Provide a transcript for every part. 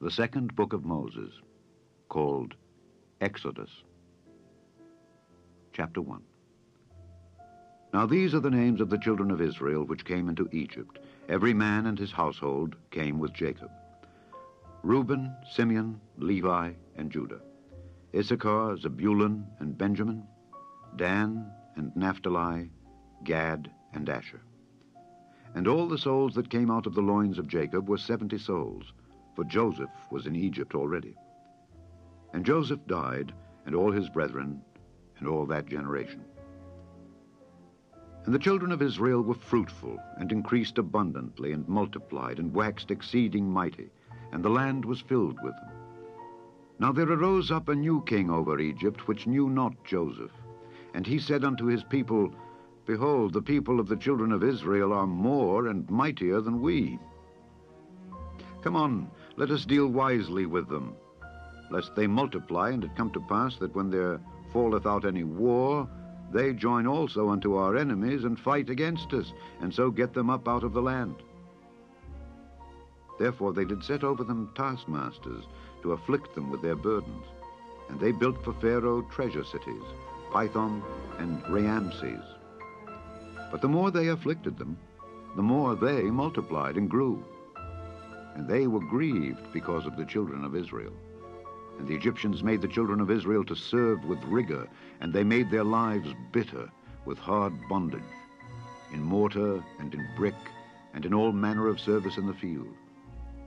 The second book of Moses, called Exodus. Chapter 1. Now these are the names of the children of Israel which came into Egypt. Every man and his household came with Jacob. Reuben, Simeon, Levi, and Judah. Issachar, Zebulun, and Benjamin. Dan and Naphtali, Gad, and Asher. And all the souls that came out of the loins of Jacob were 70 souls, for Joseph was in Egypt already. And Joseph died, and all his brethren, and all that generation. And the children of Israel were fruitful, and increased abundantly, and multiplied, and waxed exceeding mighty, and the land was filled with them. Now there arose up a new king over Egypt, which knew not Joseph. And he said unto his people, Behold, the people of the children of Israel are more and mightier than we. Come on, let us deal wisely with them, lest they multiply, and it come to pass that when there falleth out any war, they join also unto our enemies, and fight against us, and so get them up out of the land. Therefore they did set over them taskmasters, to afflict them with their burdens. And they built for Pharaoh treasure cities, Pithom and Raamses. But the more they afflicted them, the more they multiplied and grew. And they were grieved because of the children of Israel. And the Egyptians made the children of Israel to serve with rigor, and they made their lives bitter with hard bondage, in mortar and in brick, and in all manner of service in the field.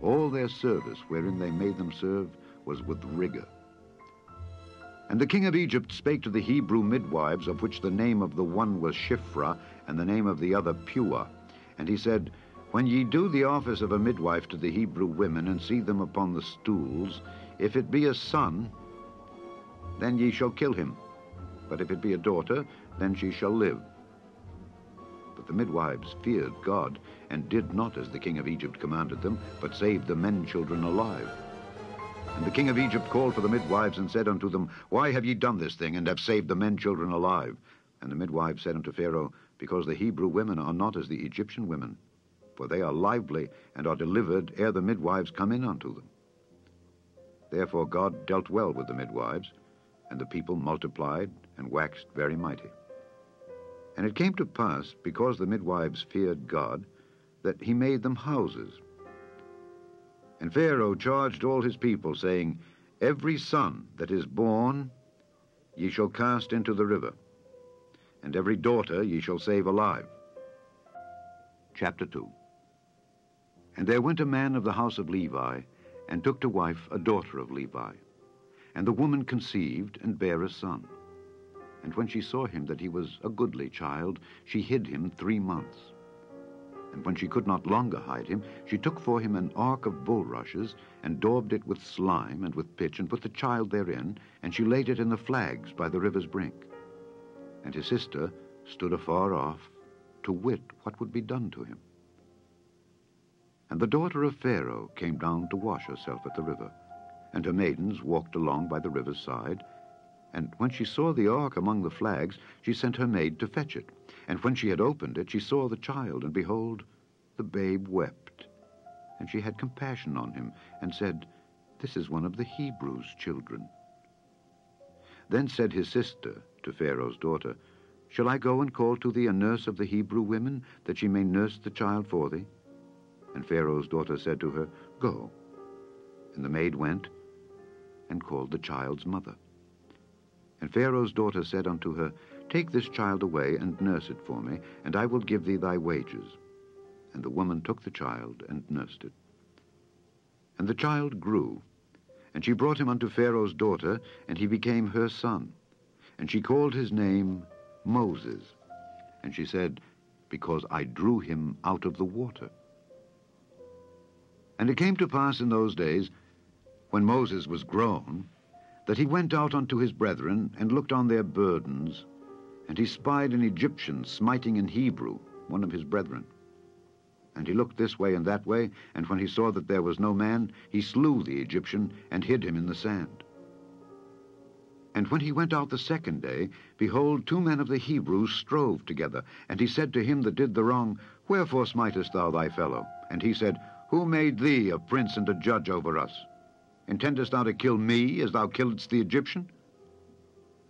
All their service wherein they made them serve was with rigor. And the king of Egypt spake to the Hebrew midwives, of which the name of the one was Shiphrah, and the name of the other Puah. And he said, When ye do the office of a midwife to the Hebrew women, and see them upon the stools, if it be a son, then ye shall kill him. But if it be a daughter, then she shall live. But the midwives feared God, and did not as the king of Egypt commanded them, but saved the men-children alive. And the king of Egypt called for the midwives, and said unto them, Why have ye done this thing, and have saved the men-children alive? And the midwives said unto Pharaoh, Because the Hebrew women are not as the Egyptian women, for they are lively, and are delivered ere the midwives come in unto them. Therefore God dealt well with the midwives, and the people multiplied, and waxed very mighty. And it came to pass, because the midwives feared God, that he made them houses. And Pharaoh charged all his people, saying, Every son that is born ye shall cast into the river, and every daughter ye shall save alive. Chapter 2. And there went a man of the house of Levi, and took to wife a daughter of Levi. And the woman conceived, and bare a son. And when she saw him that he was a goodly child, she hid him 3 months. And when she could not longer hide him, she took for him an ark of bulrushes, and daubed it with slime and with pitch, and put the child therein, and she laid it in the flags by the river's brink. And his sister stood afar off, to wit what would be done to him. And the daughter of Pharaoh came down to wash herself at the river, and her maidens walked along by the river's side. And when she saw the ark among the flags, she sent her maid to fetch it. And when she had opened it, she saw the child, and behold, the babe wept. And she had compassion on him, and said, This is one of the Hebrews' children. Then said his sister to Pharaoh's daughter, Shall I go and call to thee a nurse of the Hebrew women, that she may nurse the child for thee? And Pharaoh's daughter said to her, Go. And the maid went, and called the child's mother. And Pharaoh's daughter said unto her, Take this child away, and nurse it for me, and I will give thee thy wages. And the woman took the child, and nursed it. And the child grew, and she brought him unto Pharaoh's daughter, and he became her son. And she called his name Moses. And she said, Because I drew him out of the water. And it came to pass in those days, when Moses was grown, that he went out unto his brethren, and looked on their burdens, and he spied an Egyptian smiting an Hebrew, one of his brethren. And he looked this way and that way, and when he saw that there was no man, he slew the Egyptian, and hid him in the sand. And when he went out the second day, behold, 2 men of the Hebrews strove together. And he said to him that did the wrong, Wherefore smitest thou thy fellow? And he said, Who made thee a prince and a judge over us? Intendest thou to kill me as thou killedst the Egyptian?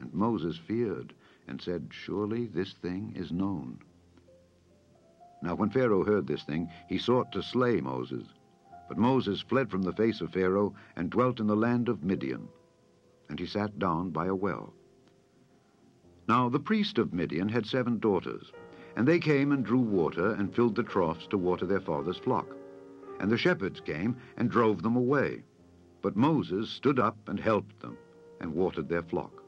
And Moses feared, and said, Surely this thing is known. Now when Pharaoh heard this thing, he sought to slay Moses. But Moses fled from the face of Pharaoh, and dwelt in the land of Midian. And he sat down by a well. Now the priest of Midian had 7 daughters, and they came and drew water, and filled the troughs to water their father's flock. And the shepherds came and drove them away. But Moses stood up and helped them, and watered their flock.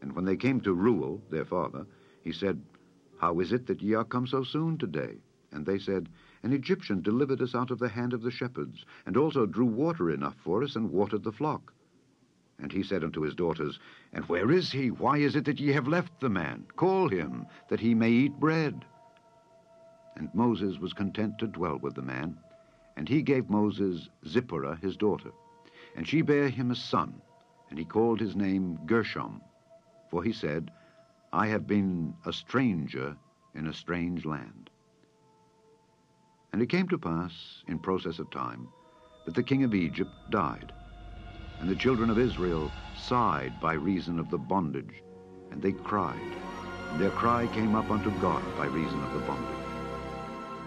And when they came to Reuel, their father, he said, How is it that ye are come so soon today? And they said, An Egyptian delivered us out of the hand of the shepherds, and also drew water enough for us, and watered the flock. And he said unto his daughters, And where is he? Why is it that ye have left the man? Call him, that he may eat bread. And Moses was content to dwell with the man. And he gave Moses Zipporah his daughter. And she bare him a son, and he called his name Gershom. For he said, I have been a stranger in a strange land. And it came to pass, in process of time, that the king of Egypt died. And the children of Israel sighed by reason of the bondage, and they cried. And their cry came up unto God by reason of the bondage.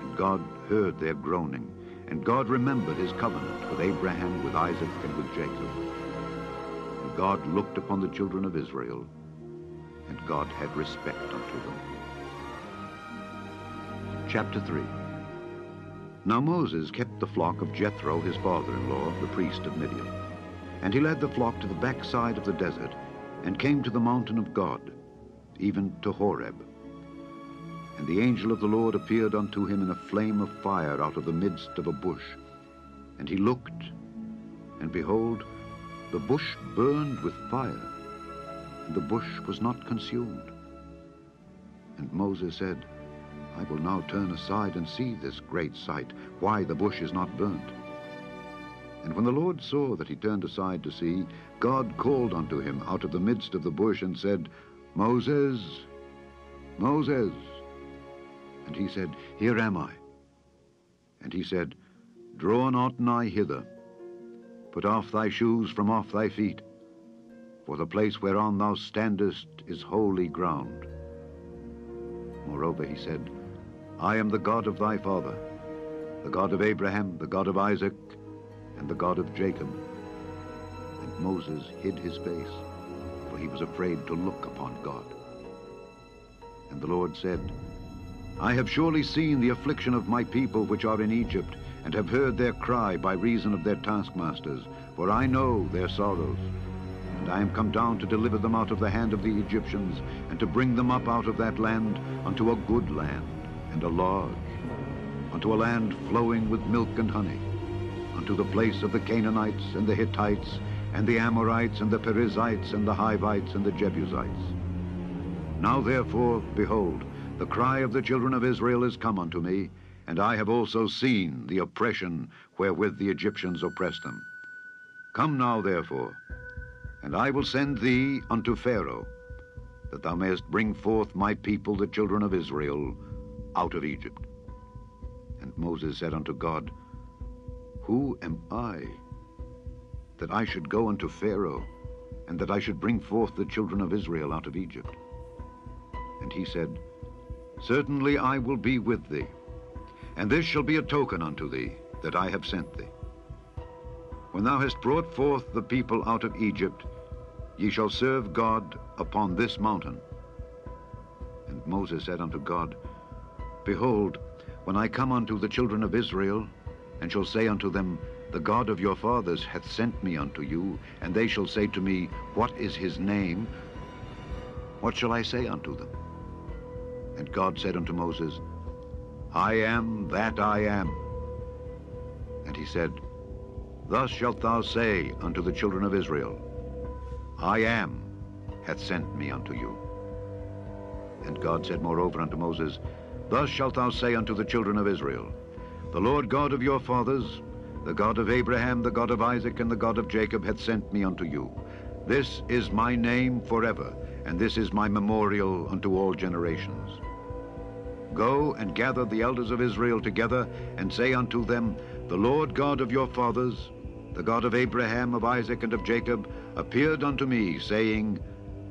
And God heard their groaning, and God remembered his covenant with Abraham, with Isaac, and with Jacob. And God looked upon the children of Israel, and God had respect unto them. Chapter 3. Now Moses kept the flock of Jethro, his father-in-law, the priest of Midian. And he led the flock to the backside of the desert, and came to the mountain of God, even to Horeb. And the angel of the Lord appeared unto him in a flame of fire out of the midst of a bush. And he looked, and behold, the bush burned with fire, and the bush was not consumed. And Moses said, I will now turn aside and see this great sight, why the bush is not burnt. And when the Lord saw that he turned aside to see, God called unto him out of the midst of the bush, and said, Moses, Moses. And he said, Here am I. And he said, Draw not nigh hither. Put off thy shoes from off thy feet, for the place whereon thou standest is holy ground. Moreover he said, I am the God of thy father, the God of Abraham, the God of Isaac, and the God of Jacob. And Moses hid his face, for he was afraid to look upon God. And the Lord said, I have surely seen the affliction of my people which are in Egypt, and have heard their cry by reason of their taskmasters, for I know their sorrows. And I am come down to deliver them out of the hand of the Egyptians, and to bring them up out of that land unto a good land, and a large, unto a land flowing with milk and honey, unto the place of the Canaanites, and the Hittites, and the Amorites, and the Perizzites, and the Hivites, and the Jebusites. Now therefore, behold, the cry of the children of Israel is come unto me, and I have also seen the oppression wherewith the Egyptians oppress them. Come now therefore, and I will send thee unto Pharaoh, that thou mayest bring forth my people, the children of Israel, out of Egypt. And Moses said unto God, Who am I, that I should go unto Pharaoh, and that I should bring forth the children of Israel out of Egypt? And he said, Certainly I will be with thee, and this shall be a token unto thee, that I have sent thee. When thou hast brought forth the people out of Egypt, ye shall serve God upon this mountain. And Moses said unto God, Behold, when I come unto the children of Israel, and shall say unto them, The God of your fathers hath sent me unto you, and they shall say to me, What is his name? What shall I say unto them? And God said unto Moses, I am that I am. And he said, Thus shalt thou say unto the children of Israel, I am hath sent me unto you. And God said moreover unto Moses, Thus shalt thou say unto the children of Israel, The Lord God of your fathers, the God of Abraham, the God of Isaac, and the God of Jacob hath sent me unto you. This is my name forever, and this is my memorial unto all generations. Go and gather the elders of Israel together, and say unto them, The Lord God of your fathers, the God of Abraham, of Isaac, and of Jacob, appeared unto me, saying,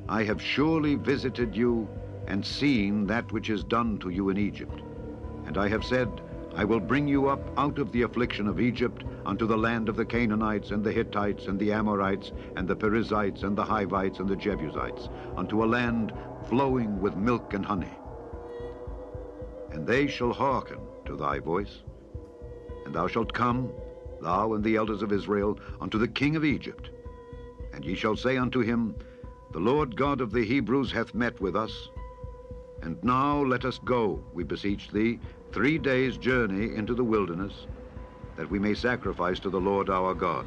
I have surely visited you, and seen that which is done to you in Egypt. And I have said, I will bring you up out of the affliction of Egypt unto the land of the Canaanites, and the Hittites, and the Amorites, and the Perizzites, and the Hivites, and the Jebusites, unto a land flowing with milk and honey. And they shall hearken to thy voice, and thou shalt come, thou and the elders of Israel, unto the king of Egypt. And ye shall say unto him, The Lord God of the Hebrews hath met with us. And now let us go, we beseech thee, 3 days' journey into the wilderness, that we may sacrifice to the Lord our God.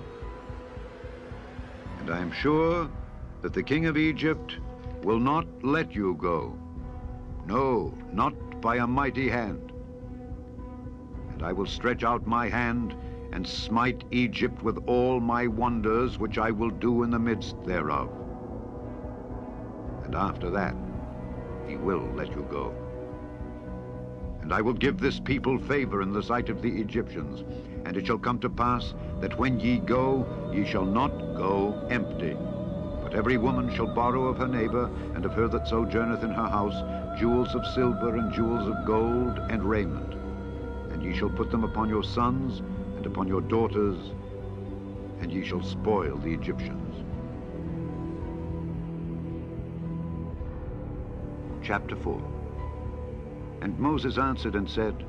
And I am sure that the king of Egypt will not let you go, no, not by a mighty hand. And I will stretch out my hand and smite Egypt with all my wonders, which I will do in the midst thereof. And after that, he will let you go. And I will give this people favor in the sight of the Egyptians. And it shall come to pass that when ye go, ye shall not go empty. But every woman shall borrow of her neighbor, and of her that sojourneth in her house, jewels of silver, and jewels of gold, and raiment. And ye shall put them upon your sons, and upon your daughters, and ye shall spoil the Egyptians. Chapter 4. And Moses answered and said,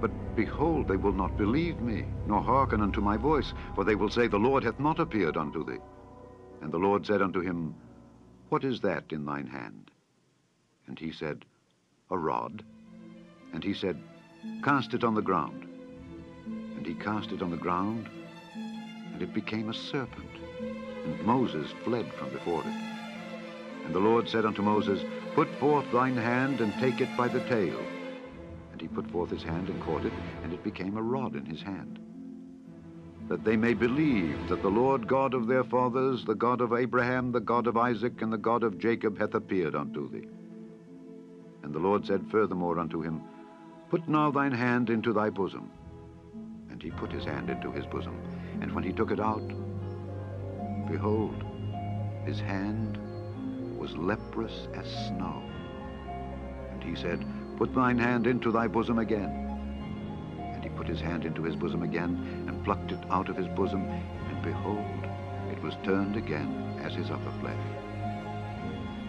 But behold, they will not believe me, nor hearken unto my voice, for they will say, The Lord hath not appeared unto thee. And the Lord said unto him, What is that in thine hand? And he said, A rod. And he said, Cast it on the ground. And he cast it on the ground, and it became a serpent. And Moses fled from before it. And the Lord said unto Moses, Put forth thine hand, and take it by the tail. And he put forth his hand, and caught it, and it became a rod in his hand. That they may believe that the Lord God of their fathers, the God of Abraham, the God of Isaac, and the God of Jacob, hath appeared unto thee. And the Lord said furthermore unto him, Put now thine hand into thy bosom. And he put his hand into his bosom. And when he took it out, behold, his hand was leprous as snow. And he said, Put thine hand into thy bosom again. And he put his hand into his bosom again, and plucked it out of his bosom, and behold, it was turned again as his upper flesh.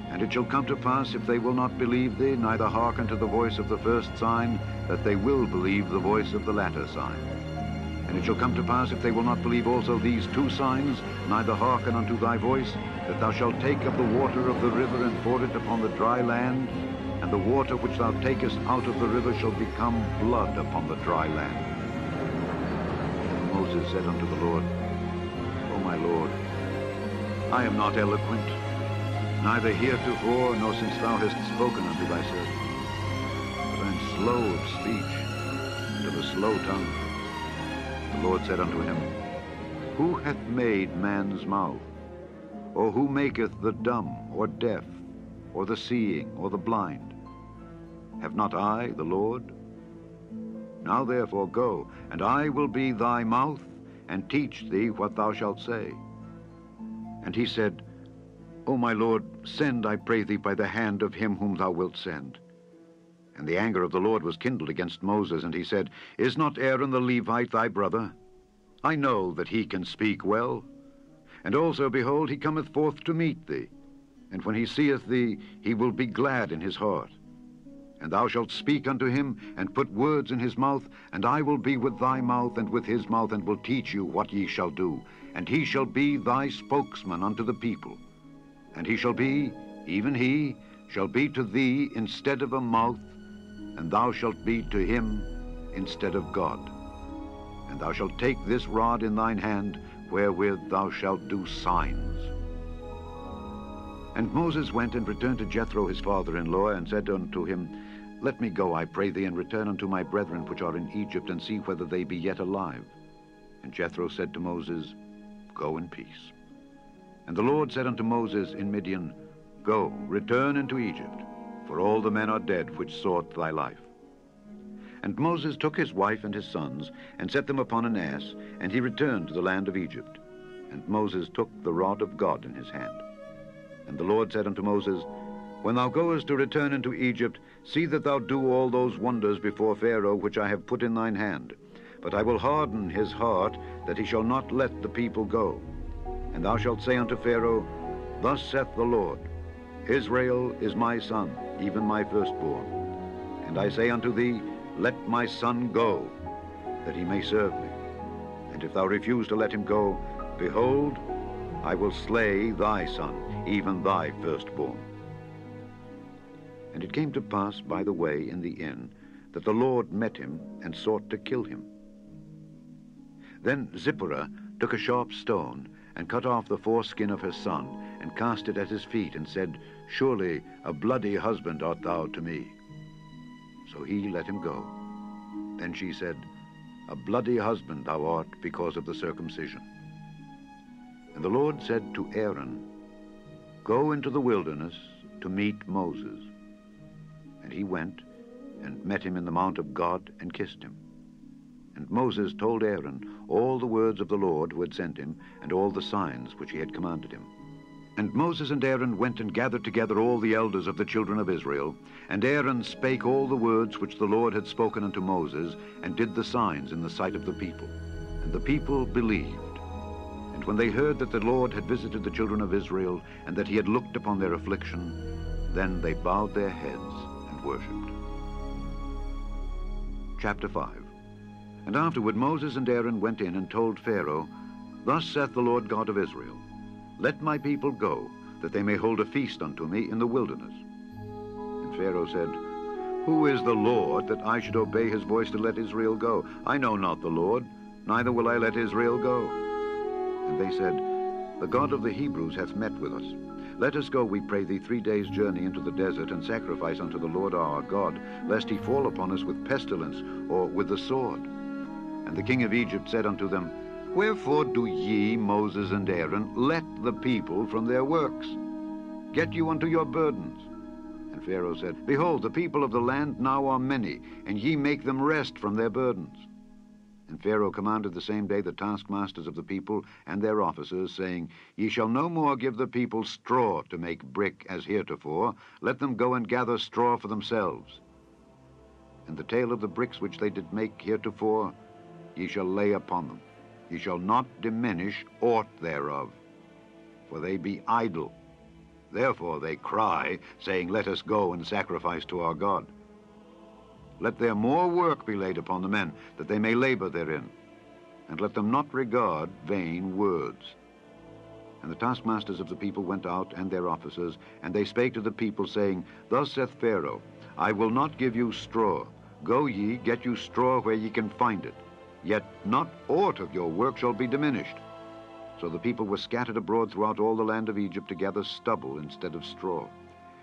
And it shall come to pass, if they will not believe thee, neither hearken to the voice of the first sign, that they will believe the voice of the latter sign. And it shall come to pass, if they will not believe also these 2 signs, neither hearken unto thy voice, that thou shalt take of the water of the river, and pour it upon the dry land, and the water which thou takest out of the river shall become blood upon the dry land. And Moses said unto the Lord, O my Lord, I am not eloquent, neither heretofore, nor since thou hast spoken unto thy servant, but I am slow of speech, and of a slow tongue. The Lord said unto him, Who hath made man's mouth? Or who maketh the dumb, or deaf, or the seeing, or the blind? Have not I, the Lord? Now therefore go, and I will be thy mouth, and teach thee what thou shalt say. And he said, O my Lord, send, I pray thee, by the hand of him whom thou wilt send. And the anger of the Lord was kindled against Moses, and he said, Is not Aaron the Levite thy brother? I know that he can speak well. And also, behold, he cometh forth to meet thee. And when he seeth thee, he will be glad in his heart. And thou shalt speak unto him, and put words in his mouth, and I will be with thy mouth and with his mouth, and will teach you what ye shall do. And he shall be thy spokesman unto the people. And he shall be, even he, shall be to thee instead of a mouth, and thou shalt be to him instead of God. And thou shalt take this rod in thine hand, wherewith thou shalt do signs. And Moses went and returned to Jethro his father-in-law, and said unto him, Let me go, I pray thee, and return unto my brethren which are in Egypt, and see whether they be yet alive. And Jethro said to Moses, Go in peace. And the Lord said unto Moses in Midian, Go, return into Egypt, for all the men are dead which sought thy life. And Moses took his wife and his sons, and set them upon an ass, and he returned to the land of Egypt. And Moses took the rod of God in his hand. And the Lord said unto Moses, When thou goest to return into Egypt, see that thou do all those wonders before Pharaoh which I have put in thine hand. But I will harden his heart, that he shall not let the people go. And thou shalt say unto Pharaoh, Thus saith the Lord, Israel is my son, even my firstborn. And I say unto thee, Let my son go, that he may serve me. And if thou refuse to let him go, behold, I will slay thy son, even thy firstborn. And it came to pass by the way in the inn, that the Lord met him, and sought to kill him. Then Zipporah took a sharp stone, and cut off the foreskin of her son, and cast it at his feet, and said, Surely a bloody husband art thou to me. So he let him go. Then she said, A bloody husband thou art because of the circumcision. And the Lord said to Aaron, Go into the wilderness to meet Moses. And he went, and met him in the mount of God, and kissed him. And Moses told Aaron all the words of the Lord who had sent him, and all the signs which he had commanded him. And Moses and Aaron went and gathered together all the elders of the children of Israel. And Aaron spake all the words which the Lord had spoken unto Moses, and did the signs in the sight of the people. And the people believed. And when they heard that the Lord had visited the children of Israel, and that he had looked upon their affliction, then they bowed their heads and worshipped. Chapter 5. And afterward Moses and Aaron went in and told Pharaoh, Thus saith the Lord God of Israel, Let my people go, that they may hold a feast unto me in the wilderness. And Pharaoh said, Who is the Lord, that I should obey his voice to let Israel go? I know not the Lord, neither will I let Israel go. And they said, The God of the Hebrews hath met with us. Let us go, we pray thee, 3 days' journey into the desert, and sacrifice unto the Lord our God, lest he fall upon us with pestilence, or with the sword. And the king of Egypt said unto them, Wherefore do ye, Moses and Aaron, let the people from their works? Get you unto your burdens. And Pharaoh said, Behold, the people of the land now are many, and ye make them rest from their burdens. And Pharaoh commanded the same day the taskmasters of the people and their officers, saying, Ye shall no more give the people straw to make brick as heretofore. Let them go and gather straw for themselves. And the tale of the bricks which they did make heretofore, ye shall lay upon them. Ye shall not diminish aught thereof, for they be idle. Therefore they cry, saying, Let us go and sacrifice to our God. Let their more work be laid upon the men, that they may labor therein. And let them not regard vain words. And the taskmasters of the people went out, and their officers, and they spake to the people, saying, Thus saith Pharaoh, I will not give you straw. Go ye, get you straw where ye can find it. Yet not aught of your work shall be diminished. So the people were scattered abroad throughout all the land of Egypt to gather stubble instead of straw.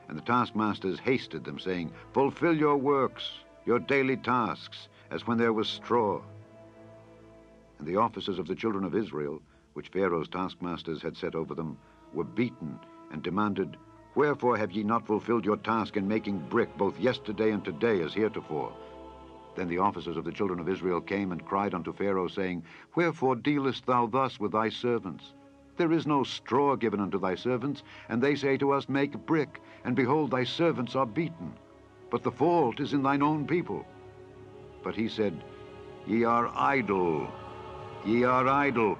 And the taskmasters hasted them, saying, Fulfill your works, your daily tasks, as when there was straw. And the officers of the children of Israel, which Pharaoh's taskmasters had set over them, were beaten, and demanded, Wherefore have ye not fulfilled your task in making brick, both yesterday and today as heretofore? Then the officers of the children of Israel came and cried unto Pharaoh, saying, Wherefore dealest thou thus with thy servants? There is no straw given unto thy servants, and they say to us, Make brick, and behold, thy servants are beaten. But the fault is in thine own people. But he said, Ye are idle, ye are idle.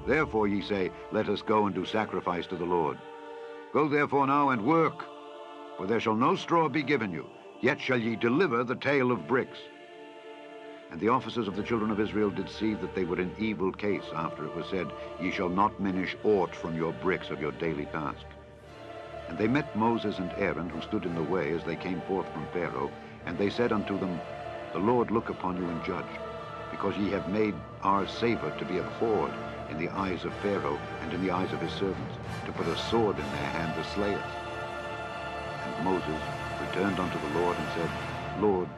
Therefore ye say, Let us go and do sacrifice to the Lord. Go therefore now and work, for there shall no straw be given you. Yet shall ye deliver the tale of bricks. And the officers of the children of Israel did see that they were in evil case, after it was said, Ye shall not diminish aught from your bricks of your daily task. And they met Moses and Aaron, who stood in the way as they came forth from Pharaoh, and they said unto them, The Lord look upon you and judge, because ye have made our savor to be abhorred in the eyes of Pharaoh and in the eyes of his servants, to put a sword in their hand to slay us. And Moses returned unto the Lord and said, Lord,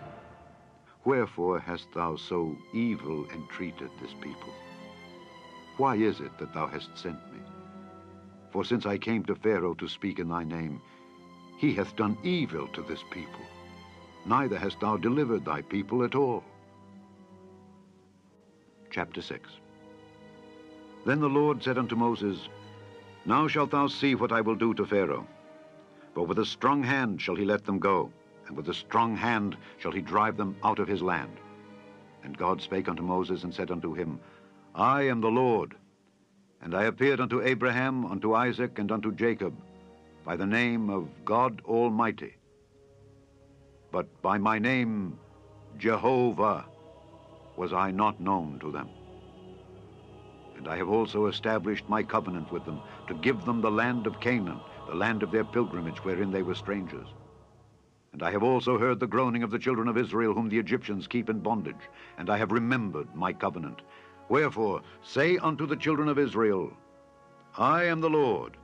wherefore hast thou so evil entreated this people? Why is it that thou hast sent me? For since I came to Pharaoh to speak in thy name, he hath done evil to this people. neither hast thou delivered thy people at all. Chapter 6. Then the Lord said unto Moses, Now shalt thou see what I will do to Pharaoh. For with a strong hand shall he let them go, and with a strong hand shall he drive them out of his land. And God spake unto Moses, and said unto him, I am the Lord, and I appeared unto Abraham, unto Isaac, and unto Jacob, by the name of God Almighty. But by my name Jehovah was I not known to them. And I have also established my covenant with them, to give them the land of Canaan, the land of their pilgrimage, wherein they were strangers. And I have also heard the groaning of the children of Israel, whom the Egyptians keep in bondage, and I have remembered my covenant. Wherefore say unto the children of Israel, I am the Lord,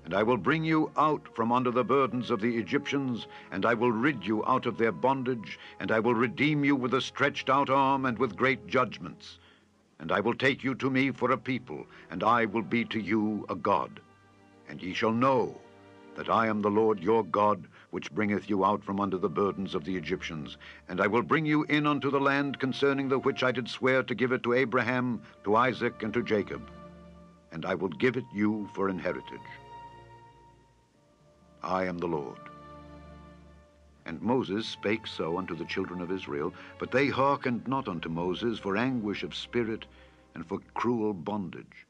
and I will bring you out from under the burdens of the Egyptians, and I will rid you out of their bondage, and I will redeem you with a stretched out arm and with great judgments. And I will take you to me for a people, and I will be to you a God. And ye shall know that I am the Lord your God, which bringeth you out from under the burdens of the Egyptians. And I will bring you in unto the land concerning the which I did swear to give it to Abraham, to Isaac, and to Jacob. And I will give it you for an heritage. I am the Lord. And Moses spake so unto the children of Israel, but they hearkened not unto Moses for anguish of spirit and for cruel bondage.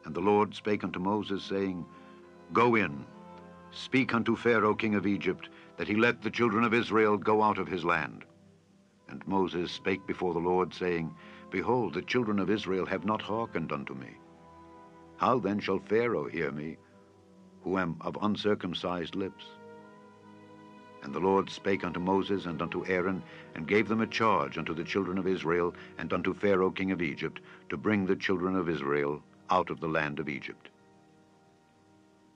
And the Lord spake unto Moses, saying, Go in, speak unto Pharaoh king of Egypt, that he let the children of Israel go out of his land. And Moses spake before the Lord, saying, Behold, the children of Israel have not hearkened unto me. How then shall Pharaoh hear me, who am of uncircumcised lips? And the Lord spake unto Moses and unto Aaron, and gave them a charge unto the children of Israel, and unto Pharaoh king of Egypt, to bring the children of Israel out of the land of Egypt.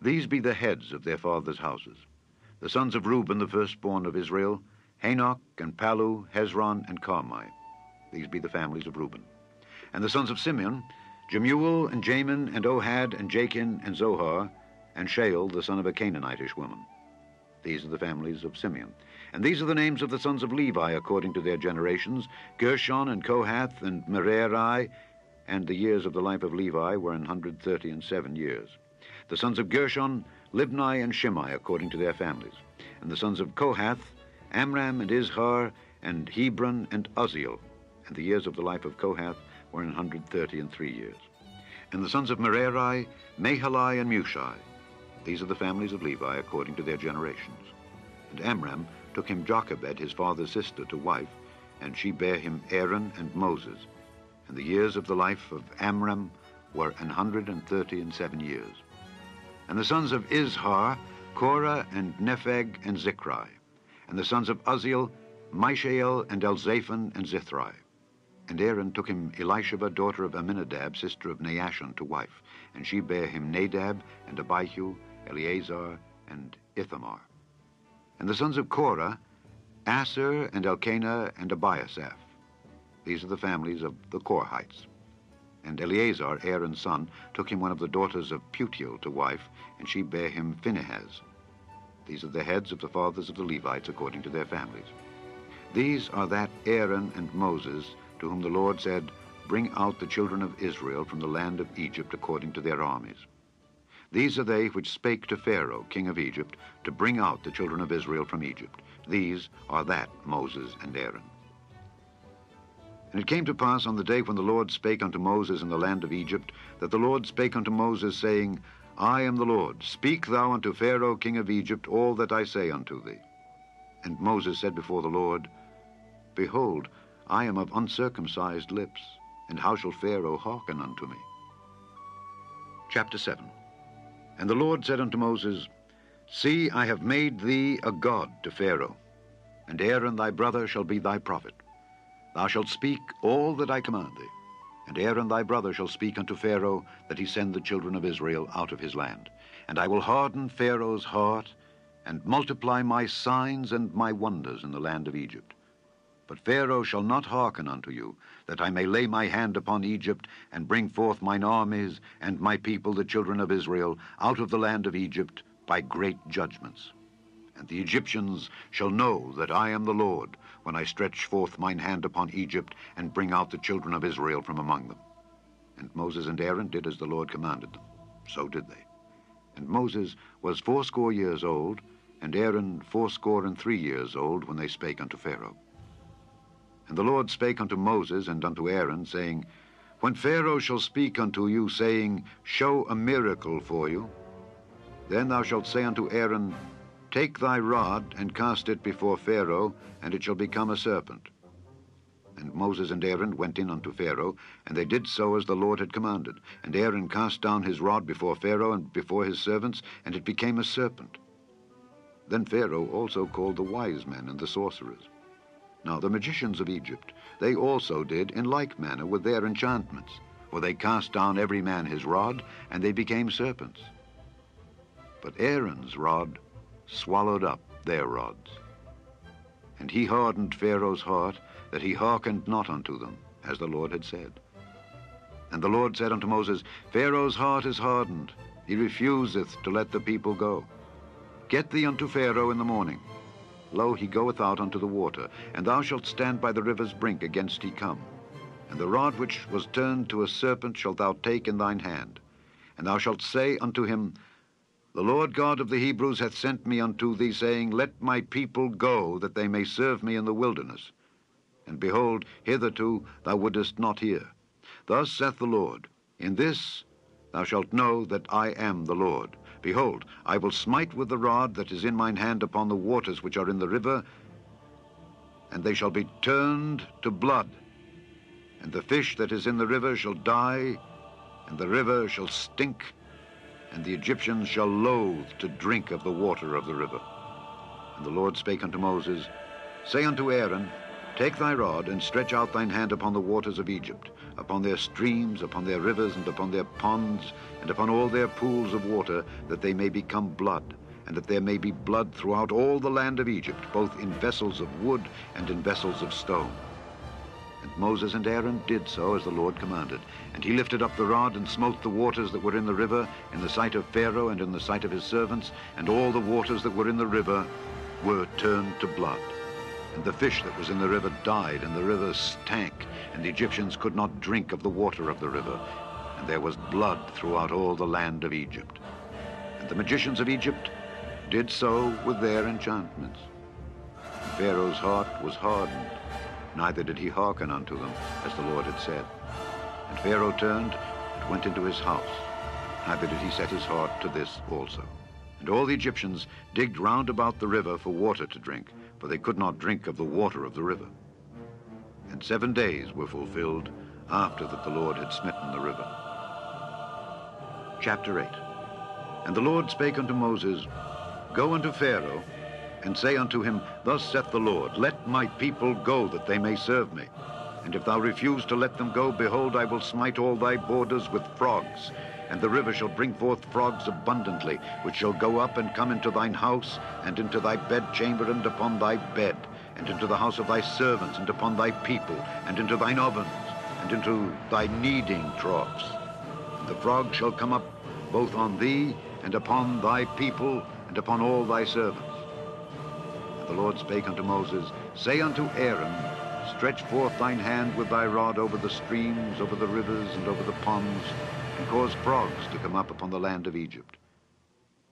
These be the heads of their fathers' houses. The sons of Reuben, the firstborn of Israel, Hanok, and Palu, Hezron, and Carmi. These be the families of Reuben. And the sons of Simeon, Jemuel, and Jamin, and Ohad, and Jachin, and Zohar, and Shael, the son of a Canaanitish woman. These are the families of Simeon. And these are the names of the sons of Levi according to their generations, Gershon, and Kohath, and Merari, and the years of the life of Levi were 137 years. The sons of Gershon, Libni, and Shimei according to their families. And the sons of Kohath, Amram, and Izhar, and Hebron, and Uzziel. And the years of the life of Kohath were 133 years. And the sons of Merari, Mahali, and Mushai. These are the families of Levi according to their generations. And Amram took him Jochebed, his father's sister, to wife, and she bare him Aaron and Moses. And the years of the life of Amram were 137 years. And the sons of Izhar, Korah, and Nepheg, and Zichri. And the sons of Uzziel, Mishael, and Elzaphan, and Zithri. And Aaron took him Elisheba, daughter of Aminadab, sister of Naashon, to wife, and she bare him Nadab, and Abihu, Eleazar, and Ithamar. And the sons of Korah, Aser, and Elkanah, and Abiasaph. These are the families of the Korhites. And Eleazar, Aaron's son, took him one of the daughters of Putiel to wife, and she bare him Phinehas. These are the heads of the fathers of the Levites according to their families. These are that Aaron and Moses, to whom the Lord said, Bring out the children of Israel from the land of Egypt according to their armies. These are they which spake to Pharaoh, king of Egypt, to bring out the children of Israel from Egypt. These are that Moses and Aaron. And it came to pass on the day when the Lord spake unto Moses in the land of Egypt, that the Lord spake unto Moses, saying, I am the Lord. Speak thou unto Pharaoh, king of Egypt, all that I say unto thee. And Moses said before the Lord, Behold, I am of uncircumcised lips, and how shall Pharaoh hearken unto me? Chapter 7. And the Lord said unto Moses, See, I have made thee a god to Pharaoh, and Aaron thy brother shall be thy prophet. Thou shalt speak all that I command thee, and Aaron thy brother shall speak unto Pharaoh, that he send the children of Israel out of his land. And I will harden Pharaoh's heart, and multiply my signs and my wonders in the land of Egypt. But Pharaoh shall not hearken unto you, that I may lay my hand upon Egypt, and bring forth mine armies and my people, the children of Israel, out of the land of Egypt by great judgments. And the Egyptians shall know that I am the Lord, when I stretch forth mine hand upon Egypt, and bring out the children of Israel from among them. And Moses and Aaron did as the Lord commanded them. So did they. And Moses was 80 years old, and Aaron 83 years old, when they spake unto Pharaoh. And the Lord spake unto Moses and unto Aaron, saying, When Pharaoh shall speak unto you, saying, Show a miracle for you, then thou shalt say unto Aaron, Take thy rod, and cast it before Pharaoh, and it shall become a serpent. And Moses and Aaron went in unto Pharaoh, and they did so as the Lord had commanded. And Aaron cast down his rod before Pharaoh and before his servants, and it became a serpent. Then Pharaoh also called the wise men and the sorcerers. Now the magicians of Egypt, they also did in like manner with their enchantments, for they cast down every man his rod, and they became serpents. But Aaron's rod swallowed up their rods. And he hardened Pharaoh's heart, that he hearkened not unto them, as the Lord had said. And the Lord said unto Moses, Pharaoh's heart is hardened, he refuseth to let the people go. Get thee unto Pharaoh in the morning. Lo, he goeth out unto the water, and thou shalt stand by the river's brink against he come. And the rod which was turned to a serpent shalt thou take in thine hand. And thou shalt say unto him, The Lord God of the Hebrews hath sent me unto thee, saying, Let my people go, that they may serve me in the wilderness. And behold, hitherto thou wouldest not hear. Thus saith the Lord, In this thou shalt know that I am the Lord. Behold, I will smite with the rod that is in mine hand upon the waters which are in the river, and they shall be turned to blood. And the fish that is in the river shall die, and the river shall stink, and the Egyptians shall loathe to drink of the water of the river. And the Lord spake unto Moses, Say unto Aaron, Take thy rod, and stretch out thine hand upon the waters of Egypt, upon their streams, upon their rivers, and upon their ponds, and upon all their pools of water, that they may become blood, and that there may be blood throughout all the land of Egypt, both in vessels of wood and in vessels of stone. And Moses and Aaron did so as the Lord commanded. And he lifted up the rod, and smote the waters that were in the river, in the sight of Pharaoh and in the sight of his servants, and all the waters that were in the river were turned to blood. And the fish that was in the river died, and the river stank, and the Egyptians could not drink of the water of the river. And there was blood throughout all the land of Egypt. And the magicians of Egypt did so with their enchantments. And Pharaoh's heart was hardened, neither did he hearken unto them, as the Lord had said. And Pharaoh turned and went into his house, neither did he set his heart to this also. And all the Egyptians digged round about the river for water to drink, for they could not drink of the water of the river. And 7 days were fulfilled after that the Lord had smitten the river. Chapter 8. And the Lord spake unto Moses, Go unto Pharaoh, and say unto him, Thus saith the Lord, Let my people go, that they may serve me. And if thou refuse to let them go, behold, I will smite all thy borders with frogs, and the river shall bring forth frogs abundantly, which shall go up and come into thine house, and into thy bedchamber, and upon thy bed, and into the house of thy servants, and upon thy people, and into thine ovens, and into thy kneading troughs. And the frogs shall come up both on thee, and upon thy people, and upon all thy servants. And the Lord spake unto Moses, Say unto Aaron, Stretch forth thine hand with thy rod over the streams, over the rivers, and over the ponds, and cause frogs to come up upon the land of Egypt.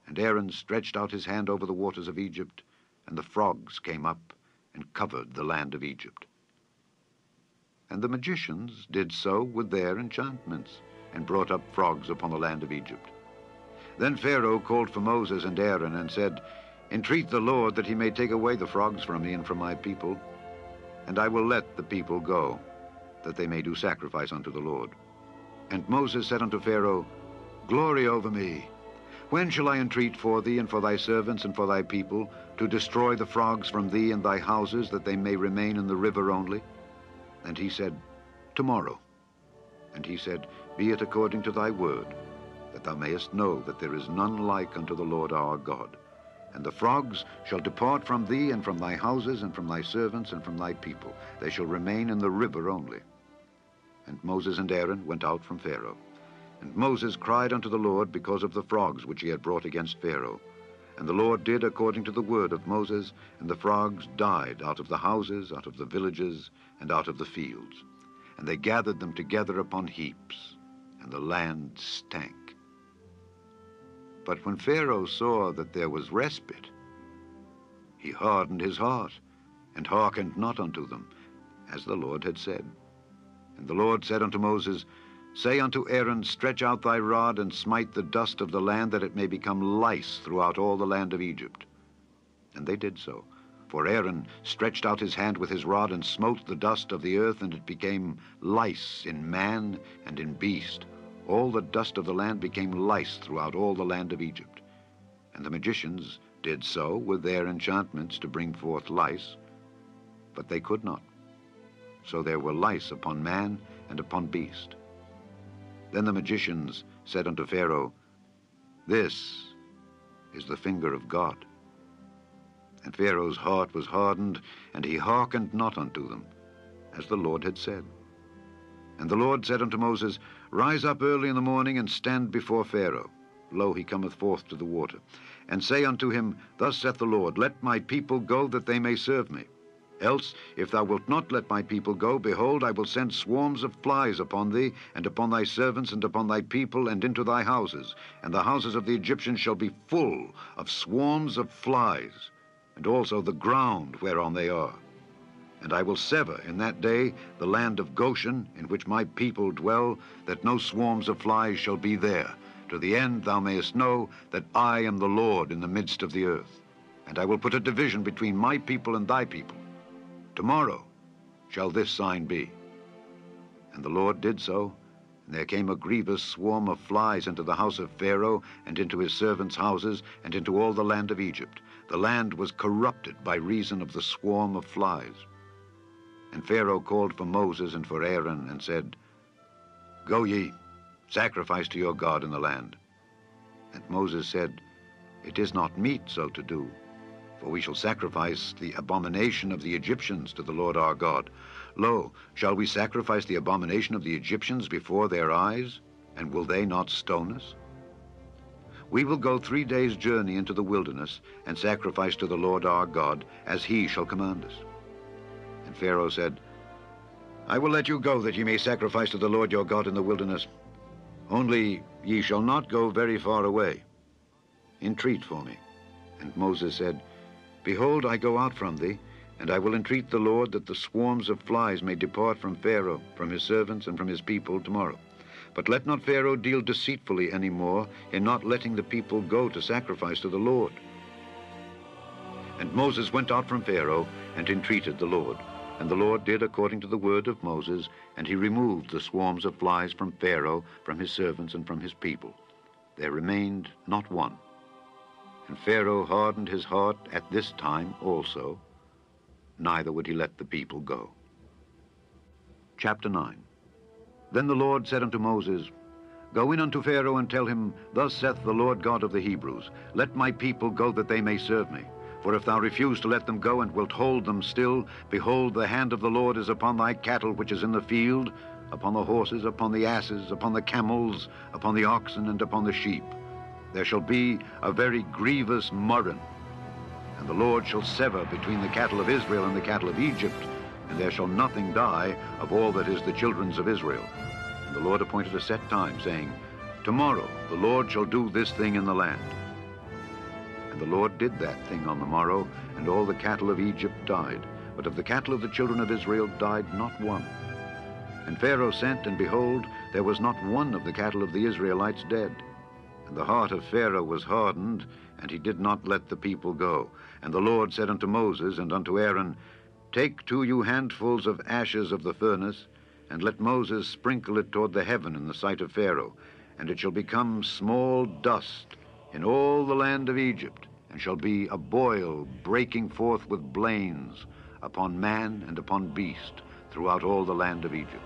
And Aaron stretched out his hand over the waters of Egypt, and the frogs came up and covered the land of Egypt. And the magicians did so with their enchantments, and brought up frogs upon the land of Egypt. Then Pharaoh called for Moses and Aaron, and said, Entreat the Lord that he may take away the frogs from me and from my people, and I will let the people go, that they may do sacrifice unto the Lord. And Moses said unto Pharaoh, Glory over me. When shall I entreat for thee and for thy servants and for thy people, to destroy the frogs from thee and thy houses, that they may remain in the river only? And he said, Tomorrow. And he said, Be it according to thy word, that thou mayest know that there is none like unto the Lord our God. And the frogs shall depart from thee and from thy houses and from thy servants and from thy people. They shall remain in the river only. And Moses and Aaron went out from Pharaoh. And Moses cried unto the Lord because of the frogs which he had brought against Pharaoh. And the Lord did according to the word of Moses, and the frogs died out of the houses, out of the villages, and out of the fields. And they gathered them together upon heaps, and the land stank. But when Pharaoh saw that there was respite, he hardened his heart, and hearkened not unto them, as the Lord had said. And the Lord said unto Moses, Say unto Aaron, Stretch out thy rod, and smite the dust of the land, that it may become lice throughout all the land of Egypt. And they did so. For Aaron stretched out his hand with his rod, and smote the dust of the earth, and it became lice in man and in beast. All the dust of the land became lice throughout all the land of Egypt. And the magicians did so with their enchantments to bring forth lice, but they could not. So there were lice upon man and upon beast. Then the magicians said unto Pharaoh, This is the finger of God. And Pharaoh's heart was hardened, and he hearkened not unto them, as the Lord had said. And the Lord said unto Moses, Rise up early in the morning, and stand before Pharaoh. Lo, he cometh forth to the water. And say unto him, Thus saith the Lord, Let my people go, that they may serve me. Else, if thou wilt not let my people go, behold, I will send swarms of flies upon thee, and upon thy servants, and upon thy people, and into thy houses. And the houses of the Egyptians shall be full of swarms of flies, and also the ground whereon they are. And I will sever in that day the land of Goshen, in which my people dwell, that no swarms of flies shall be there, to the end thou mayest know that I am the Lord in the midst of the earth. And I will put a division between my people and thy people. Tomorrow shall this sign be. And the Lord did so, and there came a grievous swarm of flies into the house of Pharaoh, and into his servants' houses, and into all the land of Egypt. The land was corrupted by reason of the swarm of flies. And Pharaoh called for Moses and for Aaron, and said, Go ye, sacrifice to your God in the land. And Moses said, It is not meet so to do, for we shall sacrifice the abomination of the Egyptians to the Lord our God. Lo, shall we sacrifice the abomination of the Egyptians before their eyes, and will they not stone us? We will go 3 days' journey into the wilderness, and sacrifice to the Lord our God, as he shall command us. And Pharaoh said, I will let you go, that ye may sacrifice to the Lord your God in the wilderness. Only ye shall not go very far away. Entreat for me. And Moses said, Behold, I go out from thee, and I will entreat the Lord that the swarms of flies may depart from Pharaoh, from his servants, and from his people tomorrow. But let not Pharaoh deal deceitfully any more in not letting the people go to sacrifice to the Lord. And Moses went out from Pharaoh and entreated the Lord. And the Lord did according to the word of Moses, and he removed the swarms of flies from Pharaoh, from his servants, and from his people. There remained not one. And Pharaoh hardened his heart at this time also, neither would he let the people go. Chapter 9. Then the Lord said unto Moses, Go in unto Pharaoh, and tell him, Thus saith the Lord God of the Hebrews, Let my people go, that they may serve me. For if thou refuse to let them go, and wilt hold them still, behold, the hand of the Lord is upon thy cattle which is in the field, upon the horses, upon the asses, upon the camels, upon the oxen, and upon the sheep. There shall be a very grievous murrain. And the Lord shall sever between the cattle of Israel and the cattle of Egypt, and there shall nothing die of all that is the children's of Israel. And the Lord appointed a set time, saying, Tomorrow the Lord shall do this thing in the land. And the Lord did that thing on the morrow, and all the cattle of Egypt died. But of the cattle of the children of Israel died not one. And Pharaoh sent, and behold, there was not one of the cattle of the Israelites dead. And the heart of Pharaoh was hardened, and he did not let the people go. And the Lord said unto Moses and unto Aaron, Take to you handfuls of ashes of the furnace, and let Moses sprinkle it toward the heaven in the sight of Pharaoh, and it shall become small dust in all the land of Egypt, and shall be a boil breaking forth with blains upon man and upon beast throughout all the land of Egypt.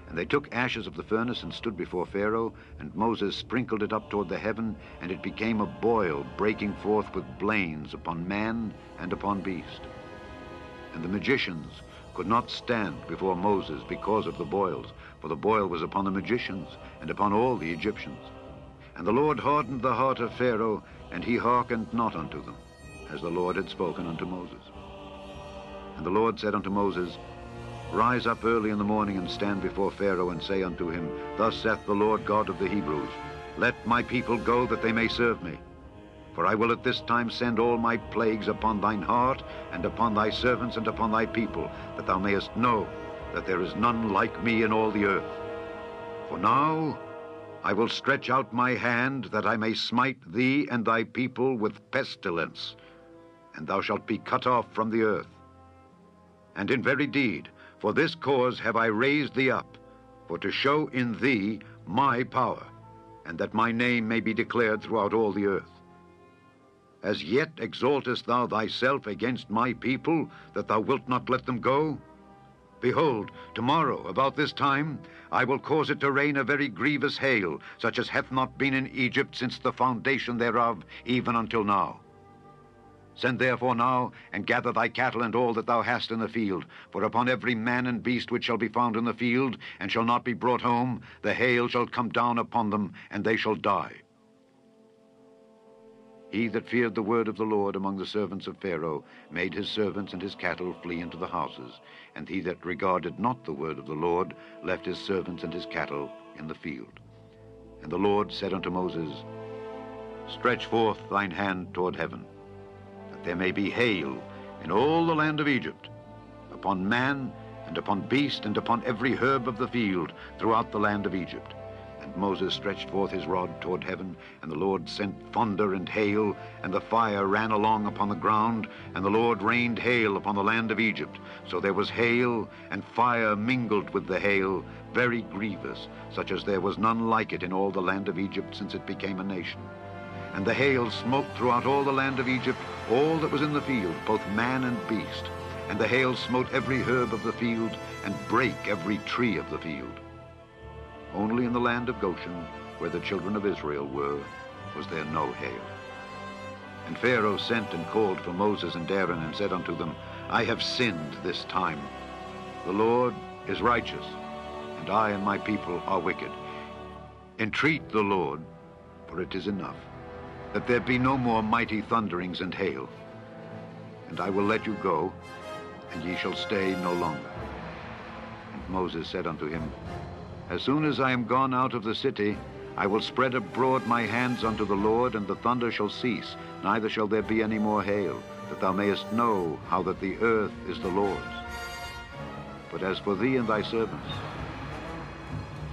And they took ashes of the furnace and stood before Pharaoh, and Moses sprinkled it up toward the heaven, and it became a boil breaking forth with blains upon man and upon beast. And the magicians could not stand before Moses because of the boils, for the boil was upon the magicians and upon all the Egyptians. And the Lord hardened the heart of Pharaoh, and he hearkened not unto them, as the Lord had spoken unto Moses. And the Lord said unto Moses, Rise up early in the morning, and stand before Pharaoh, and say unto him, Thus saith the Lord God of the Hebrews, Let my people go, that they may serve me. For I will at this time send all my plagues upon thine heart, and upon thy servants, and upon thy people, that thou mayest know that there is none like me in all the earth. For now I will stretch out my hand, that I may smite thee and thy people with pestilence, and thou shalt be cut off from the earth. And in very deed, for this cause have I raised thee up, for to show in thee my power, and that my name may be declared throughout all the earth. As yet exaltest thou thyself against my people, that thou wilt not let them go? Behold, tomorrow, about this time, I will cause it to rain a very grievous hail, such as hath not been in Egypt since the foundation thereof, even until now. Send therefore now, and gather thy cattle and all that thou hast in the field, for upon every man and beast which shall be found in the field, and shall not be brought home, the hail shall come down upon them, and they shall die. He that feared the word of the Lord among the servants of Pharaoh made his servants and his cattle flee into the houses, and he that regarded not the word of the Lord left his servants and his cattle in the field. And the Lord said unto Moses, Stretch forth thine hand toward heaven, that there may be hail in all the land of Egypt, upon man and upon beast and upon every herb of the field throughout the land of Egypt. And Moses stretched forth his rod toward heaven, and the Lord sent thunder and hail, and the fire ran along upon the ground, and the Lord rained hail upon the land of Egypt. So there was hail and fire mingled with the hail, very grievous, such as there was none like it in all the land of Egypt since it became a nation. And the hail smote throughout all the land of Egypt all that was in the field, both man and beast. And the hail smote every herb of the field, and brake every tree of the field. Only in the land of Goshen, where the children of Israel were, was there no hail. And Pharaoh sent and called for Moses and Aaron, and said unto them, I have sinned this time. The Lord is righteous, and I and my people are wicked. Entreat the Lord, for it is enough, that there be no more mighty thunderings and hail. And I will let you go, and ye shall stay no longer. And Moses said unto him, As soon as I am gone out of the city, I will spread abroad my hands unto the Lord, and the thunder shall cease, neither shall there be any more hail, that thou mayest know how that the earth is the Lord's. But as for thee and thy servants,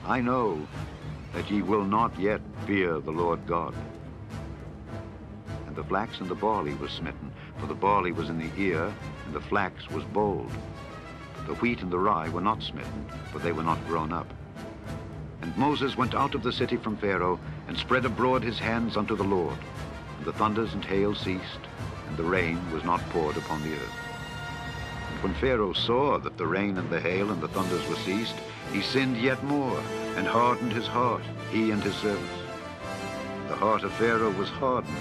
I know that ye will not yet fear the Lord God. And the flax and the barley was smitten, for the barley was in the ear, and the flax was bold. The wheat and the rye were not smitten, for they were not grown up. And Moses went out of the city from Pharaoh, and spread abroad his hands unto the Lord. And the thunders and hail ceased, and the rain was not poured upon the earth. And when Pharaoh saw that the rain and the hail and the thunders were ceased, he sinned yet more, and hardened his heart, he and his servants. The heart of Pharaoh was hardened,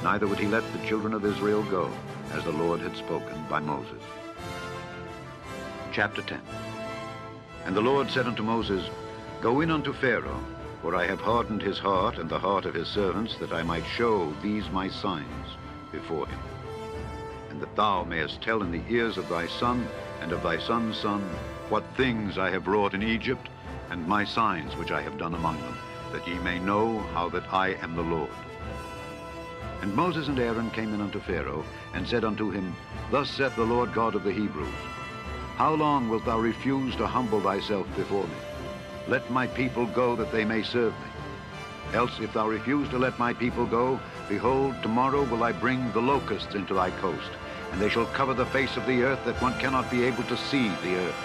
neither would he let the children of Israel go, as the Lord had spoken by Moses. Chapter 10. And the Lord said unto Moses, Go in unto Pharaoh, for I have hardened his heart and the heart of his servants, that I might show these my signs before him, and that thou mayest tell in the ears of thy son and of thy son's son what things I have wrought in Egypt, and my signs which I have done among them, that ye may know how that I am the Lord. And Moses and Aaron came in unto Pharaoh, and said unto him, Thus saith the Lord God of the Hebrews, How long wilt thou refuse to humble thyself before me? Let my people go, that they may serve me. Else, if thou refuse to let my people go, behold, tomorrow will I bring the locusts into thy coast, and they shall cover the face of the earth, that one cannot be able to see the earth.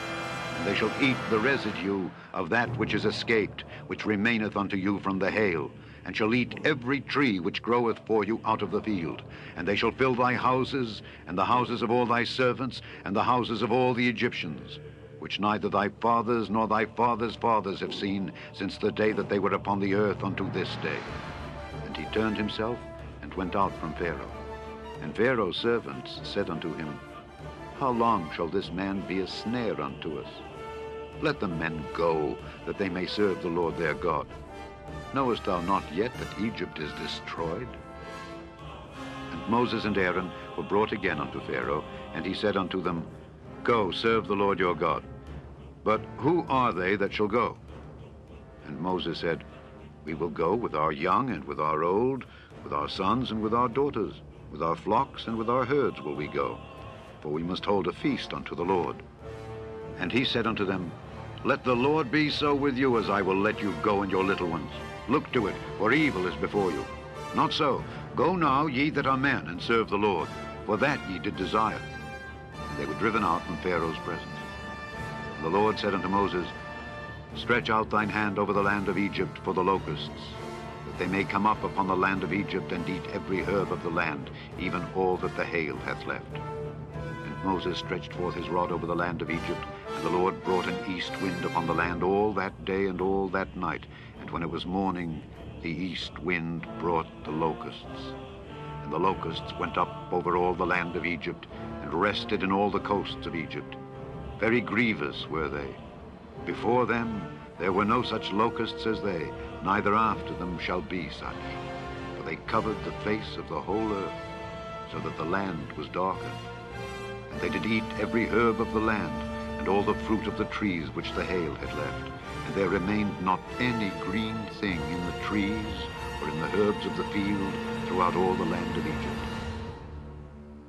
And they shall eat the residue of that which is escaped, which remaineth unto you from the hail, and shall eat every tree which groweth for you out of the field. And they shall fill thy houses, and the houses of all thy servants, and the houses of all the Egyptians, which neither thy fathers nor thy fathers' fathers have seen since the day that they were upon the earth unto this day. And he turned himself and went out from Pharaoh. And Pharaoh's servants said unto him, How long shall this man be a snare unto us? Let the men go, that they may serve the Lord their God. Knowest thou not yet that Egypt is destroyed? And Moses and Aaron were brought again unto Pharaoh, and he said unto them, Go, serve the Lord your God. But who are they that shall go? And Moses said, We will go with our young and with our old, with our sons and with our daughters, with our flocks and with our herds will we go, for we must hold a feast unto the Lord. And he said unto them, Let the Lord be so with you as I will let you go and your little ones. Look to it, for evil is before you. Not so. Go now, ye that are men, and serve the Lord, for that ye did desire. And they were driven out from Pharaoh's presence. And the Lord said unto Moses, Stretch out thine hand over the land of Egypt for the locusts, that they may come up upon the land of Egypt and eat every herb of the land, even all that the hail hath left. And Moses stretched forth his rod over the land of Egypt, and the Lord brought an east wind upon the land all that day and all that night. And when it was morning, the east wind brought the locusts. And the locusts went up over all the land of Egypt, and rested in all the coasts of Egypt. Very grievous were they. Before them there were no such locusts as they, neither after them shall be such. For they covered the face of the whole earth, so that the land was darkened. And they did eat every herb of the land, and all the fruit of the trees which the hail had left. And there remained not any green thing in the trees or in the herbs of the field throughout all the land of Egypt.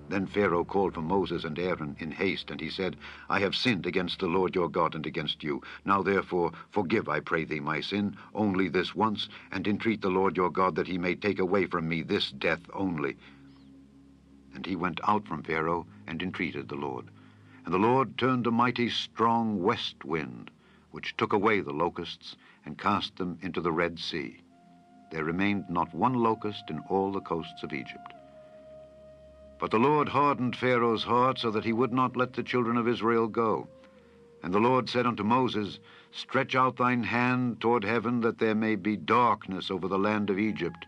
Then Pharaoh called for Moses and Aaron in haste, and he said, I have sinned against the Lord your God and against you. Now therefore forgive, I pray thee, my sin, only this once, and entreat the Lord your God that he may take away from me this death only. And he went out from Pharaoh and entreated the Lord. And the Lord turned a mighty strong west wind, which took away the locusts and cast them into the Red Sea. There remained not one locust in all the coasts of Egypt. But the Lord hardened Pharaoh's heart, so that he would not let the children of Israel go. And the Lord said unto Moses, Stretch out thine hand toward heaven, that there may be darkness over the land of Egypt,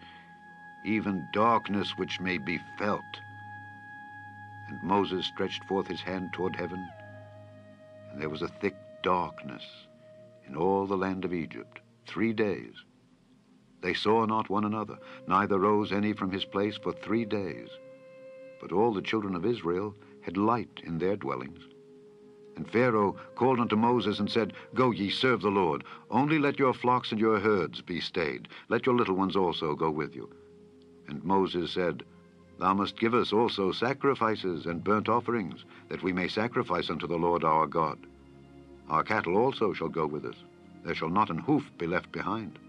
even darkness which may be felt. And Moses stretched forth his hand toward heaven, and there was a thick darkness in all the land of Egypt 3 days. They saw not one another, neither rose any from his place for 3 days. But all the children of Israel had light in their dwellings. And Pharaoh called unto Moses and said, Go ye, serve the Lord. Only let your flocks and your herds be stayed. Let your little ones also go with you. And Moses said, Thou must give us also sacrifices and burnt offerings, that we may sacrifice unto the Lord our God. Our cattle also shall go with us. There shall not an hoof be left behind.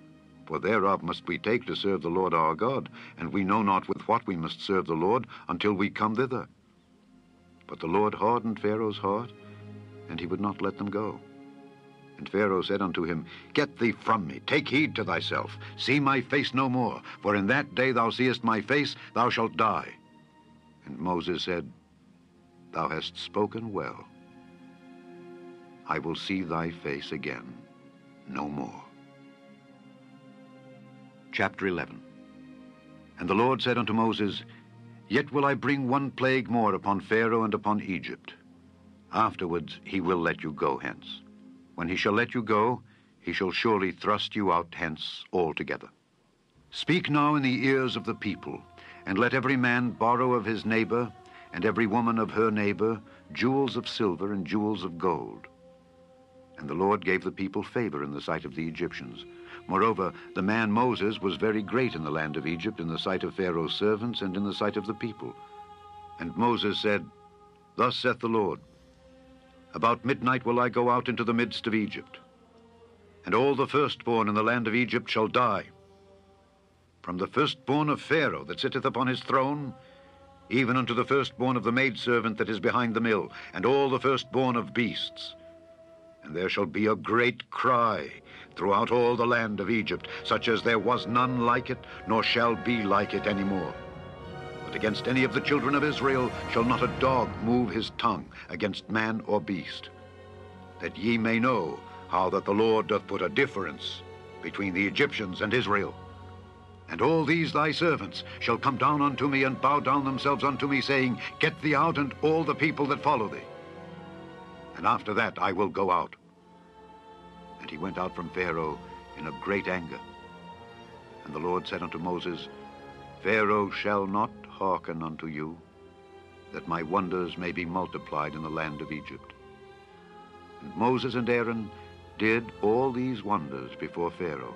For thereof must we take to serve the Lord our God, and we know not with what we must serve the Lord until we come thither. But the Lord hardened Pharaoh's heart, and he would not let them go. And Pharaoh said unto him, Get thee from me, take heed to thyself, see my face no more, for in that day thou seest my face, thou shalt die. And Moses said, Thou hast spoken well. I will see thy face again no more. Chapter 11. And the Lord said unto Moses, Yet will I bring one plague more upon Pharaoh and upon Egypt. Afterwards he will let you go hence. When he shall let you go, he shall surely thrust you out hence altogether. Speak now in the ears of the people, and let every man borrow of his neighbor, and every woman of her neighbor, jewels of silver and jewels of gold. And the Lord gave the people favor in the sight of the Egyptians. Moreover, the man Moses was very great in the land of Egypt, in the sight of Pharaoh's servants and in the sight of the people. And Moses said, Thus saith the Lord, About midnight will I go out into the midst of Egypt, and all the firstborn in the land of Egypt shall die, from the firstborn of Pharaoh that sitteth upon his throne, even unto the firstborn of the maidservant that is behind the mill, and all the firstborn of beasts. And there shall be a great cry throughout all the land of Egypt, such as there was none like it, nor shall be like it any more. But against any of the children of Israel shall not a dog move his tongue against man or beast, that ye may know how that the Lord doth put a difference between the Egyptians and Israel. And all these thy servants shall come down unto me, and bow down themselves unto me, saying, Get thee out, and all the people that follow thee. And after that I will go out. And he went out from Pharaoh in a great anger. And the Lord said unto Moses, Pharaoh shall not hearken unto you, that my wonders may be multiplied in the land of Egypt. And Moses and Aaron did all these wonders before Pharaoh.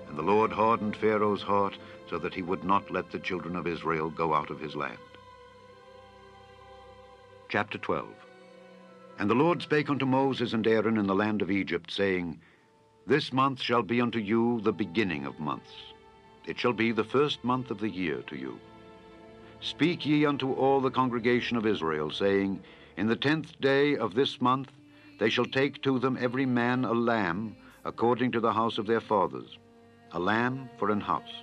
And the Lord hardened Pharaoh's heart, so that he would not let the children of Israel go out of his land. Chapter 12. And the Lord spake unto Moses and Aaron in the land of Egypt, saying, This month shall be unto you the beginning of months. It shall be the first month of the year to you. Speak ye unto all the congregation of Israel, saying, In the 10th day of this month they shall take to them every man a lamb, according to the house of their fathers, a lamb for an house.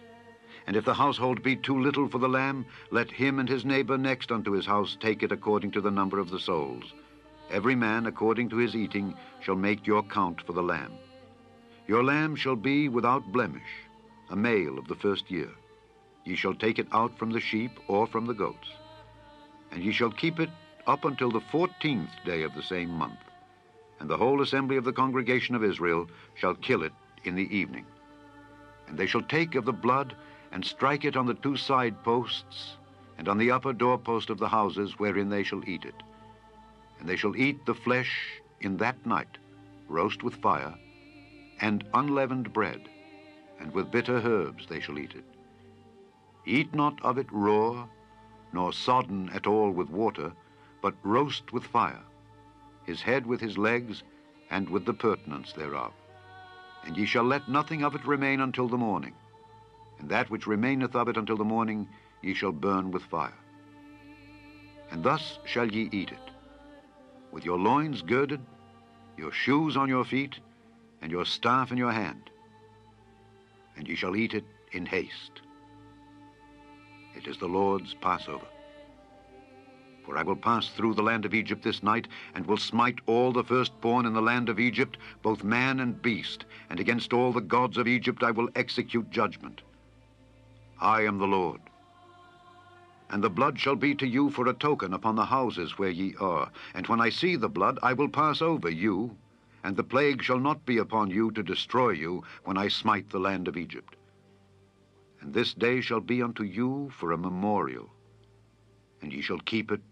And if the household be too little for the lamb, let him and his neighbor next unto his house take it according to the number of the souls. Every man according to his eating shall make your count for the lamb. Your lamb shall be without blemish, a male of the first year. Ye shall take it out from the sheep or from the goats. And ye shall keep it up until the 14th day of the same month. And the whole assembly of the congregation of Israel shall kill it in the evening. And they shall take of the blood, and strike it on the 2 side posts, and on the upper doorpost of the houses wherein they shall eat it. And they shall eat the flesh in that night, roast with fire, and unleavened bread, and with bitter herbs they shall eat it. Eat not of it raw, nor sodden at all with water, but roast with fire, his head with his legs, and with the purtenance thereof. And ye shall let nothing of it remain until the morning. And that which remaineth of it until the morning ye shall burn with fire. And thus shall ye eat it, with your loins girded, your shoes on your feet, and your staff in your hand. And ye shall eat it in haste. It is the Lord's Passover. For I will pass through the land of Egypt this night, and will smite all the firstborn in the land of Egypt, both man and beast, and against all the gods of Egypt I will execute judgment. I am the Lord. And the blood shall be to you for a token upon the houses where ye are. And when I see the blood, I will pass over you, and the plague shall not be upon you to destroy you when I smite the land of Egypt. And this day shall be unto you for a memorial, and ye shall keep it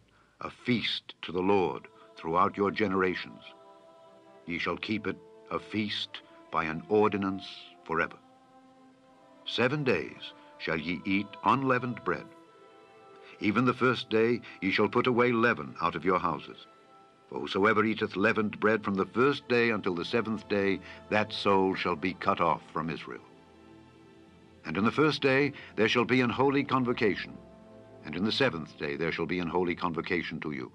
a feast to the Lord throughout your generations. Ye shall keep it a feast by an ordinance forever. 7 days shall ye eat unleavened bread. Even the first day ye shall put away leaven out of your houses. For whosoever eateth leavened bread from the first day until the 7th day, that soul shall be cut off from Israel. And in the first day there shall be an holy convocation, and in the 7th day there shall be an holy convocation to you.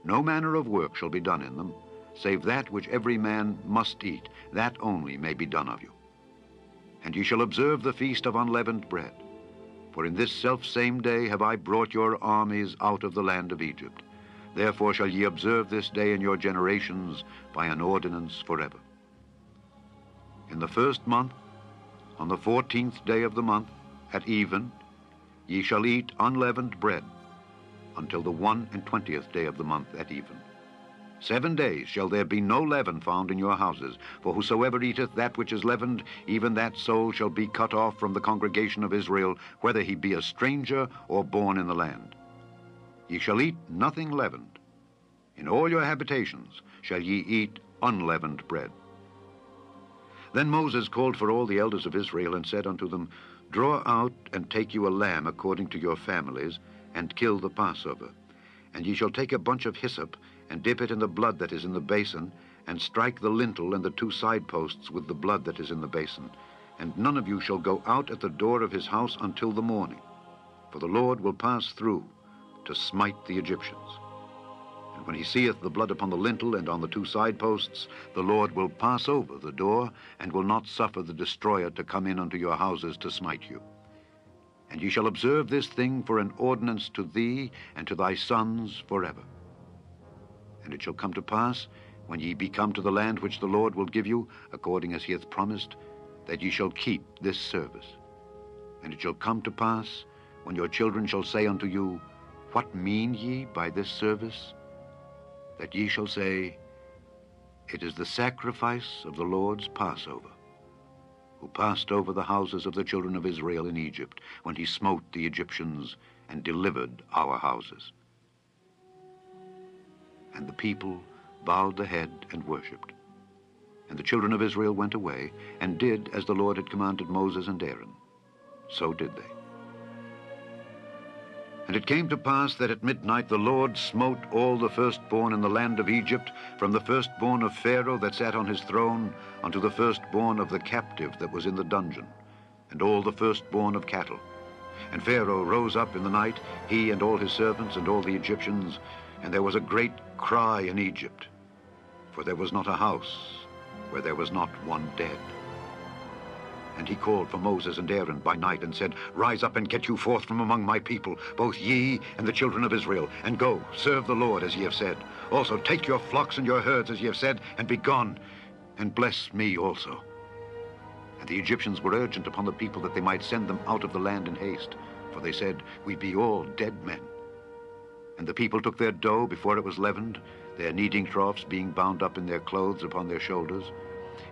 No manner of work shall be done in them, save that which every man must eat, that only may be done of you. And ye shall observe the feast of unleavened bread. For in this selfsame day have I brought your armies out of the land of Egypt. Therefore shall ye observe this day in your generations by an ordinance forever. In the 1st month, on the 14th day of the month, at even, ye shall eat unleavened bread, until the 21st day of the month at even. 7 days shall there be no leaven found in your houses, for whosoever eateth that which is leavened, even that soul shall be cut off from the congregation of Israel, whether he be a stranger or born in the land. Ye shall eat nothing leavened. In all your habitations shall ye eat unleavened bread. Then Moses called for all the elders of Israel, and said unto them, Draw out and take you a lamb according to your families, and kill the Passover. And ye shall take a bunch of hyssop, and dip it in the blood that is in the basin, and strike the lintel and the 2 side posts with the blood that is in the basin. And none of you shall go out at the door of his house until the morning, for the Lord will pass through to smite the Egyptians. And when he seeth the blood upon the lintel and on the 2 side posts, the Lord will pass over the door, and will not suffer the destroyer to come in unto your houses to smite you. And ye shall observe this thing for an ordinance to thee and to thy sons forever. And it shall come to pass, when ye be come to the land which the Lord will give you, according as he hath promised, that ye shall keep this service. And it shall come to pass, when your children shall say unto you, What mean ye by this service? That ye shall say, It is the sacrifice of the Lord's Passover, who passed over the houses of the children of Israel in Egypt, when he smote the Egyptians and delivered our houses. And the people bowed the head and worshipped. And the children of Israel went away, and did as the Lord had commanded Moses and Aaron. So did they. And it came to pass that at midnight the Lord smote all the firstborn in the land of Egypt, from the firstborn of Pharaoh that sat on his throne, unto the firstborn of the captive that was in the dungeon, and all the firstborn of cattle. And Pharaoh rose up in the night, he and all his servants and all the Egyptians, and there was a great cry in Egypt, for there was not a house where there was not one dead. And he called for Moses and Aaron by night, and said, Rise up and get you forth from among my people, both ye and the children of Israel, and go, serve the Lord as ye have said. Also take your flocks and your herds as ye have said, and be gone, and bless me also. And the Egyptians were urgent upon the people that they might send them out of the land in haste, for they said, We be all dead men. And the people took their dough before it was leavened, their kneading troughs being bound up in their clothes upon their shoulders.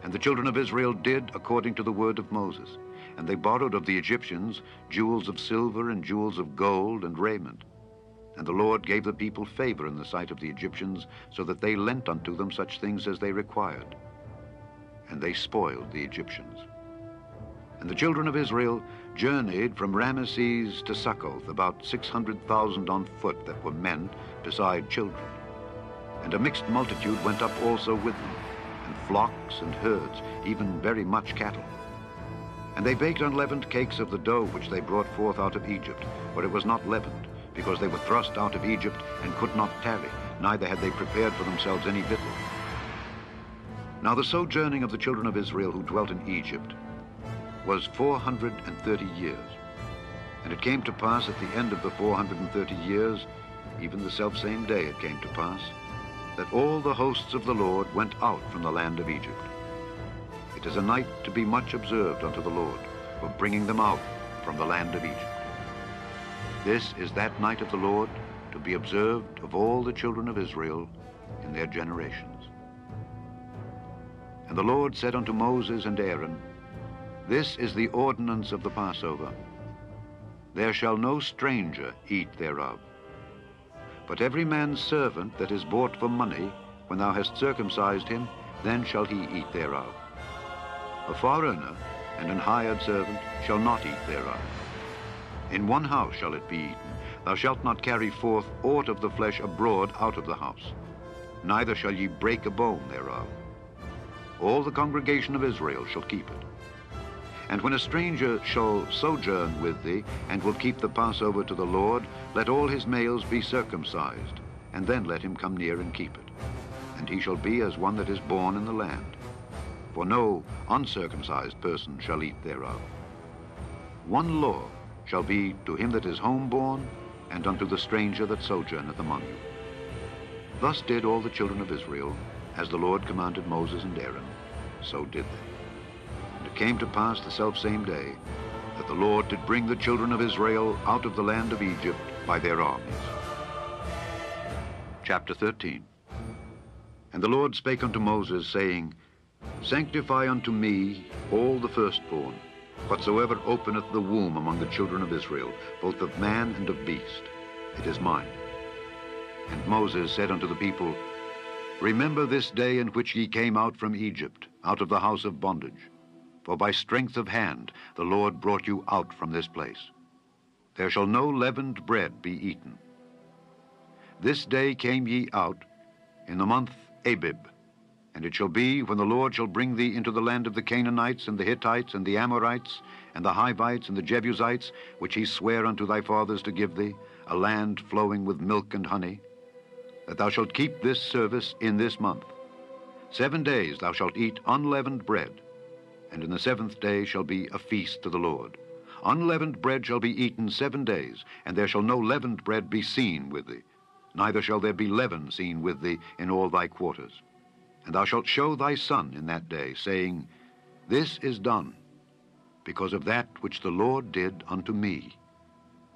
And the children of Israel did according to the word of Moses. And they borrowed of the Egyptians jewels of silver and jewels of gold and raiment. And the Lord gave the people favor in the sight of the Egyptians, so that they lent unto them such things as they required. And they spoiled the Egyptians. And the children of Israel journeyed from Ramesses to Succoth, about 600,000 on foot that were men, beside children. And a mixed multitude went up also with them, and flocks and herds, even very much cattle. And they baked unleavened cakes of the dough which they brought forth out of Egypt, for it was not leavened, because they were thrust out of Egypt, and could not tarry, neither had they prepared for themselves any victual. Now the sojourning of the children of Israel who dwelt in Egypt was 430 years. And it came to pass at the end of the 430 years, even the selfsame day it came to pass, that all the hosts of the Lord went out from the land of Egypt. It is a night to be much observed unto the Lord, for bringing them out from the land of Egypt. This is that night of the Lord, to be observed of all the children of Israel in their generations. And the Lord said unto Moses and Aaron, This is the ordinance of the Passover. There shall no stranger eat thereof. But every man's servant that is bought for money, when thou hast circumcised him, then shall he eat thereof. A foreigner and an hired servant shall not eat thereof. In one house shall it be eaten. Thou shalt not carry forth aught of the flesh abroad out of the house, neither shall ye break a bone thereof. All the congregation of Israel shall keep it. And when a stranger shall sojourn with thee, and will keep the Passover to the Lord, let all his males be circumcised, and then let him come near and keep it. And he shall be as one that is born in the land. For no uncircumcised person shall eat thereof. One law shall be to him that is homeborn, and unto the stranger that sojourneth among you. Thus did all the children of Israel, as the Lord commanded Moses and Aaron, so did they. And it came to pass the selfsame day, that the Lord did bring the children of Israel out of the land of Egypt by their armies. Chapter 13. And the Lord spake unto Moses, saying, Sanctify unto me all the firstborn, whatsoever openeth the womb among the children of Israel, both of man and of beast. It is mine. And Moses said unto the people, Remember this day in which ye came out from Egypt, out of the house of bondage. For by strength of hand the Lord brought you out from this place. There shall no leavened bread be eaten. This day came ye out in the month Abib. And it shall be, when the Lord shall bring thee into the land of the Canaanites, and the Hittites, and the Amorites, and the Hivites, and the Jebusites, which he sware unto thy fathers to give thee, a land flowing with milk and honey, that thou shalt keep this service in this month. 7 days thou shalt eat unleavened bread, and in the 7th day shall be a feast to the Lord. Unleavened bread shall be eaten 7 days, and there shall no leavened bread be seen with thee, neither shall there be leaven seen with thee in all thy quarters. And thou shalt show thy son in that day, saying, This is done, because of that which the Lord did unto me,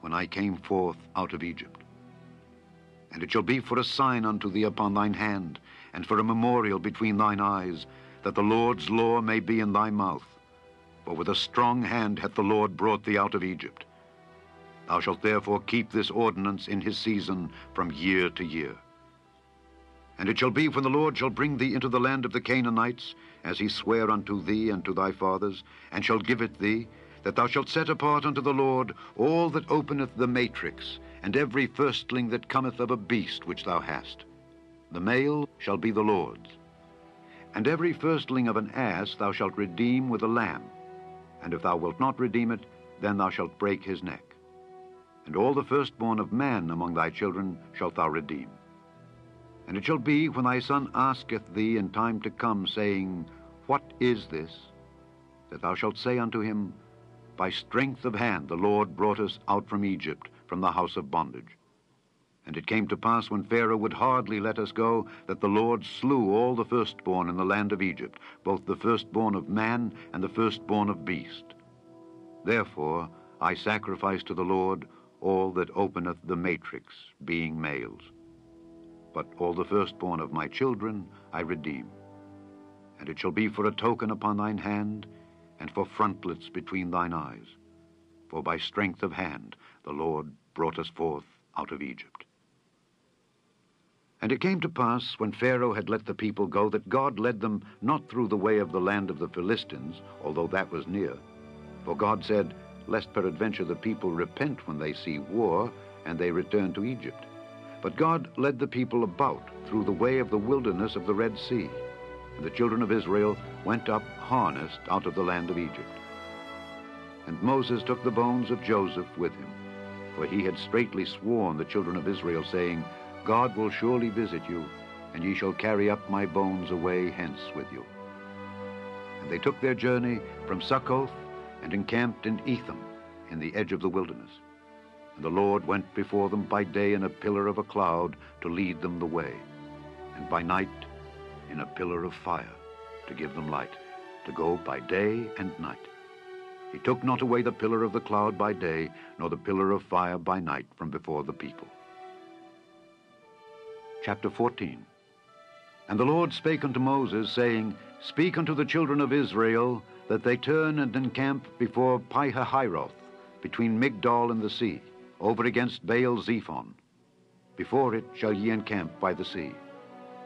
when I came forth out of Egypt. And it shall be for a sign unto thee upon thine hand, and for a memorial between thine eyes, that the Lord's law may be in thy mouth. For with a strong hand hath the Lord brought thee out of Egypt. Thou shalt therefore keep this ordinance in his season from year to year. And it shall be, when the Lord shall bring thee into the land of the Canaanites, as he sware unto thee and to thy fathers, and shall give it thee, that thou shalt set apart unto the Lord all that openeth the matrix, and every firstling that cometh of a beast which thou hast. The male shall be the Lord's. And every firstling of an ass thou shalt redeem with a lamb, and if thou wilt not redeem it, then thou shalt break his neck. And all the firstborn of man among thy children shalt thou redeem. And it shall be, when thy son asketh thee in time to come, saying, What is this? That thou shalt say unto him, By strength of hand the Lord brought us out from Egypt, from the house of bondage. And it came to pass, when Pharaoh would hardly let us go, that the Lord slew all the firstborn in the land of Egypt, both the firstborn of man and the firstborn of beast. Therefore I sacrifice to the Lord all that openeth the matrix, being males. But all the firstborn of my children I redeem. And it shall be for a token upon thine hand, and for frontlets between thine eyes. For by strength of hand the Lord brought us forth out of Egypt. And it came to pass, when Pharaoh had let the people go, that God led them not through the way of the land of the Philistines, although that was near. For God said, Lest peradventure the people repent when they see war, and they return to Egypt. But God led the people about through the way of the wilderness of the Red Sea. And the children of Israel went up harnessed out of the land of Egypt. And Moses took the bones of Joseph with him, for he had straitly sworn the children of Israel, saying, God will surely visit you, and ye shall carry up my bones away hence with you. And they took their journey from Succoth, and encamped in Etham, in the edge of the wilderness. And the Lord went before them by day in a pillar of a cloud to lead them the way, and by night in a pillar of fire to give them light, to go by day and night. He took not away the pillar of the cloud by day, nor the pillar of fire by night from before the people. Chapter 14. And the Lord spake unto Moses, saying, Speak unto the children of Israel, that they turn and encamp before Pi-hahiroth, between Migdol and the sea, over against Baal-zephon. Before it shall ye encamp by the sea.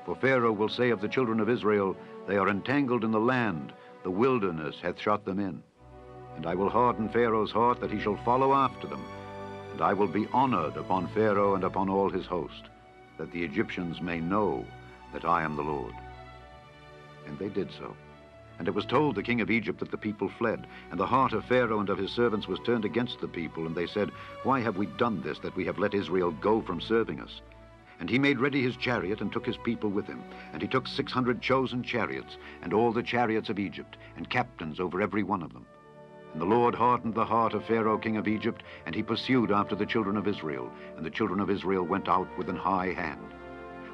For Pharaoh will say of the children of Israel, They are entangled in the land, the wilderness hath shut them in. And I will harden Pharaoh's heart, that he shall follow after them. And I will be honored upon Pharaoh and upon all his host, that the Egyptians may know that I am the Lord. And they did so. And it was told the king of Egypt that the people fled, and the heart of Pharaoh and of his servants was turned against the people, and they said, Why have we done this, that we have let Israel go from serving us? And he made ready his chariot, and took his people with him. And he took 600 chosen chariots, and all the chariots of Egypt, and captains over every one of them. And the Lord hardened the heart of Pharaoh king of Egypt, and he pursued after the children of Israel, and the children of Israel went out with an high hand.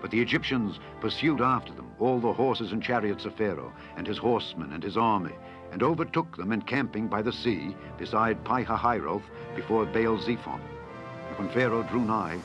But the Egyptians pursued after them, all the horses and chariots of Pharaoh, and his horsemen and his army, and overtook them encamping by the sea, beside Pi-hahiroth, before Baal-zephon. And when Pharaoh drew nigh,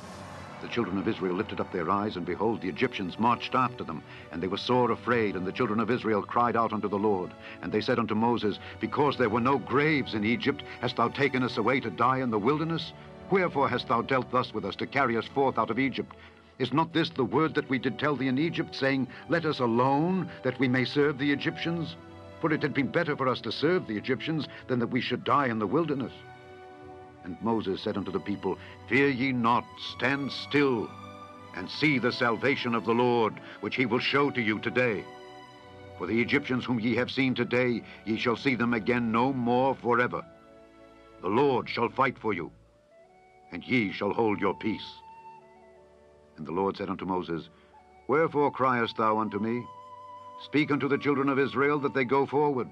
the children of Israel lifted up their eyes, and behold, the Egyptians marched after them, and they were sore afraid, and the children of Israel cried out unto the Lord. And they said unto Moses, Because there were no graves in Egypt, hast thou taken us away to die in the wilderness? Wherefore hast thou dealt thus with us, to carry us forth out of Egypt? Is not this the word that we did tell thee in Egypt, saying, Let us alone, that we may serve the Egyptians? For it had been better for us to serve the Egyptians, than that we should die in the wilderness. And Moses said unto the people, Fear ye not, stand still, and see the salvation of the Lord, which he will show to you today. For the Egyptians whom ye have seen today, ye shall see them again no more forever. The Lord shall fight for you, and ye shall hold your peace. And the Lord said unto Moses, Wherefore criest thou unto me? Speak unto the children of Israel, that they go forward.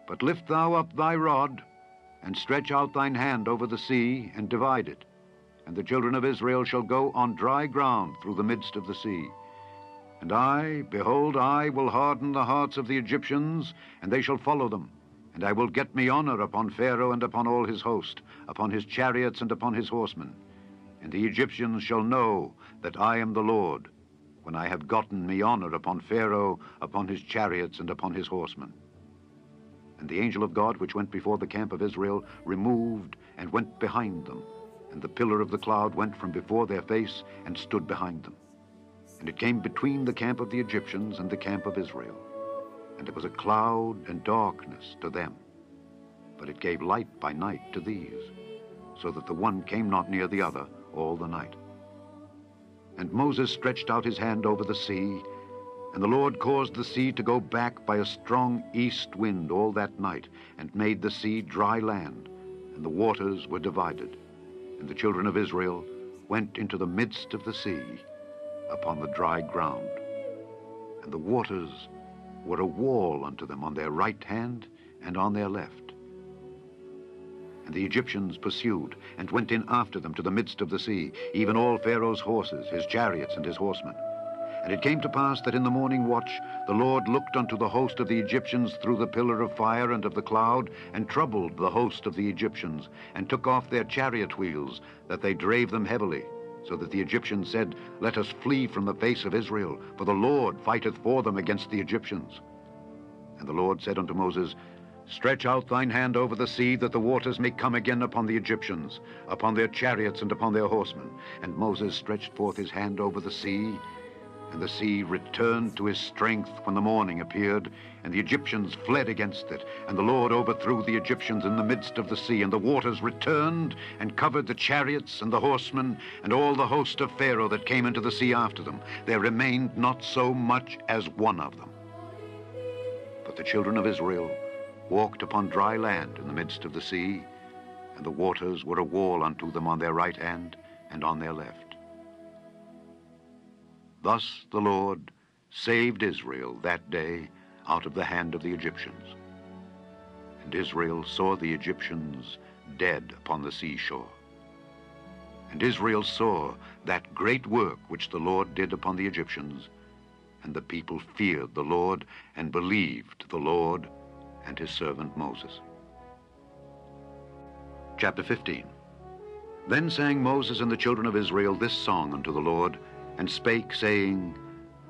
But lift thou up thy rod, and stretch out thine hand over the sea, and divide it. And the children of Israel shall go on dry ground through the midst of the sea. And I, behold, I will harden the hearts of the Egyptians, and they shall follow them. And I will get me honor upon Pharaoh and upon all his host, upon his chariots and upon his horsemen. And the Egyptians shall know that I am the Lord, when I have gotten me honor upon Pharaoh, upon his chariots, and upon his horsemen. And the angel of God, which went before the camp of Israel, removed and went behind them. And the pillar of the cloud went from before their face and stood behind them. And it came between the camp of the Egyptians and the camp of Israel. And it was a cloud and darkness to them, but it gave light by night to these, so that the one came not near the other all the night. And Moses stretched out his hand over the sea, and the Lord caused the sea to go back by a strong east wind all that night, and made the sea dry land, and the waters were divided. And the children of Israel went into the midst of the sea upon the dry ground. And the waters were a wall unto them on their right hand and on their left. And the Egyptians pursued, and went in after them to the midst of the sea, even all Pharaoh's horses, his chariots, and his horsemen. And it came to pass that in the morning watch the Lord looked unto the host of the Egyptians through the pillar of fire and of the cloud, and troubled the host of the Egyptians, and took off their chariot wheels, that they drave them heavily, so that the Egyptians said, Let us flee from the face of Israel, for the Lord fighteth for them against the Egyptians. And the Lord said unto Moses, Stretch out thine hand over the sea, that the waters may come again upon the Egyptians, upon their chariots and upon their horsemen. And Moses stretched forth his hand over the sea, and the sea returned to his strength when the morning appeared, and the Egyptians fled against it. And the Lord overthrew the Egyptians in the midst of the sea, and the waters returned and covered the chariots and the horsemen, and all the host of Pharaoh that came into the sea after them. There remained not so much as one of them. But the children of Israel walked upon dry land in the midst of the sea, and the waters were a wall unto them on their right hand and on their left. Thus the Lord saved Israel that day out of the hand of the Egyptians. And Israel saw the Egyptians dead upon the seashore. And Israel saw that great work which the Lord did upon the Egyptians, and the people feared the Lord and believed the Lord and his servant Moses. Chapter 15. Then sang Moses and the children of Israel this song unto the Lord, and spake, saying,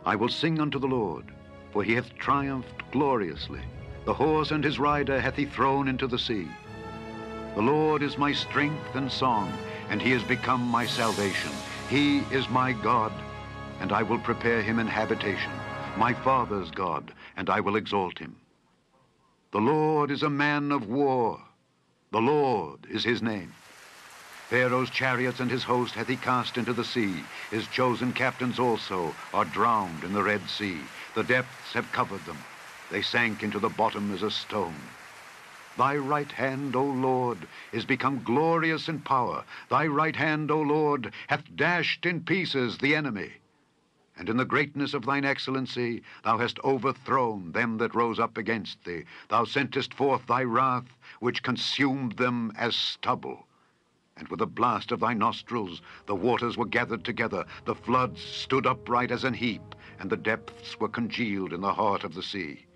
I will sing unto the Lord, for he hath triumphed gloriously. The horse and his rider hath he thrown into the sea. The Lord is my strength and song, and he is become my salvation. He is my God, and I will prepare him an habitation, my father's God, and I will exalt him. The Lord is a man of war. The Lord is his name. Pharaoh's chariots and his host hath he cast into the sea. His chosen captains also are drowned in the Red Sea. The depths have covered them. They sank into the bottom as a stone. Thy right hand, O Lord, is become glorious in power. Thy right hand, O Lord, hath dashed in pieces the enemy. And in the greatness of thine excellency thou hast overthrown them that rose up against thee. Thou sentest forth thy wrath, which consumed them as stubble. And with a blast of thy nostrils the waters were gathered together, the floods stood upright as an heap, and the depths were congealed in the heart of the sea.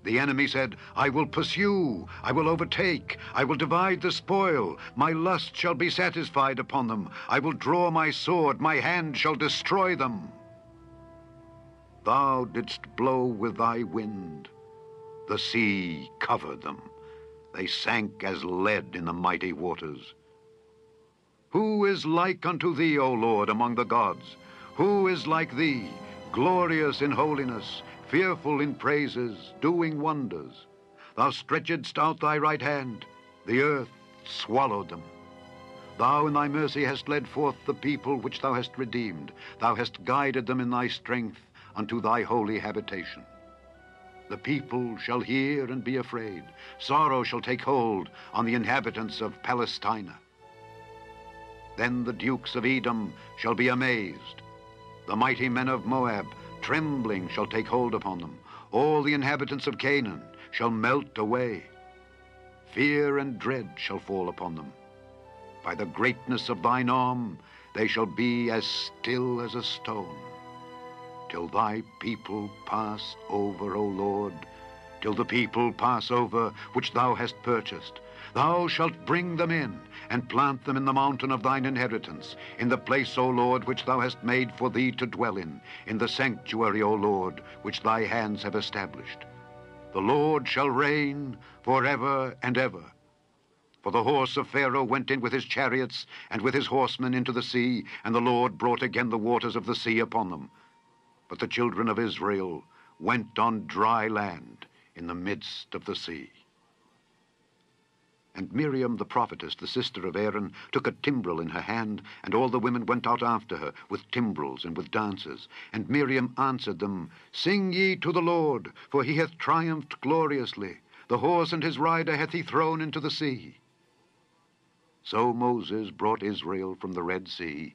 The enemy said, I will pursue, I will overtake, I will divide the spoil, my lust shall be satisfied upon them, I will draw my sword, my hand shall destroy them. Thou didst blow with thy wind, the sea covered them, they sank as lead in the mighty waters. Who is like unto thee, O Lord, among the gods? Who is like thee, glorious in holiness, fearful in praises, doing wonders? Thou stretchedst out thy right hand, the earth swallowed them. Thou in thy mercy hast led forth the people which thou hast redeemed. Thou hast guided them in thy strength unto thy holy habitation. The people shall hear and be afraid. Sorrow shall take hold on the inhabitants of Palestina. Then the dukes of Edom shall be amazed. The mighty men of Moab, trembling, shall take hold upon them. All the inhabitants of Canaan shall melt away. Fear and dread shall fall upon them. By the greatness of thine arm they shall be as still as a stone. Till thy people pass over, O Lord, till the people pass over which thou hast purchased. Thou shalt bring them in, and plant them in the mountain of thine inheritance, in the place, O Lord, which thou hast made for thee to dwell in the sanctuary, O Lord, which thy hands have established. The Lord shall reign forever and ever. For the horse of Pharaoh went in with his chariots and with his horsemen into the sea, and the Lord brought again the waters of the sea upon them. But the children of Israel went on dry land in the midst of the sea. And Miriam the prophetess, the sister of Aaron, took a timbrel in her hand, and all the women went out after her with timbrels and with dances. And Miriam answered them, Sing ye to the Lord, for he hath triumphed gloriously. The horse and his rider hath he thrown into the sea. So Moses brought Israel from the Red Sea,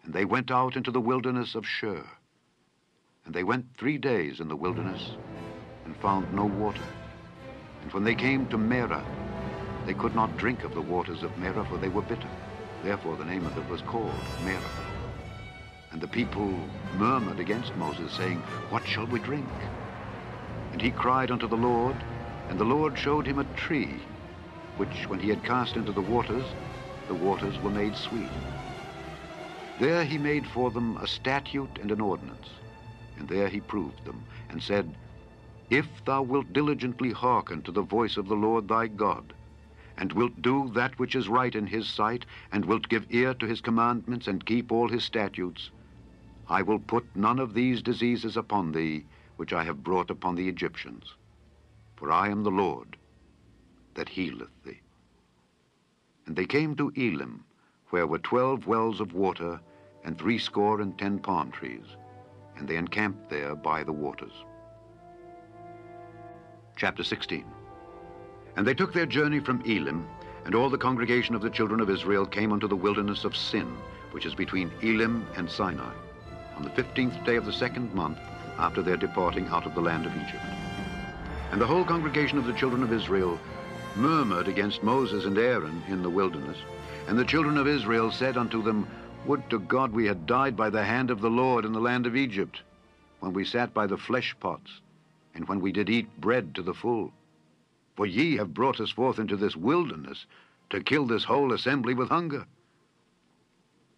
and they went out into the wilderness of Shur. And they went 3 days in the wilderness, and found no water. And when they came to Merah, they could not drink of the waters of Merah, for they were bitter. Therefore the name of it was called Merah. And the people murmured against Moses, saying, What shall we drink? And he cried unto the Lord, and the Lord showed him a tree, which when he had cast into the waters were made sweet. There he made for them a statute and an ordinance, and there he proved them, and said, If thou wilt diligently hearken to the voice of the Lord thy God, and wilt do that which is right in his sight, and wilt give ear to his commandments, and keep all his statutes, I will put none of these diseases upon thee, which I have brought upon the Egyptians. For I am the Lord that healeth thee. And they came to Elim, where were 12 wells of water, and 70 palm trees, and they encamped there by the waters. Chapter 16. And they took their journey from Elim, and all the congregation of the children of Israel came unto the wilderness of Sin, which is between Elim and Sinai, on the 15th day of the 2nd month after their departing out of the land of Egypt. And the whole congregation of the children of Israel murmured against Moses and Aaron in the wilderness. And the children of Israel said unto them, Would to God we had died by the hand of the Lord in the land of Egypt, when we sat by the flesh pots, and when we did eat bread to the full. For ye have brought us forth into this wilderness, to kill this whole assembly with hunger.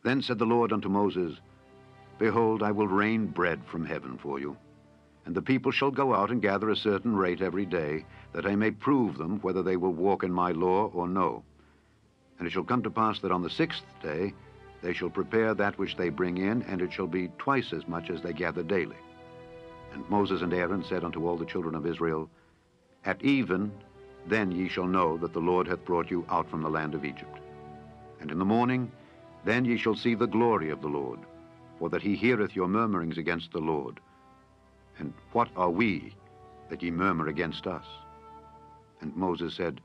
Then said the Lord unto Moses, Behold, I will rain bread from heaven for you, and the people shall go out and gather a certain rate every day, that I may prove them whether they will walk in my law or no. And it shall come to pass that on the 6th day they shall prepare that which they bring in, and it shall be twice as much as they gather daily. And Moses and Aaron said unto all the children of Israel, At even then ye shall know that the Lord hath brought you out from the land of Egypt. And in the morning then ye shall see the glory of the Lord, for that he heareth your murmurings against the Lord. And what are we that ye murmur against us? And Moses said,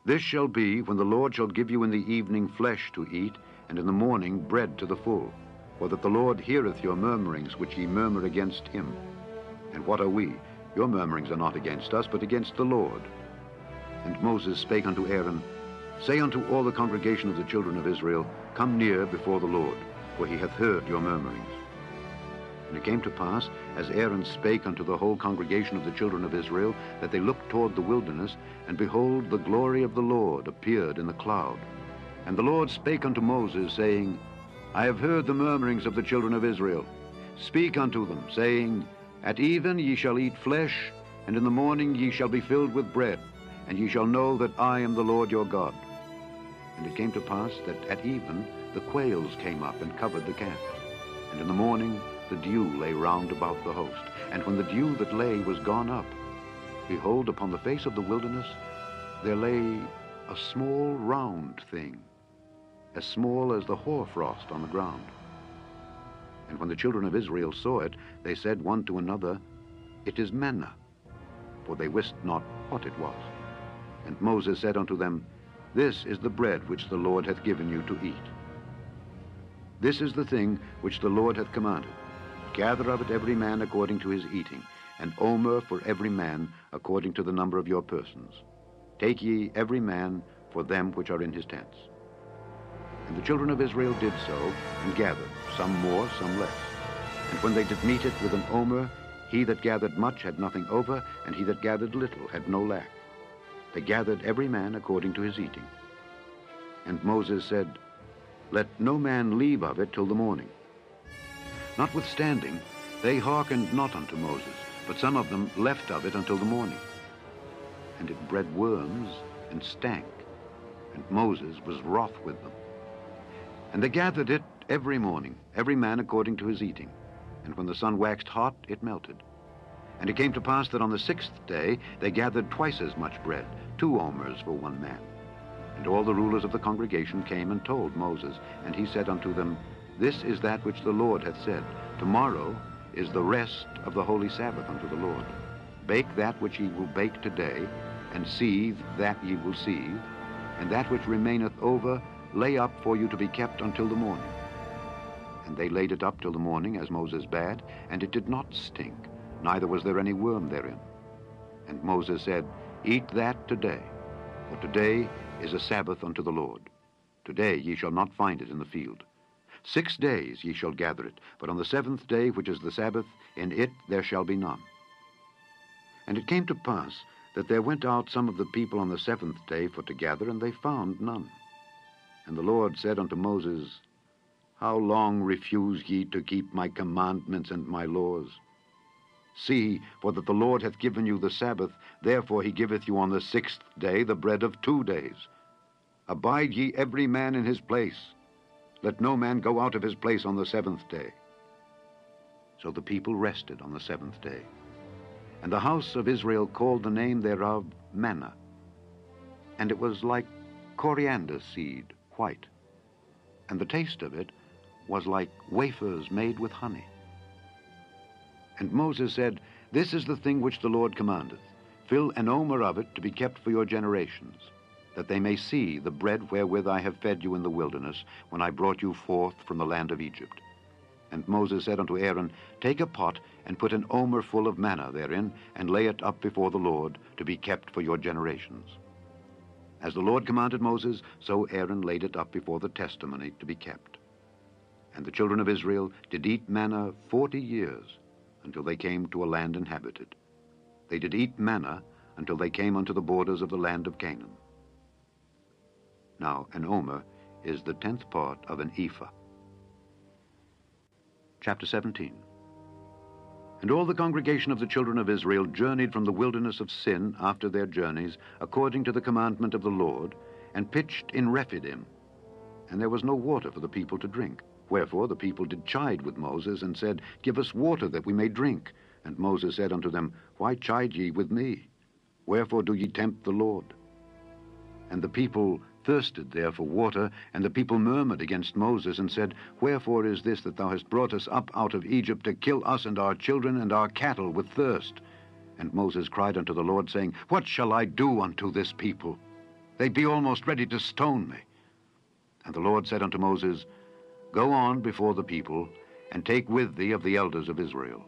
This shall be when the Lord shall give you in the evening flesh to eat, and in the morning bread to the full, for that the Lord heareth your murmurings which ye murmur against him. And what are we? Your murmurings are not against us, but against the Lord. And Moses spake unto Aaron, Say unto all the congregation of the children of Israel, Come near before the Lord, for he hath heard your murmurings. And it came to pass, as Aaron spake unto the whole congregation of the children of Israel, that they looked toward the wilderness, and behold, the glory of the Lord appeared in the cloud. And the Lord spake unto Moses, saying, I have heard the murmurings of the children of Israel. Speak unto them, saying, At even ye shall eat flesh, and in the morning ye shall be filled with bread, and ye shall know that I am the Lord your God. And it came to pass that at even the quails came up and covered the camp. And in the morning the dew lay round about the host. And when the dew that lay was gone up, behold, upon the face of the wilderness there lay a small round thing, as small as the hoarfrost on the ground. And when the children of Israel saw it, they said one to another, It is manna, for they wist not what it was. And Moses said unto them, This is the bread which the Lord hath given you to eat. This is the thing which the Lord hath commanded. Gather of it every man according to his eating, an omer for every man according to the number of your persons. Take ye every man for them which are in his tents. And the children of Israel did so, and gathered, some more, some less. And when they did meet it with an omer, he that gathered much had nothing over, and he that gathered little had no lack. They gathered every man according to his eating. And Moses said, Let no man leave of it till the morning. Notwithstanding, they hearkened not unto Moses, but some of them left of it until the morning. and it bred worms and stank, and Moses was wroth with them. And they gathered it every morning, every man according to his eating. And when the sun waxed hot, it melted. And it came to pass that on the 6th day they gathered twice as much bread, 2 omers for one man. And all the rulers of the congregation came and told Moses, and he said unto them, This is that which the Lord hath said, Tomorrow is the rest of the holy Sabbath unto the Lord. Bake that which ye will bake today, and seethe that ye will seethe, and that which remaineth over lay up for you to be kept until the morning. And they laid it up till the morning, as Moses bade, and it did not stink, neither was there any worm therein. And Moses said, Eat that today, for today is a Sabbath unto the Lord. Today ye shall not find it in the field. 6 days ye shall gather it, but on the 7th day, which is the Sabbath, in it there shall be none. And it came to pass that there went out some of the people on the 7th day for to gather, and they found none. And the Lord said unto Moses, How long refuse ye to keep my commandments and my laws? See, for that the Lord hath given you the Sabbath, therefore he giveth you on the 6th day the bread of 2 days. Abide ye every man in his place. Let no man go out of his place on the 7th day. So the people rested on the 7th day. And the house of Israel called the name thereof manna. And it was like coriander seed, white. And the taste of it was like wafers made with honey. And Moses said, This is the thing which the Lord commandeth. Fill an omer of it to be kept for your generations, that they may see the bread wherewith I have fed you in the wilderness, when I brought you forth from the land of Egypt. And Moses said unto Aaron, Take a pot, and put an omer full of manna therein, and lay it up before the Lord, to be kept for your generations. As the Lord commanded Moses, so Aaron laid it up before the testimony to be kept. And the children of Israel did eat manna 40 years, until they came to a land inhabited. They did eat manna until they came unto the borders of the land of Canaan. Now an omer is the 10th part of an ephah. Chapter 17. And all the congregation of the children of Israel journeyed from the wilderness of Sin after their journeys, according to the commandment of the Lord, and pitched in Rephidim. And there was no water for the people to drink. Wherefore the people did chide with Moses, and said, Give us water that we may drink. And Moses said unto them, Why chide ye with me? Wherefore do ye tempt the Lord? And the people thirsted there for water, and the people murmured against Moses, and said, Wherefore is this that thou hast brought us up out of Egypt, to kill us and our children and our cattle with thirst? And Moses cried unto the Lord, saying, What shall I do unto this people? They be almost ready to stone me. And the Lord said unto Moses, Go on before the people, and take with thee of the elders of Israel,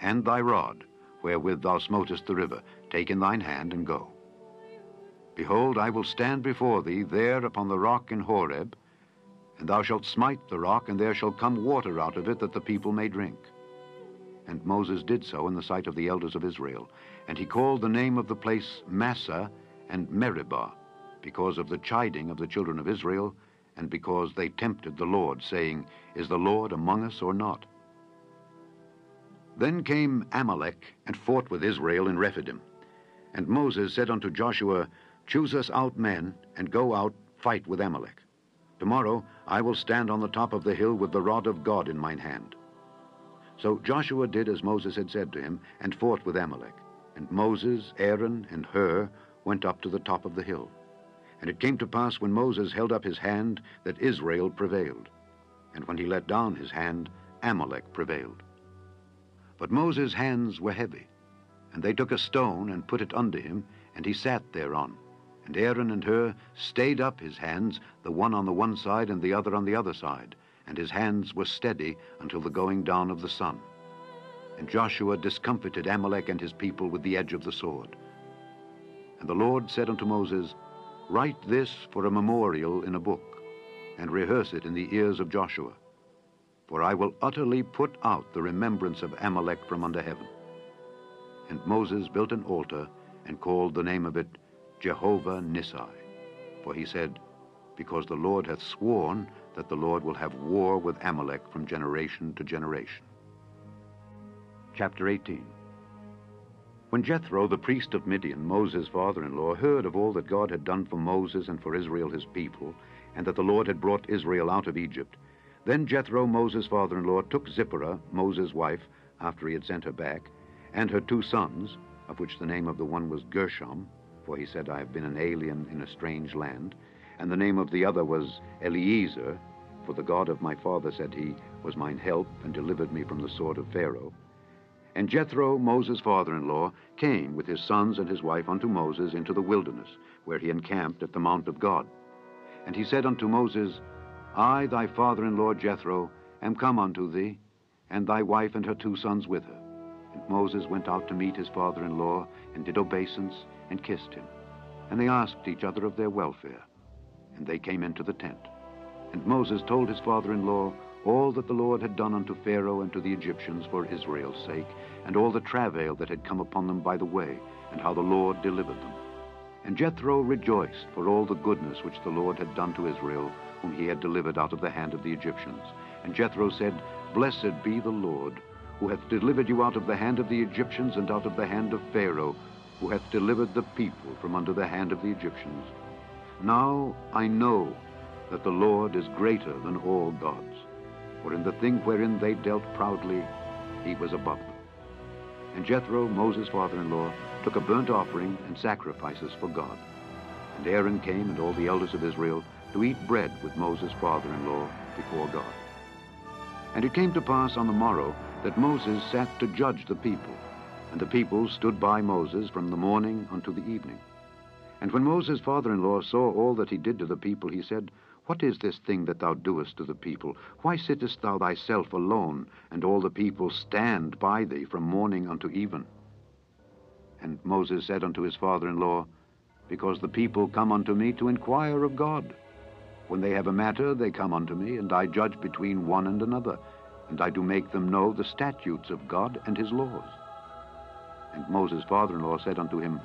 and thy rod, wherewith thou smotest the river, take in thine hand, and go. Behold, I will stand before thee there upon the rock in Horeb, and thou shalt smite the rock, and there shall come water out of it, that the people may drink. And Moses did so in the sight of the elders of Israel, and he called the name of the place Massah and Meribah, because of the chiding of the children of Israel, and because they tempted the Lord, saying, Is the Lord among us or not? Then came Amalek, and fought with Israel in Rephidim. And Moses said unto Joshua, Choose us out men, and go out, fight with Amalek. Tomorrow I will stand on the top of the hill with the rod of God in mine hand. So Joshua did as Moses had said to him, and fought with Amalek. And Moses, Aaron, and Hur went up to the top of the hill. And it came to pass, when Moses held up his hand, that Israel prevailed. And when he let down his hand, Amalek prevailed. But Moses' hands were heavy, and they took a stone and put it under him, and he sat thereon. And Aaron and Hur stayed up his hands, the one on the one side and the other on the other side, and his hands were steady until the going down of the sun. And Joshua discomfited Amalek and his people with the edge of the sword. And the Lord said unto Moses, Write this for a memorial in a book, and rehearse it in the ears of Joshua. For I will utterly put out the remembrance of Amalek from under heaven. And Moses built an altar, and called the name of it Jehovah Nissi. For he said, Because the Lord hath sworn that the Lord will have war with Amalek from generation to generation. Chapter 18. When Jethro, the priest of Midian, Moses' father-in-law, heard of all that God had done for Moses and for Israel his people, and that the Lord had brought Israel out of Egypt, then Jethro, Moses' father-in-law, took Zipporah, Moses' wife, after he had sent her back, and her 2 sons, of which the name of the one was Gershom, for he said, I have been an alien in a strange land, and the name of the other was Eliezer, for the God of my father, said he, was mine help, and delivered me from the sword of Pharaoh. And Jethro, Moses' father-in-law, came with his sons and his wife unto Moses into the wilderness, where he encamped at the mount of God. And he said unto Moses, I, thy father-in-law Jethro, am come unto thee, and thy wife and her 2 sons with her. And Moses went out to meet his father-in-law, and did obeisance, and kissed him. And they asked each other of their welfare. And they came into the tent. And Moses told his father-in-law all that the Lord had done unto Pharaoh and to the Egyptians for Israel's sake, and all the travail that had come upon them by the way, and how the Lord delivered them. And Jethro rejoiced for all the goodness which the Lord had done to Israel, whom he had delivered out of the hand of the Egyptians. And Jethro said, Blessed be the Lord, who hath delivered you out of the hand of the Egyptians and out of the hand of Pharaoh, who hath delivered the people from under the hand of the Egyptians. Now I know that the Lord is greater than all gods, for in the thing wherein they dealt proudly, he was above them. And Jethro, Moses' father-in-law, took a burnt offering and sacrifices for God. And Aaron came and all the elders of Israel to eat bread with Moses' father-in-law before God. And it came to pass on the morrow that Moses sat to judge the people, and the people stood by Moses from the morning unto the evening. And when Moses' father-in-law saw all that he did to the people, he said, What is this thing that thou doest to the people? Why sittest thou thyself alone, and all the people stand by thee from morning unto even? And Moses said unto his father-in-law, Because the people come unto me to inquire of God. When they have a matter, they come unto me, and I judge between one and another, and I do make them know the statutes of God and his laws. And Moses' father-in-law said unto him,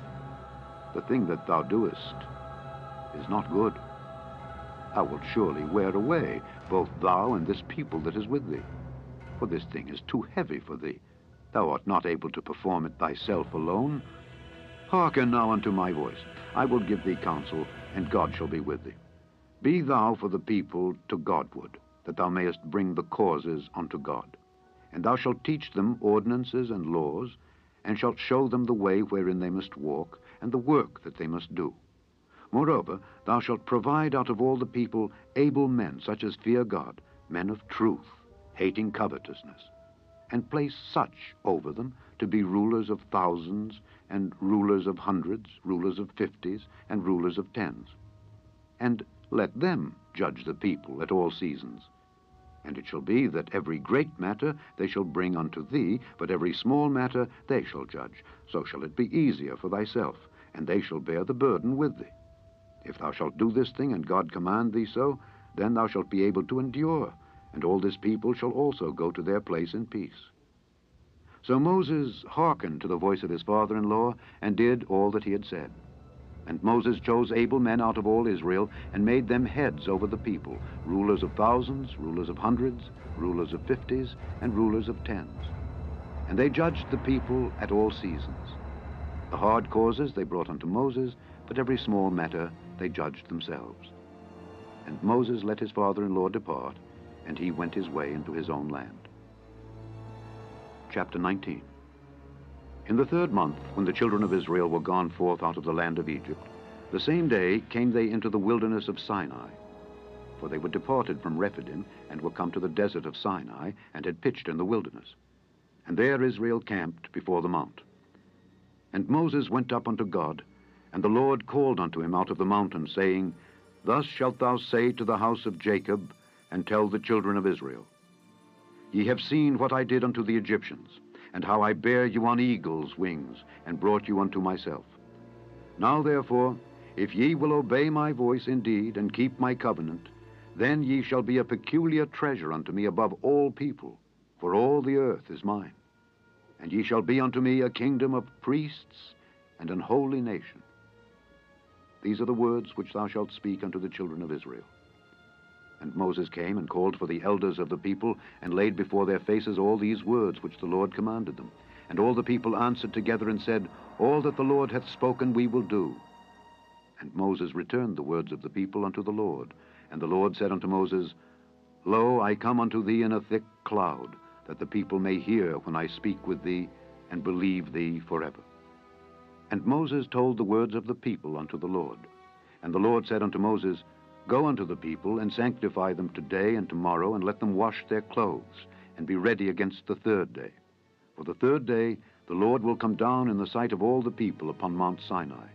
The thing that thou doest is not good. Thou wilt surely wear away, both thou and this people that is with thee. For this thing is too heavy for thee. Thou art not able to perform it thyself alone. Hearken now unto my voice. I will give thee counsel, and God shall be with thee. Be thou for the people to Godward, that thou mayest bring the causes unto God. And thou shalt teach them ordinances and laws, and shalt show them the way wherein they must walk, and the work that they must do. Moreover, thou shalt provide out of all the people able men, such as fear God, men of truth, hating covetousness, and place such over them to be rulers of thousands, and rulers of hundreds, rulers of 50s, and rulers of 10s. And let them judge the people at all seasons. And it shall be that every great matter they shall bring unto thee, but every small matter they shall judge. So shall it be easier for thyself, and they shall bear the burden with thee. If thou shalt do this thing, and God command thee so, then thou shalt be able to endure, and all this people shall also go to their place in peace. So Moses hearkened to the voice of his father-in-law, and did all that he had said. And Moses chose able men out of all Israel, and made them heads over the people, rulers of thousands, rulers of hundreds, rulers of 50s, and rulers of 10s. And they judged the people at all seasons. The hard causes they brought unto Moses, but every small matter they judged themselves. And Moses let his father-in-law depart, and he went his way into his own land. Chapter 19. In the 3rd month, when the children of Israel were gone forth out of the land of Egypt, the same day came they into the wilderness of Sinai. For they were departed from Rephidim, and were come to the desert of Sinai, and had pitched in the wilderness. And there Israel camped before the mount. And Moses went up unto God, and the Lord called unto him out of the mountain, saying, Thus shalt thou say to the house of Jacob, and tell the children of Israel, Ye have seen what I did unto the Egyptians, and how I bare you on eagles' wings, and brought you unto myself. Now therefore, if ye will obey my voice indeed, and keep my covenant, then ye shall be a peculiar treasure unto me above all people, for all the earth is mine. And ye shall be unto me a kingdom of priests, and an holy nation. These are the words which thou shalt speak unto the children of Israel. And Moses came and called for the elders of the people, and laid before their faces all these words which the Lord commanded them. And all the people answered together and said, All that the Lord hath spoken we will do. And Moses returned the words of the people unto the Lord. And the Lord said unto Moses, Lo, I come unto thee in a thick cloud, that the people may hear when I speak with thee, and believe thee forever. And Moses told the words of the people unto the Lord. And the Lord said unto Moses, Go unto the people, and sanctify them today and tomorrow, and let them wash their clothes, and be ready against the third day. For the third day the Lord will come down in the sight of all the people upon Mount Sinai.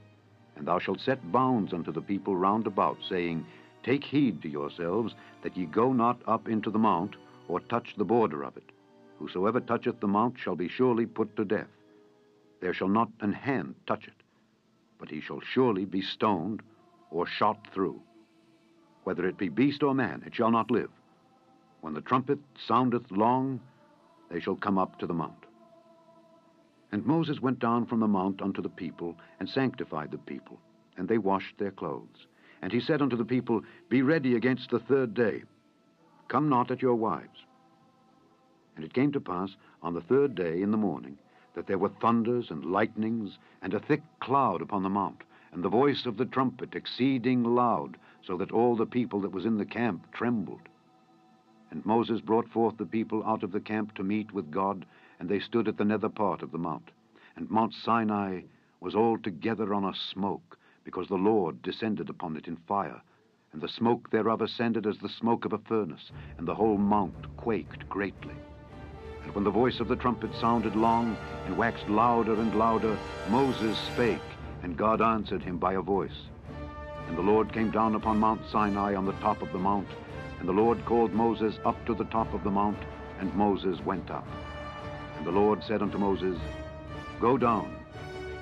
And thou shalt set bounds unto the people round about, saying, Take heed to yourselves, that ye go not up into the mount, or touch the border of it. Whosoever toucheth the mount shall be surely put to death. There shall not an hand touch it, but he shall surely be stoned, or shot through. Whether it be beast or man, it shall not live. When the trumpet soundeth long, they shall come up to the mount. And Moses went down from the mount unto the people, and sanctified the people, and they washed their clothes. And he said unto the people, Be ready against the third day. Come not at your wives. And it came to pass on the third day in the morning, that there were thunders and lightnings, and a thick cloud upon the mount, and the voice of the trumpet exceeding loud, so that all the people that was in the camp trembled. And Moses brought forth the people out of the camp to meet with God, and they stood at the nether part of the mount. And Mount Sinai was altogether on a smoke, because the Lord descended upon it in fire, and the smoke thereof ascended as the smoke of a furnace, and the whole mount quaked greatly. And when the voice of the trumpet sounded long, and waxed louder and louder, Moses spake, and God answered him by a voice. And the Lord came down upon Mount Sinai on the top of the mount, and the Lord called Moses up to the top of the mount, and Moses went up. And the Lord said unto Moses, Go down,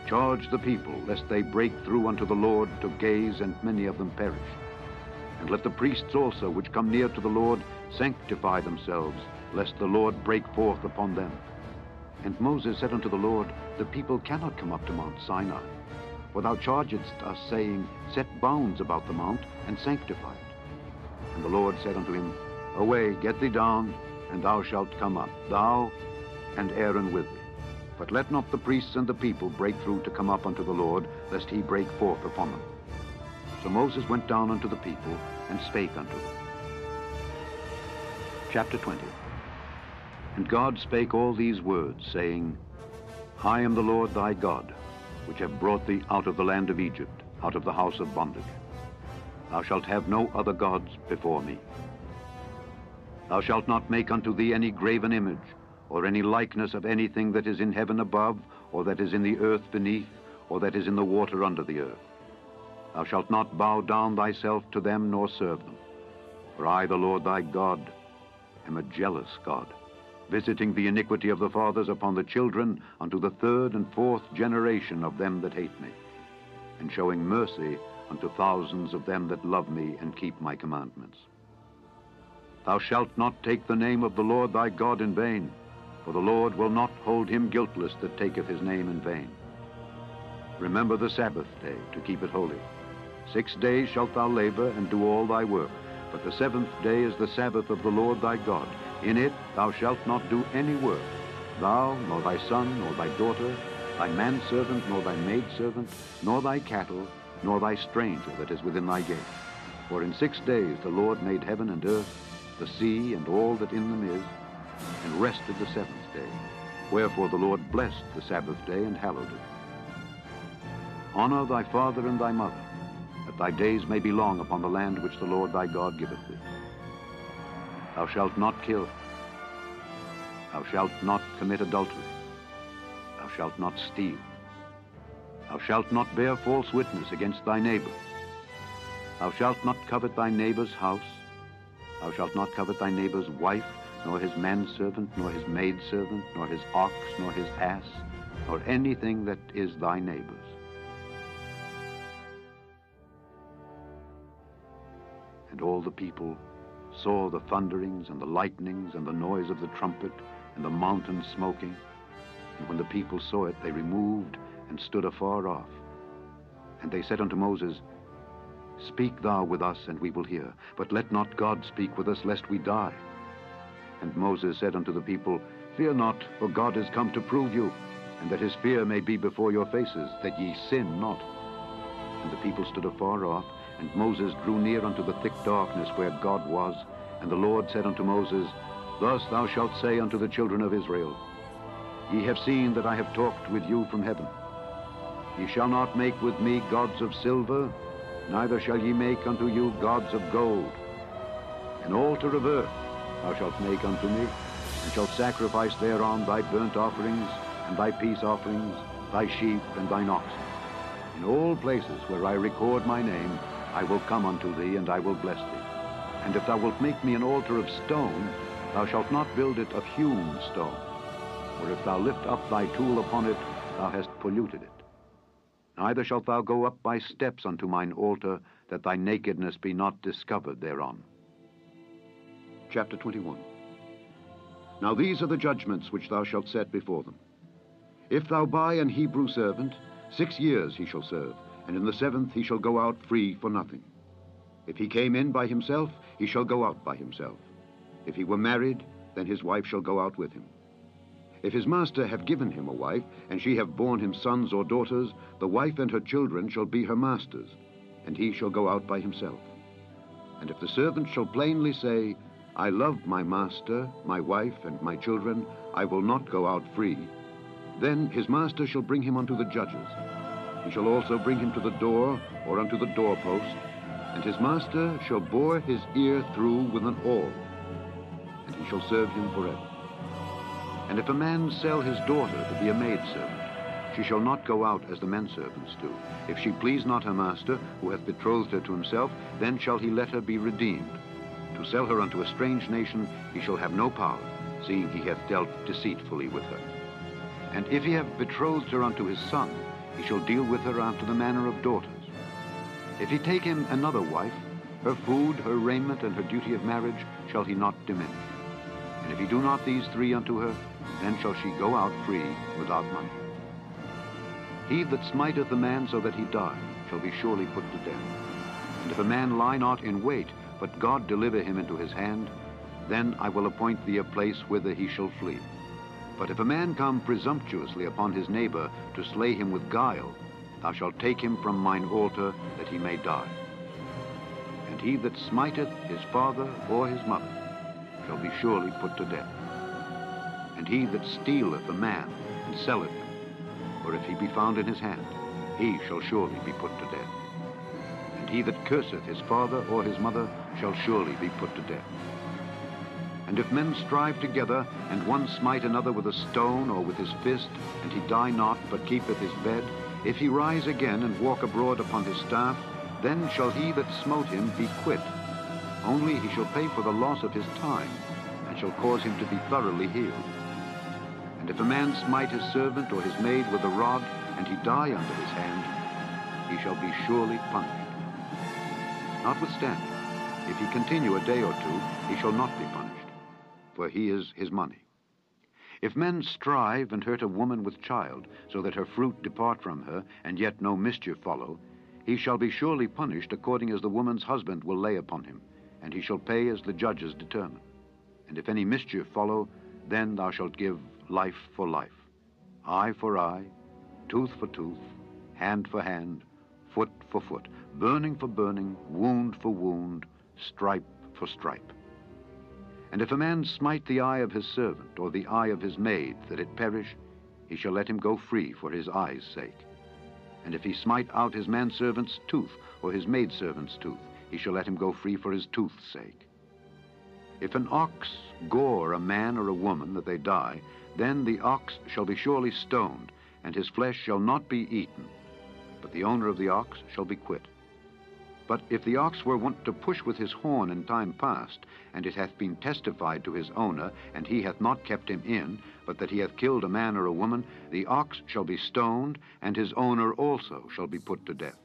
charge the people, lest they break through unto the Lord to gaze, and many of them perish. And let the priests also, which come near to the Lord, sanctify themselves, lest the Lord break forth upon them. And Moses said unto the Lord, The people cannot come up to Mount Sinai. For thou chargedst us, saying, Set bounds about the mount, and sanctify it. And the Lord said unto him, Away, get thee down, and thou shalt come up, thou and Aaron with thee. But let not the priests and the people break through to come up unto the Lord, lest he break forth upon them. So Moses went down unto the people, and spake unto them. Chapter 20. And God spake all these words, saying, I am the Lord thy God, which have brought thee out of the land of Egypt, out of the house of bondage. Thou shalt have no other gods before me. Thou shalt not make unto thee any graven image, or any likeness of anything that is in heaven above, or that is in the earth beneath, or that is in the water under the earth. Thou shalt not bow down thyself to them, nor serve them. For I, the Lord thy God, am a jealous God, visiting the iniquity of the fathers upon the children unto the third and fourth generation of them that hate me, and showing mercy unto thousands of them that love me and keep my commandments. Thou shalt not take the name of the Lord thy God in vain, for the Lord will not hold him guiltless that taketh his name in vain. Remember the Sabbath day, to keep it holy. 6 days shalt thou labor and do all thy work, but the seventh day is the Sabbath of the Lord thy God. In it thou shalt not do any work, thou, nor thy son, nor thy daughter, thy manservant, nor thy maidservant, nor thy cattle, nor thy stranger that is within thy gate. For in 6 days the Lord made heaven and earth, the sea, and all that in them is, and rested the seventh day. Wherefore the Lord blessed the Sabbath day and hallowed it. Honor thy father and thy mother, that thy days may be long upon the land which the Lord thy God giveth thee. Thou shalt not kill. Thou shalt not commit adultery. Thou shalt not steal. Thou shalt not bear false witness against thy neighbor. Thou shalt not covet thy neighbor's house. Thou shalt not covet thy neighbor's wife, nor his manservant, nor his maidservant, nor his ox, nor his ass, nor anything that is thy neighbor's. And all the people saw the thunderings and the lightnings and the noise of the trumpet and the mountain smoking. And when the people saw it, they removed and stood afar off. And they said unto Moses, Speak thou with us, and we will hear. But let not God speak with us, lest we die. And Moses said unto the people, Fear not, for God is come to prove you, and that his fear may be before your faces, that ye sin not. And the people stood afar off, and Moses drew near unto the thick darkness where God was. And the Lord said unto Moses, Thus thou shalt say unto the children of Israel, Ye have seen that I have talked with you from heaven. Ye shall not make with me gods of silver, neither shall ye make unto you gods of gold. An altar of earth thou shalt make unto me, and shalt sacrifice thereon thy burnt offerings, and thy peace offerings, thy sheep, and thine oxen. In all places where I record my name, I will come unto thee, and I will bless thee. And if thou wilt make me an altar of stone, thou shalt not build it of hewn stone. For if thou lift up thy tool upon it, thou hast polluted it. Neither shalt thou go up by steps unto mine altar, that thy nakedness be not discovered thereon. Chapter 21. Now these are the judgments which thou shalt set before them. If thou buy an Hebrew servant, 6 years he shall serve, and in the 7th he shall go out free for nothing. If he came in by himself, he shall go out by himself. If he were married, then his wife shall go out with him. If his master have given him a wife, and she have borne him sons or daughters, the wife and her children shall be her master's, and he shall go out by himself. And if the servant shall plainly say, I love my master, my wife, and my children, I will not go out free, then his master shall bring him unto the judges. He shall also bring him to the door, or unto the doorpost, and his master shall bore his ear through with an awl, and he shall serve him forever. And if a man sell his daughter to be a maidservant, she shall not go out as the men servants do. If she please not her master, who hath betrothed her to himself, then shall he let her be redeemed. To sell her unto a strange nation he shall have no power, seeing he hath dealt deceitfully with her. And if he have betrothed her unto his son, he shall deal with her after the manner of daughters. If he take him another wife, her food, her raiment, and her duty of marriage shall he not diminish. And if he do not these 3 unto her, then shall she go out free without money. He that smiteth a man so that he die shall be surely put to death. And if a man lie not in wait, but God deliver him into his hand, then I will appoint thee a place whither he shall flee. But if a man come presumptuously upon his neighbor to slay him with guile, thou shalt take him from mine altar, that he may die. And he that smiteth his father or his mother shall be surely put to death. And he that stealeth a man and selleth him, or if he be found in his hand, he shall surely be put to death. And he that curseth his father or his mother shall surely be put to death. And if men strive together, and one smite another with a stone or with his fist, and he die not, but keepeth his bed, if he rise again and walk abroad upon his staff, then shall he that smote him be quit. Only he shall pay for the loss of his time, and shall cause him to be thoroughly healed. And if a man smite his servant or his maid with a rod, and he die under his hand, he shall be surely punished. Notwithstanding, if he continue a day or 2, he shall not be punished, for he is his money. If men strive and hurt a woman with child, so that her fruit depart from her, and yet no mischief follow, he shall be surely punished according as the woman's husband will lay upon him, and he shall pay as the judges determine. And if any mischief follow, then thou shalt give life for life, eye for eye, tooth for tooth, hand for hand, foot for foot, burning for burning, wound for wound, stripe for stripe. And if a man smite the eye of his servant, or the eye of his maid, that it perish, he shall let him go free for his eye's sake. And if he smite out his manservant's tooth, or his maidservant's tooth, he shall let him go free for his tooth's sake. If an ox gore a man or a woman, that they die, then the ox shall be surely stoned, and his flesh shall not be eaten, but the owner of the ox shall be quit. But if the ox were wont to push with his horn in time past, and it hath been testified to his owner, and he hath not kept him in, but that he hath killed a man or a woman, the ox shall be stoned, and his owner also shall be put to death.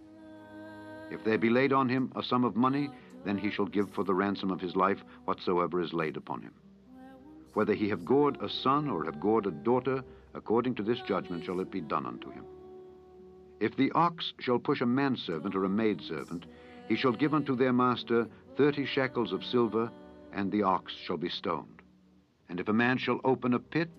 If there be laid on him a sum of money, then he shall give for the ransom of his life whatsoever is laid upon him. Whether he have gored a son or have gored a daughter, according to this judgment shall it be done unto him. If the ox shall push a manservant or a maidservant, he shall give unto their master 30 shekels of silver, and the ox shall be stoned. And if a man shall open a pit,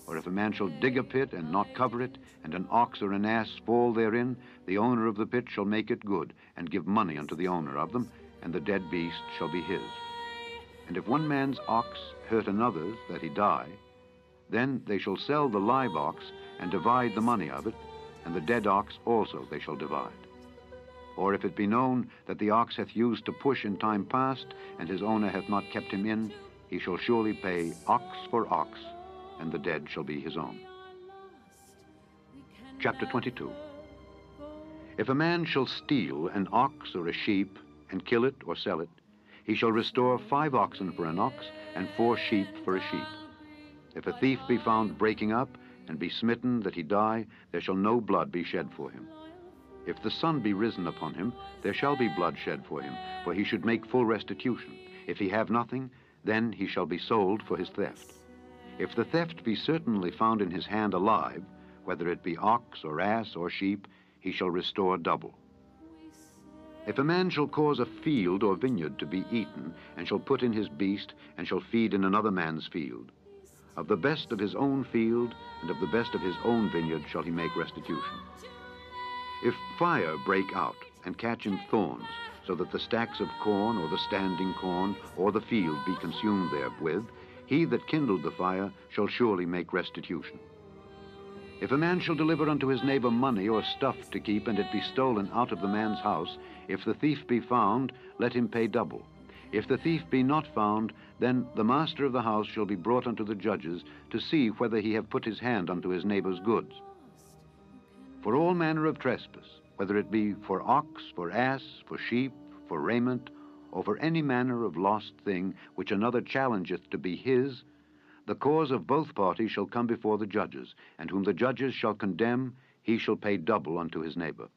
Or if a man shall dig a pit and not cover it, and an ox or an ass fall therein, the owner of the pit shall make it good, and give money unto the owner of them, and the dead beast shall be his. And if one man's ox hurt another's, that he die, then they shall sell the live ox, and divide the money of it, and the dead ox also they shall divide. Or if it be known that the ox hath used to push in time past, and his owner hath not kept him in, he shall surely pay ox for ox, and the dead shall be his own. Chapter 22. If a man shall steal an ox or a sheep, and kill it or sell it, he shall restore 5 oxen for an ox, and 4 sheep for a sheep. If a thief be found breaking up, and be smitten that he die, there shall no blood be shed for him. If the sun be risen upon him, there shall be blood shed for him, for he should make full restitution. If he have nothing, then he shall be sold for his theft. If the theft be certainly found in his hand alive, whether it be ox or ass or sheep, he shall restore double. If a man shall cause a field or vineyard to be eaten, and shall put in his beast, and shall feed in another man's field, of the best of his own field and of the best of his own vineyard shall he make restitution. If fire break out and catch in thorns, so that the stacks of corn or the standing corn or the field be consumed therewith, he that kindled the fire shall surely make restitution. If a man shall deliver unto his neighbor money or stuff to keep, and it be stolen out of the man's house, if the thief be found, let him pay double. If the thief be not found, then the master of the house shall be brought unto the judges, to see whether he have put his hand unto his neighbor's goods. For all manner of trespass, whether it be for ox, for ass, for sheep, for raiment, or for any manner of lost thing which another challengeth to be his, the cause of both parties shall come before the judges, and whom the judges shall condemn, he shall pay double unto his neighbor.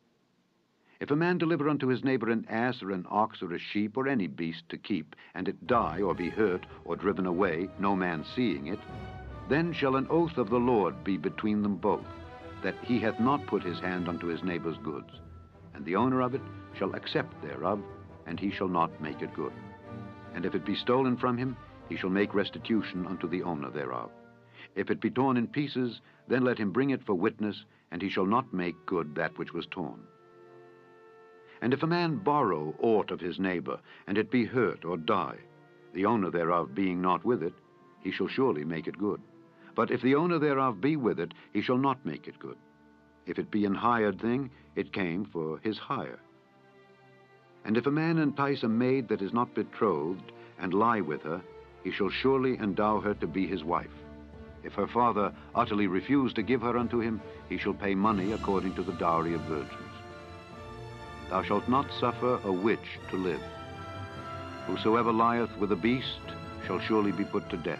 If a man deliver unto his neighbor an ass or an ox or a sheep or any beast to keep, and it die or be hurt or driven away, no man seeing it, then shall an oath of the Lord be between them both, that he hath not put his hand unto his neighbor's goods, and the owner of it shall accept thereof, and he shall not make it good. And if it be stolen from him, he shall make restitution unto the owner thereof. If it be torn in pieces, then let him bring it for witness, and he shall not make good that which was torn. And if a man borrow aught of his neighbor, and it be hurt or die, the owner thereof being not with it, he shall surely make it good. But if the owner thereof be with it, he shall not make it good. If it be an hired thing, it came for his hire. And if a man entice a maid that is not betrothed, and lie with her, he shall surely endow her to be his wife. If her father utterly refuse to give her unto him, he shall pay money according to the dowry of virgins. Thou shalt not suffer a witch to live. Whosoever lieth with a beast shall surely be put to death.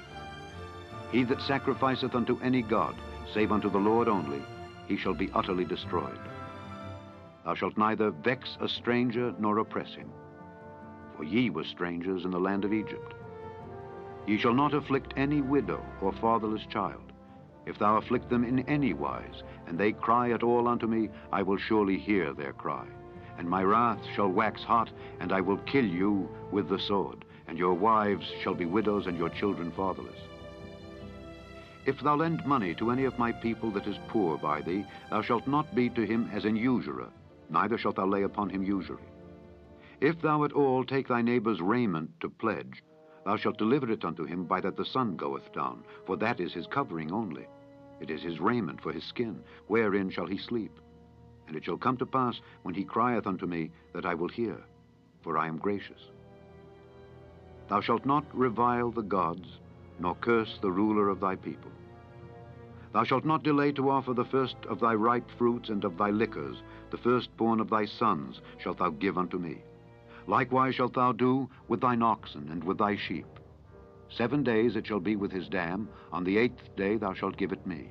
He that sacrificeth unto any god, save unto the Lord only, he shall be utterly destroyed. Thou shalt neither vex a stranger nor oppress him, for ye were strangers in the land of Egypt. Ye shall not afflict any widow or fatherless child. If thou afflict them in any wise, and they cry at all unto me, I will surely hear their cry. And my wrath shall wax hot, and I will kill you with the sword, and your wives shall be widows, and your children fatherless. If thou lend money to any of my people that is poor by thee, thou shalt not be to him as an usurer, neither shalt thou lay upon him usury. If thou at all take thy neighbor's raiment to pledge, thou shalt deliver it unto him by that the sun goeth down, for that is his covering only. It is his raiment for his skin, wherein shall he sleep. And it shall come to pass, when he crieth unto me, that I will hear, for I am gracious. Thou shalt not revile the gods, nor curse the ruler of thy people. Thou shalt not delay to offer the first of thy ripe fruits and of thy liquors, the firstborn of thy sons shalt thou give unto me. Likewise shalt thou do with thine oxen and with thy sheep. 7 days it shall be with his dam, on the 8th day thou shalt give it me.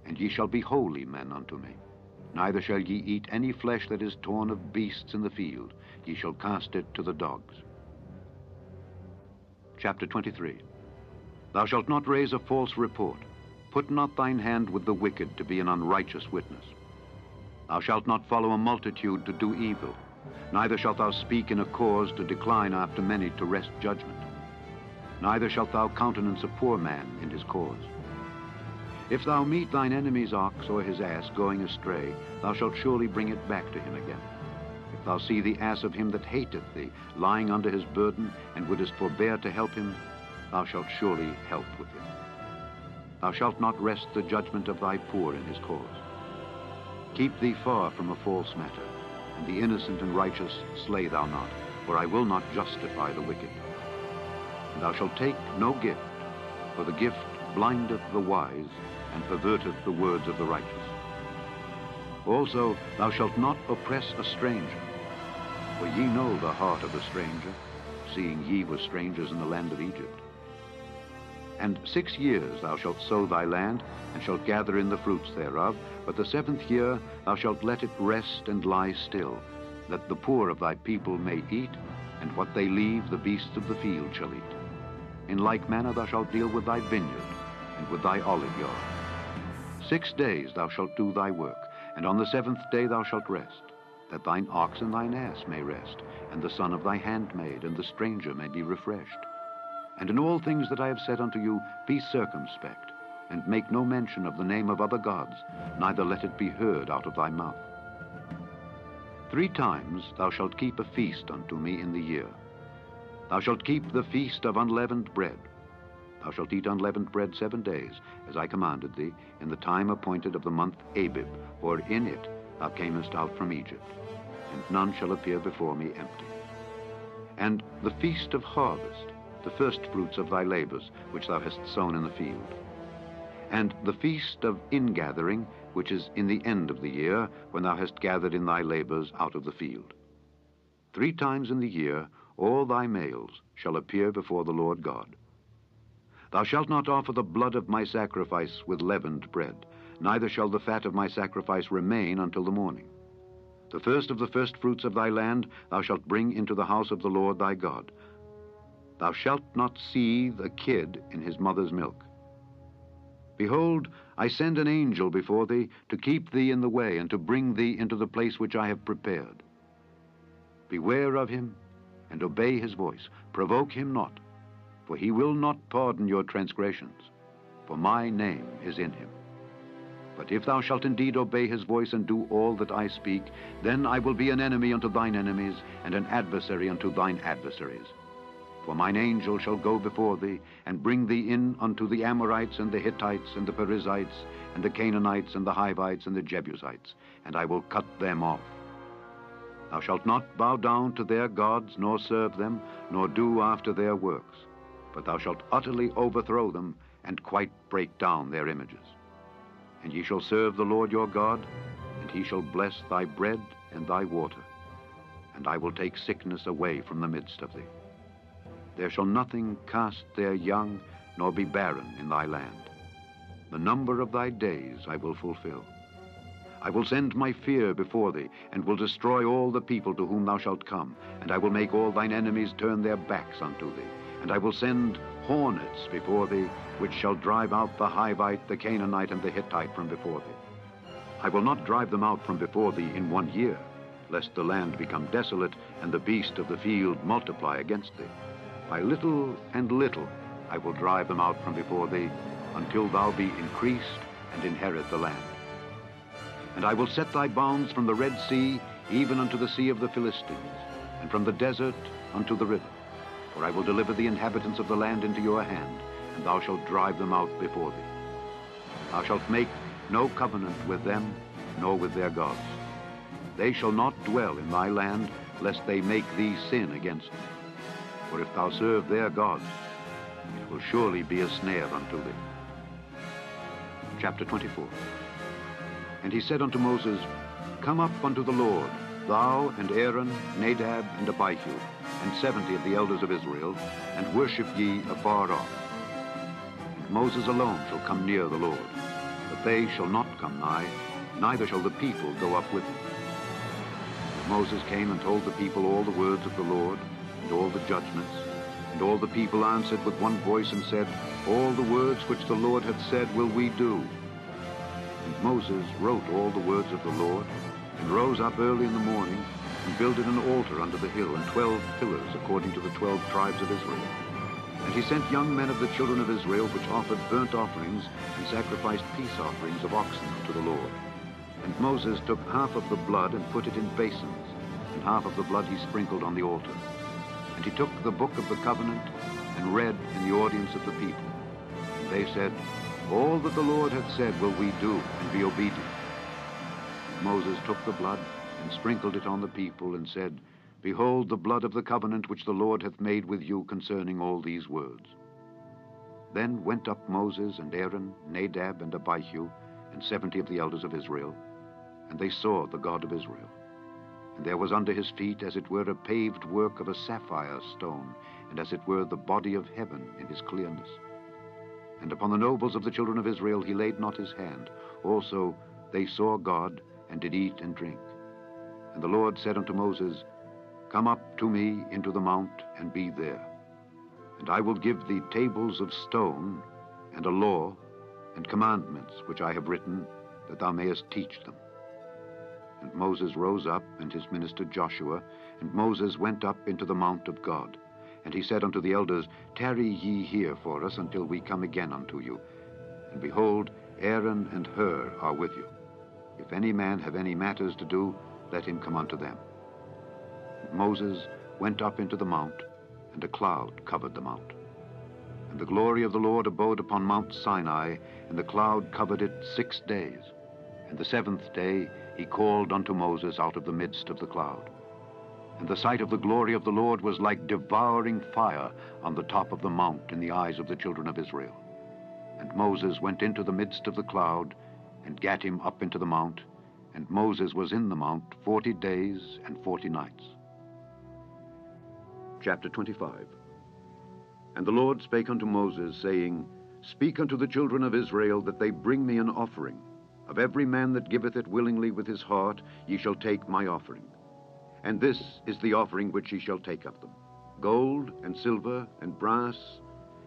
And ye shall be holy men unto me. Neither shall ye eat any flesh that is torn of beasts in the field. Ye shall cast it to the dogs. Chapter 23. Thou shalt not raise a false report. Put not thine hand with the wicked to be an unrighteous witness. Thou shalt not follow a multitude to do evil, neither shalt thou speak in a cause to decline after many to wrest judgment. Neither shalt thou countenance a poor man in his cause. If thou meet thine enemy's ox or his ass going astray, thou shalt surely bring it back to him again. If thou see the ass of him that hateth thee lying under his burden, and wouldest forbear to help him, thou shalt surely help with him. Thou shalt not wrest the judgment of thy poor in his cause. Keep thee far from a false matter, and the innocent and righteous slay thou not, for I will not justify the wicked. And thou shalt take no gift, for the gift blindeth the wise, and perverteth the words of the righteous. Also thou shalt not oppress a stranger, for ye know the heart of a stranger, seeing ye were strangers in the land of Egypt. And 6 years thou shalt sow thy land, and shalt gather in the fruits thereof, but the 7th year thou shalt let it rest and lie still, that the poor of thy people may eat, and what they leave the beasts of the field shall eat. In like manner thou shalt deal with thy vineyard, and with thy olive yard. 6 days thou shalt do thy work, and on the 7th day thou shalt rest, that thine ox and thine ass may rest, and the son of thy handmaid and the stranger may be refreshed. And in all things that I have said unto you, be circumspect, and make no mention of the name of other gods, neither let it be heard out of thy mouth. 3 times thou shalt keep a feast unto me in the year. Thou shalt keep the feast of unleavened bread. Thou shalt eat unleavened bread 7 days, as I commanded thee, in the time appointed of the month Abib, for in it thou camest out from Egypt, and none shall appear before me empty. And the feast of harvest, the first fruits of thy labors, which thou hast sown in the field. And the feast of ingathering, which is in the end of the year, when thou hast gathered in thy labors out of the field. 3 times in the year all thy males shall appear before the Lord God. Thou shalt not offer the blood of my sacrifice with leavened bread, neither shall the fat of my sacrifice remain until the morning. The first of the first fruits of thy land thou shalt bring into the house of the Lord thy God. Thou shalt not seethe a kid in his mother's milk. Behold, I send an angel before thee to keep thee in the way, and to bring thee into the place which I have prepared. Beware of him, and obey his voice. Provoke him not, for he will not pardon your transgressions, for my name is in him. But if thou shalt indeed obey his voice and do all that I speak, then I will be an enemy unto thine enemies, and an adversary unto thine adversaries. For mine angel shall go before thee, and bring thee in unto the Amorites, and the Hittites, and the Perizzites, and the Canaanites, and the Hivites, and the Jebusites, and I will cut them off. Thou shalt not bow down to their gods, nor serve them, nor do after their works, but thou shalt utterly overthrow them, and quite break down their images. And ye shall serve the Lord your God, and he shall bless thy bread and thy water, and I will take sickness away from the midst of thee. There shall nothing cast their young, nor be barren in thy land. The number of thy days I will fulfill. I will send my fear before thee, and will destroy all the people to whom thou shalt come, and I will make all thine enemies turn their backs unto thee. And I will send hornets before thee, which shall drive out the Hivite, the Canaanite, and the Hittite from before thee. I will not drive them out from before thee in 1 year, lest the land become desolate, and the beast of the field multiply against thee. By little and little I will drive them out from before thee, until thou be increased and inherit the land. And I will set thy bounds from the Red Sea even unto the sea of the Philistines, and from the desert unto the river. For I will deliver the inhabitants of the land into your hand, and thou shalt drive them out before thee. Thou shalt make no covenant with them, nor with their gods. They shall not dwell in thy land, lest they make thee sin against them. For if thou serve their gods, it will surely be a snare unto thee. Chapter 24. And he said unto Moses, Come up unto the Lord, thou and Aaron, Nadab, and Abihu, and 70 of the elders of Israel, and worship ye afar off. And Moses alone shall come near the Lord, but they shall not come nigh, neither shall the people go up with him. And Moses came and told the people all the words of the Lord, and all the judgments. And all the people answered with one voice and said, All the words which the Lord hath said will we do. And Moses wrote all the words of the Lord, and rose up early in the morning, and builded an altar under the hill, and 12 pillars according to the 12 tribes of Israel. And he sent young men of the children of Israel, which offered burnt offerings and sacrificed peace offerings of oxen unto the Lord. And Moses took half of the blood and put it in basins, and half of the blood he sprinkled on the altar. And he took the book of the covenant and read in the audience of the people. And they said, All that the Lord hath said will we do, and be obedient. And Moses took the blood and sprinkled it on the people, and said, Behold the blood of the covenant which the Lord hath made with you concerning all these words. Then went up Moses and Aaron, Nadab and Abihu, and 70 of the elders of Israel, and they saw the God of Israel. And there was under his feet as it were a paved work of a sapphire stone, and as it were the body of heaven in his clearness. And upon the nobles of the children of Israel he laid not his hand. Also they saw God, and did eat and drink. And the Lord said unto Moses, Come up to me into the mount, and be there. And I will give thee tables of stone, and a law, and commandments which I have written, that thou mayest teach them. And Moses rose up, and his minister Joshua, and Moses went up into the mount of God. And he said unto the elders, Tarry ye here for us until we come again unto you. And behold, Aaron and Hur are with you. If any man have any matters to do, let him come unto them. And Moses went up into the mount, and a cloud covered the mount. And the glory of the Lord abode upon Mount Sinai, and the cloud covered it 6 days. And the 7th day he called unto Moses out of the midst of the cloud. And the sight of the glory of the Lord was like devouring fire on the top of the mount in the eyes of the children of Israel. And Moses went into the midst of the cloud, and gat him up into the mount, and Moses was in the mount 40 days and 40 nights. Chapter 25. And the Lord spake unto Moses, saying, Speak unto the children of Israel, that they bring me an offering. Of every man that giveth it willingly with his heart, ye shall take my offering. And this is the offering which ye shall take of them: gold, and silver, and brass,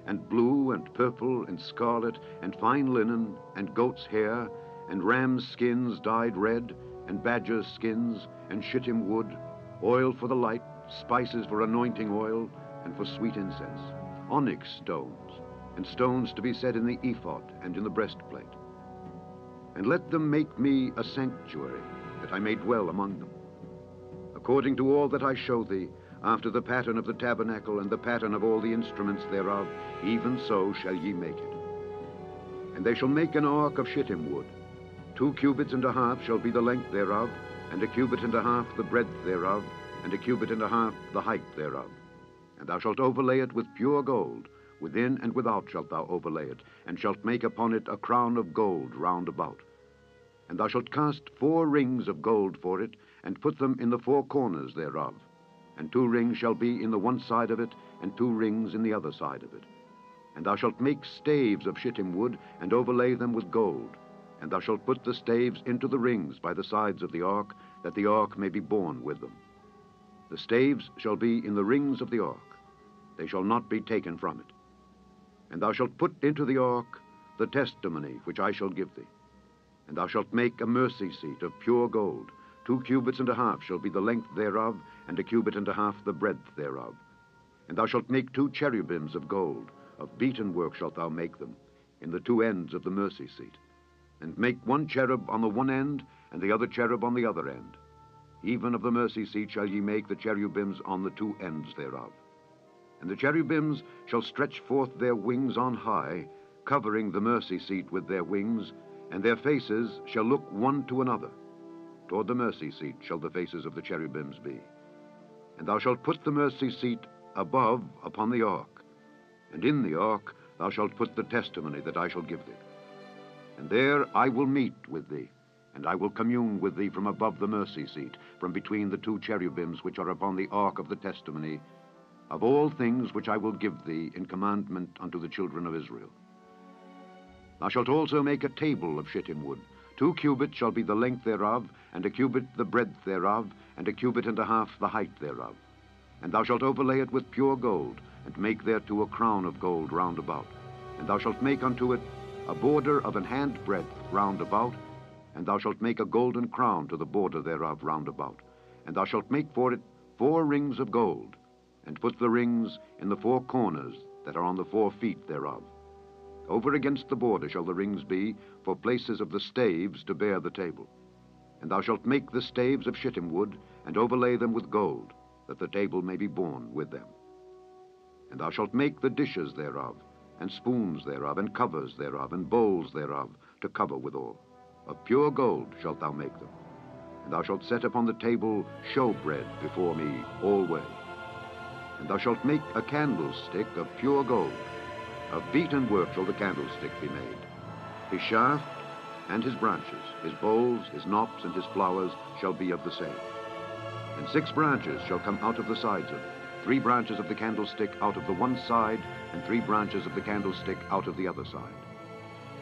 and blue, and purple, and scarlet, and fine linen, and goat's hair, and rams' skins dyed red, and badgers' skins, and shittim wood, oil for the light, spices for anointing oil, and for sweet incense, onyx stones, and stones to be set in the ephod and in the breastplate. And let them make me a sanctuary, that I may dwell among them. According to all that I show thee, after the pattern of the tabernacle and the pattern of all the instruments thereof, even so shall ye make it. And they shall make an ark of shittim wood. 2 cubits and a half shall be the length thereof, and 1 cubit and a half the breadth thereof, and 1 cubit and a half the height thereof. And thou shalt overlay it with pure gold, within and without shalt thou overlay it, and shalt make upon it a crown of gold round about. And thou shalt cast 4 rings of gold for it, and put them in the 4 corners thereof. And 2 rings shall be in the one side of it, and 2 rings in the other side of it. And thou shalt make staves of shittim wood, and overlay them with gold. And thou shalt put the staves into the rings by the sides of the ark, that the ark may be borne with them. The staves shall be in the rings of the ark. They shall not be taken from it. And thou shalt put into the ark the testimony which I shall give thee. And thou shalt make a mercy seat of pure gold. 2 cubits and a half shall be the length thereof, and 1 cubit and a half the breadth thereof. And thou shalt make 2 cherubims of gold. Of beaten work shalt thou make them, in the 2 ends of the mercy seat. And make 1 cherub on the one end, and the other cherub on the other end. Even of the mercy seat shall ye make the cherubims on the 2 ends thereof. And the cherubims shall stretch forth their wings on high, covering the mercy seat with their wings, and their faces shall look one to another. Toward the mercy seat shall the faces of the cherubims be. And thou shalt put the mercy seat above upon the ark, and in the ark thou shalt put the testimony that I shall give thee. And there I will meet with thee, and I will commune with thee from above the mercy seat, from between the 2 cherubims which are upon the ark of the testimony, of all things which I will give thee in commandment unto the children of Israel. Thou shalt also make a table of shittim wood. 2 cubits shall be the length thereof, and 1 cubit the breadth thereof, and 1 cubit and a half the height thereof. And thou shalt overlay it with pure gold, and make thereto a crown of gold round about. And thou shalt make unto it a border of an hand breadth round about, and thou shalt make a golden crown to the border thereof round about. And thou shalt make for it 4 rings of gold, and put the rings in the 4 corners that are on the 4 feet thereof. Over against the border shall the rings be for places of the staves to bear the table. And thou shalt make the staves of shittim wood, and overlay them with gold, that the table may be borne with them. And thou shalt make the dishes thereof, and spoons thereof, and covers thereof, and bowls thereof, to cover withal. Of pure gold shalt thou make them. And thou shalt set upon the table showbread before me alway. And thou shalt make a candlestick of pure gold. Of beaten work shall the candlestick be made. His shaft and his branches, his bowls, his knops, and his flowers shall be of the same. And 6 branches shall come out of the sides of it, 3 branches of the candlestick out of the one side, and 3 branches of the candlestick out of the other side.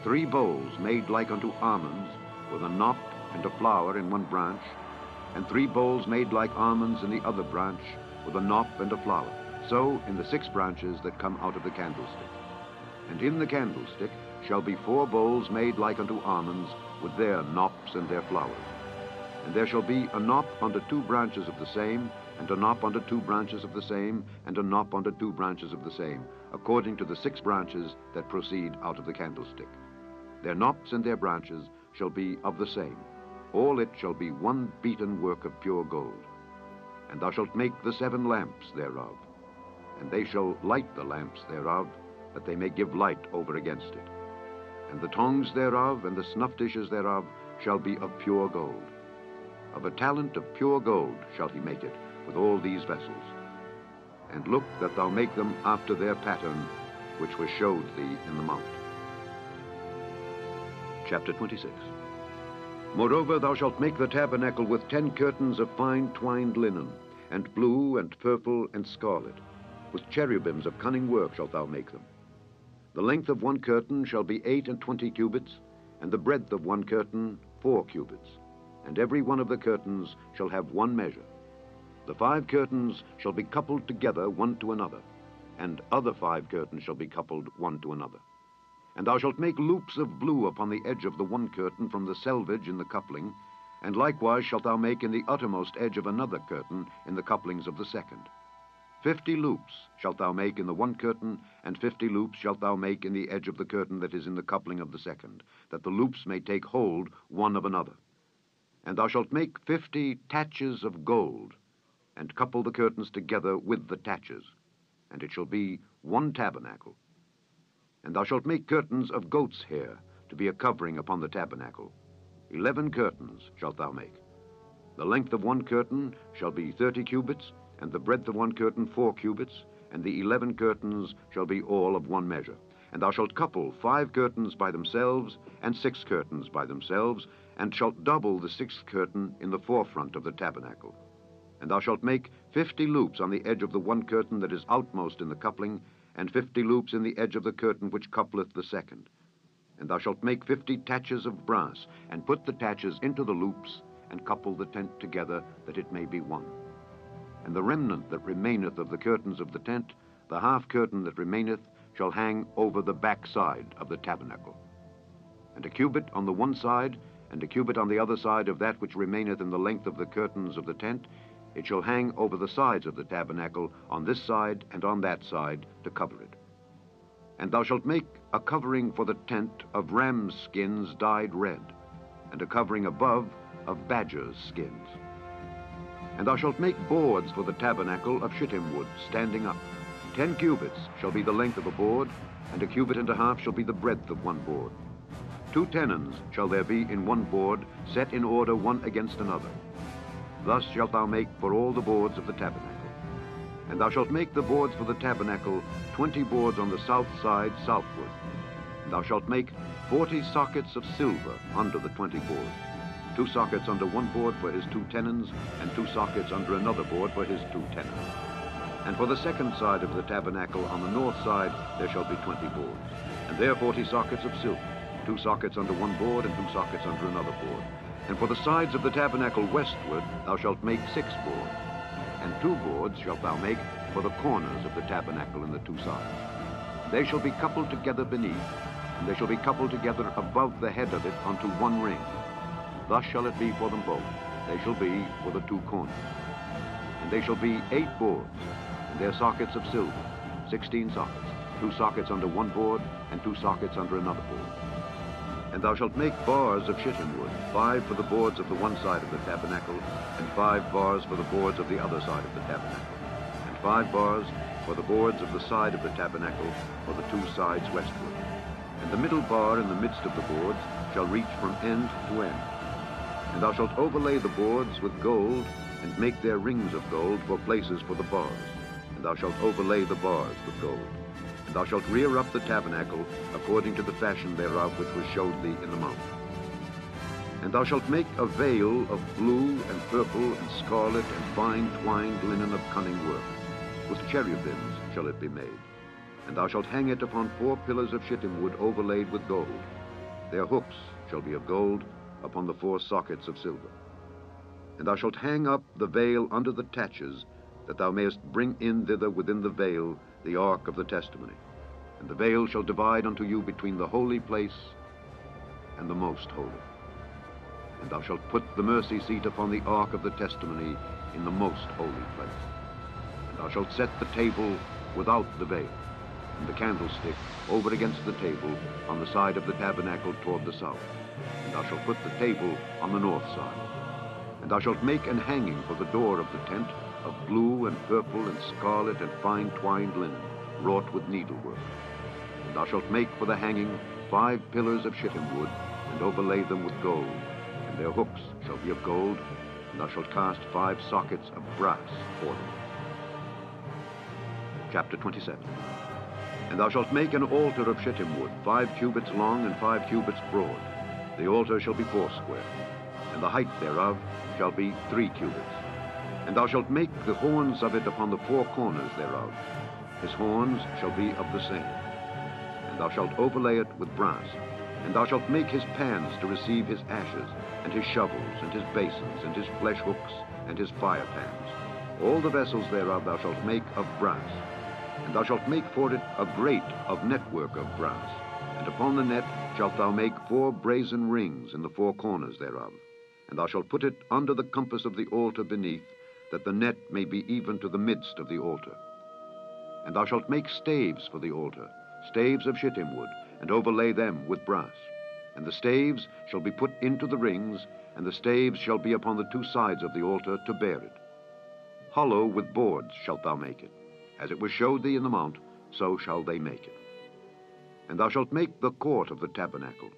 3 bowls made like unto almonds, with a knop and a flower in one branch, and 3 bowls made like almonds in the other branch, with a knop and a flower. So in the 6 branches that come out of the candlestick. And in the candlestick shall be 4 bowls made like unto almonds, with their knops and their flowers. And there shall be a knop unto 2 branches of the same, and a knop unto 2 branches of the same, and a knop unto 2 branches of the same, according to the 6 branches that proceed out of the candlestick. Their knops and their branches shall be of the same. All it shall be one beaten work of pure gold. And thou shalt make the 7 lamps thereof, and they shall light the lamps thereof, that they may give light over against it. And the tongs thereof and the snuff dishes thereof shall be of pure gold. Of a talent of pure gold shall he make it, with all these vessels. And look that thou make them after their pattern, which was showed thee in the mount. Chapter 26. Moreover, thou shalt make the tabernacle with 10 curtains of fine twined linen, and blue, and purple, and scarlet. With cherubims of cunning work shalt thou make them. The length of one curtain shall be 28 cubits, and the breadth of one curtain 4 cubits. And every one of the curtains shall have one measure. The 5 curtains shall be coupled together one to another, and other 5 curtains shall be coupled one to another. And thou shalt make loops of blue upon the edge of the one curtain from the selvage in the coupling, and likewise shalt thou make in the uttermost edge of another curtain in the couplings of the second. 50 loops shalt thou make in the one curtain, and 50 loops shalt thou make in the edge of the curtain that is in the coupling of the second, that the loops may take hold one of another. And thou shalt make 50 taches of gold, and couple the curtains together with the taches, and it shall be one tabernacle. And thou shalt make curtains of goat's hair, to be a covering upon the tabernacle. 11 curtains shalt thou make. The length of one curtain shall be 30 cubits, and the breadth of one curtain 4 cubits, and the 11 curtains shall be all of one measure. And thou shalt couple 5 curtains by themselves, and 6 curtains by themselves, and shalt double the 6th curtain in the forefront of the tabernacle. And thou shalt make 50 loops on the edge of the one curtain that is outmost in the coupling, and 50 loops in the edge of the curtain which coupleth the second. And thou shalt make 50 taches of brass, and put the taches into the loops, and couple the tent together, that it may be one. And the remnant that remaineth of the curtains of the tent, the half curtain that remaineth, shall hang over the back side of the tabernacle. And a cubit on the one side, and a cubit on the other side of that which remaineth in the length of the curtains of the tent, it shall hang over the sides of the tabernacle, on this side and on that side, to cover it. And thou shalt make a covering for the tent of rams' skins dyed red, and a covering above of badgers' skins. And thou shalt make boards for the tabernacle of shittim wood, standing up. 10 cubits shall be the length of a board, and a cubit and a half shall be the breadth of one board. 2 tenons shall there be in one board, set in order one against another. Thus shalt thou make for all the boards of the tabernacle. And thou shalt make the boards for the tabernacle 20 boards on the south side southward. And thou shalt make 40 sockets of silver under the 20 boards. 2 sockets under one board for his 2 tenons, and 2 sockets under another board for his 2 tenons. And for the second side of the tabernacle on the north side there shall be 20 boards, and there 40 sockets of silver, 2 sockets under one board and 2 sockets under another board. And for the sides of the tabernacle westward thou shalt make 6 boards, and 2 boards shalt thou make for the corners of the tabernacle in the 2 sides. They shall be coupled together beneath, and they shall be coupled together above the head of it unto one ring. Thus shall it be for them both. They shall be for the 2 corners. And they shall be 8 boards, and their sockets of silver, 16 sockets. 2 sockets under one board, and 2 sockets under another board. And thou shalt make bars of shittim wood, 5 for the boards of the one side of the tabernacle, and 5 bars for the boards of the other side of the tabernacle, and 5 bars for the boards of the side of the tabernacle for the 2 sides westward. And the middle bar in the midst of the boards shall reach from end to end. And thou shalt overlay the boards with gold, and make their rings of gold for places for the bars. And thou shalt overlay the bars with gold. And thou shalt rear up the tabernacle according to the fashion thereof which was showed thee in the mount. And thou shalt make a veil of blue and purple and scarlet and fine twined linen of cunning work. With cherubims shall it be made. And thou shalt hang it upon 4 pillars of shittim wood overlaid with gold. Their hooks shall be of gold upon the 4 sockets of silver. And thou shalt hang up the veil under the taches, that thou mayest bring in thither within the veil the ark of the testimony. And the veil shall divide unto you between the holy place and the most holy. And thou shalt put the mercy seat upon the ark of the testimony in the most holy place. And thou shalt set the table without the veil, and the candlestick over against the table on the side of the tabernacle toward the south. And thou shalt put the table on the north side. And thou shalt make an hanging for the door of the tent of blue and purple and scarlet and fine twined linen, wrought with needlework. And thou shalt make for the hanging 5 pillars of shittim wood, and overlay them with gold, and their hooks shall be of gold, and thou shalt cast 5 sockets of brass for them. Chapter 27. And thou shalt make an altar of shittim wood, 5 cubits long and 5 cubits broad. The altar shall be 4 square, and the height thereof shall be 3 cubits. And thou shalt make the horns of it upon the 4 corners thereof. His horns shall be of the same. And thou shalt overlay it with brass. And thou shalt make his pans to receive his ashes, and his shovels, and his basins, and his flesh hooks, and his fire pans. All the vessels thereof thou shalt make of brass. And thou shalt make for it a grate of network of brass. And upon the net shalt thou make 4 brazen rings in the 4 corners thereof. And thou shalt put it under the compass of the altar beneath, that the net may be even to the midst of the altar. And thou shalt make staves for the altar, staves of shittim wood, and overlay them with brass. And the staves shall be put into the rings, and the staves shall be upon the 2 sides of the altar to bear it. Hollow with boards shalt thou make it. As it was showed thee in the mount, so shall they make it. And thou shalt make the court of the tabernacle.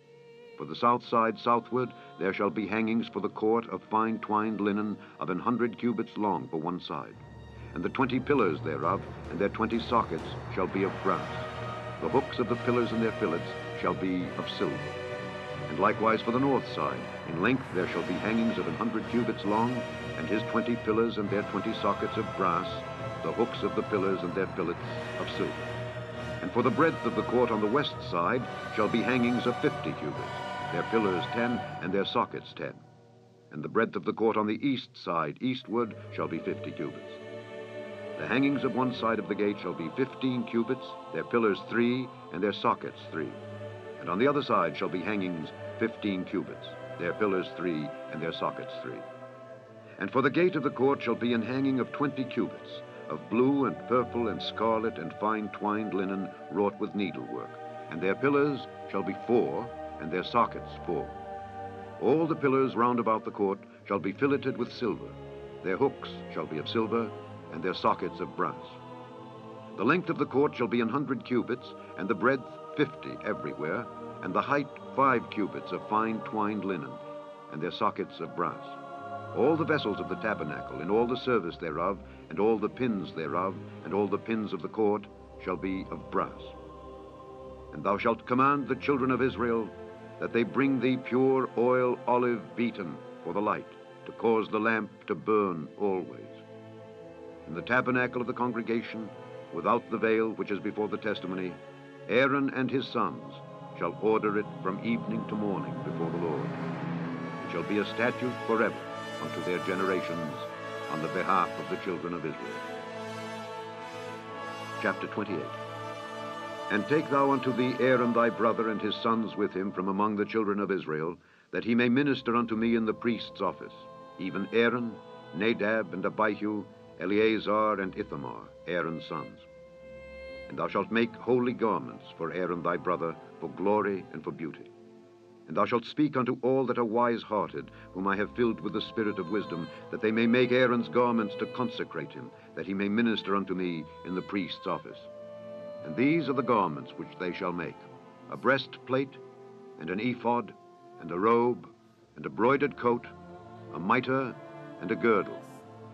For the south side southward there shall be hangings for the court of fine twined linen of 100 cubits long for one side. And the 20 pillars thereof, and their 20 sockets, shall be of brass. The hooks of the pillars and their fillets shall be of silver. And likewise for the north side, in length there shall be hangings of 100 cubits long, and his 20 pillars and their 20 sockets of brass, the hooks of the pillars and their fillets of silver. And for the breadth of the court on the west side shall be hangings of 50 cubits, their pillars 10, and their sockets 10. And the breadth of the court on the east side eastward shall be 50 cubits. The hangings of one side of the gate shall be 15 cubits, their pillars 3, and their sockets 3. And on the other side shall be hangings 15 cubits, their pillars 3, and their sockets 3. And for the gate of the court shall be an hanging of 20 cubits, of blue and purple and scarlet and fine twined linen wrought with needlework. And their pillars shall be 4, and their sockets 4. All the pillars round about the court shall be filleted with silver. Their hooks shall be of silver, and their sockets of brass. The length of the court shall be 100 cubits, and the breadth 50 everywhere, and the height 5 cubits of fine twined linen, and their sockets of brass. All the vessels of the tabernacle, in all the service thereof, and all the pins thereof, and all the pins of the court, shall be of brass. And thou shalt command the children of Israel that they bring thee pure oil olive beaten for the light, to cause the lamp to burn always. In the tabernacle of the congregation, without the veil which is before the testimony, Aaron and his sons shall order it from evening to morning before the Lord. It shall be a statute forever unto their generations on the behalf of the children of Israel. Chapter 28. And take thou unto thee Aaron thy brother and his sons with him from among the children of Israel, that he may minister unto me in the priest's office, even Aaron, Nadab, and Abihu, Eleazar, and Ithamar, Aaron's sons. And thou shalt make holy garments for Aaron thy brother, for glory and for beauty. And thou shalt speak unto all that are wise-hearted, whom I have filled with the spirit of wisdom, that they may make Aaron's garments to consecrate him, that he may minister unto me in the priest's office. And these are the garments which they shall make: a breastplate, and an ephod, and a robe, and a broidered coat, a mitre, and a girdle.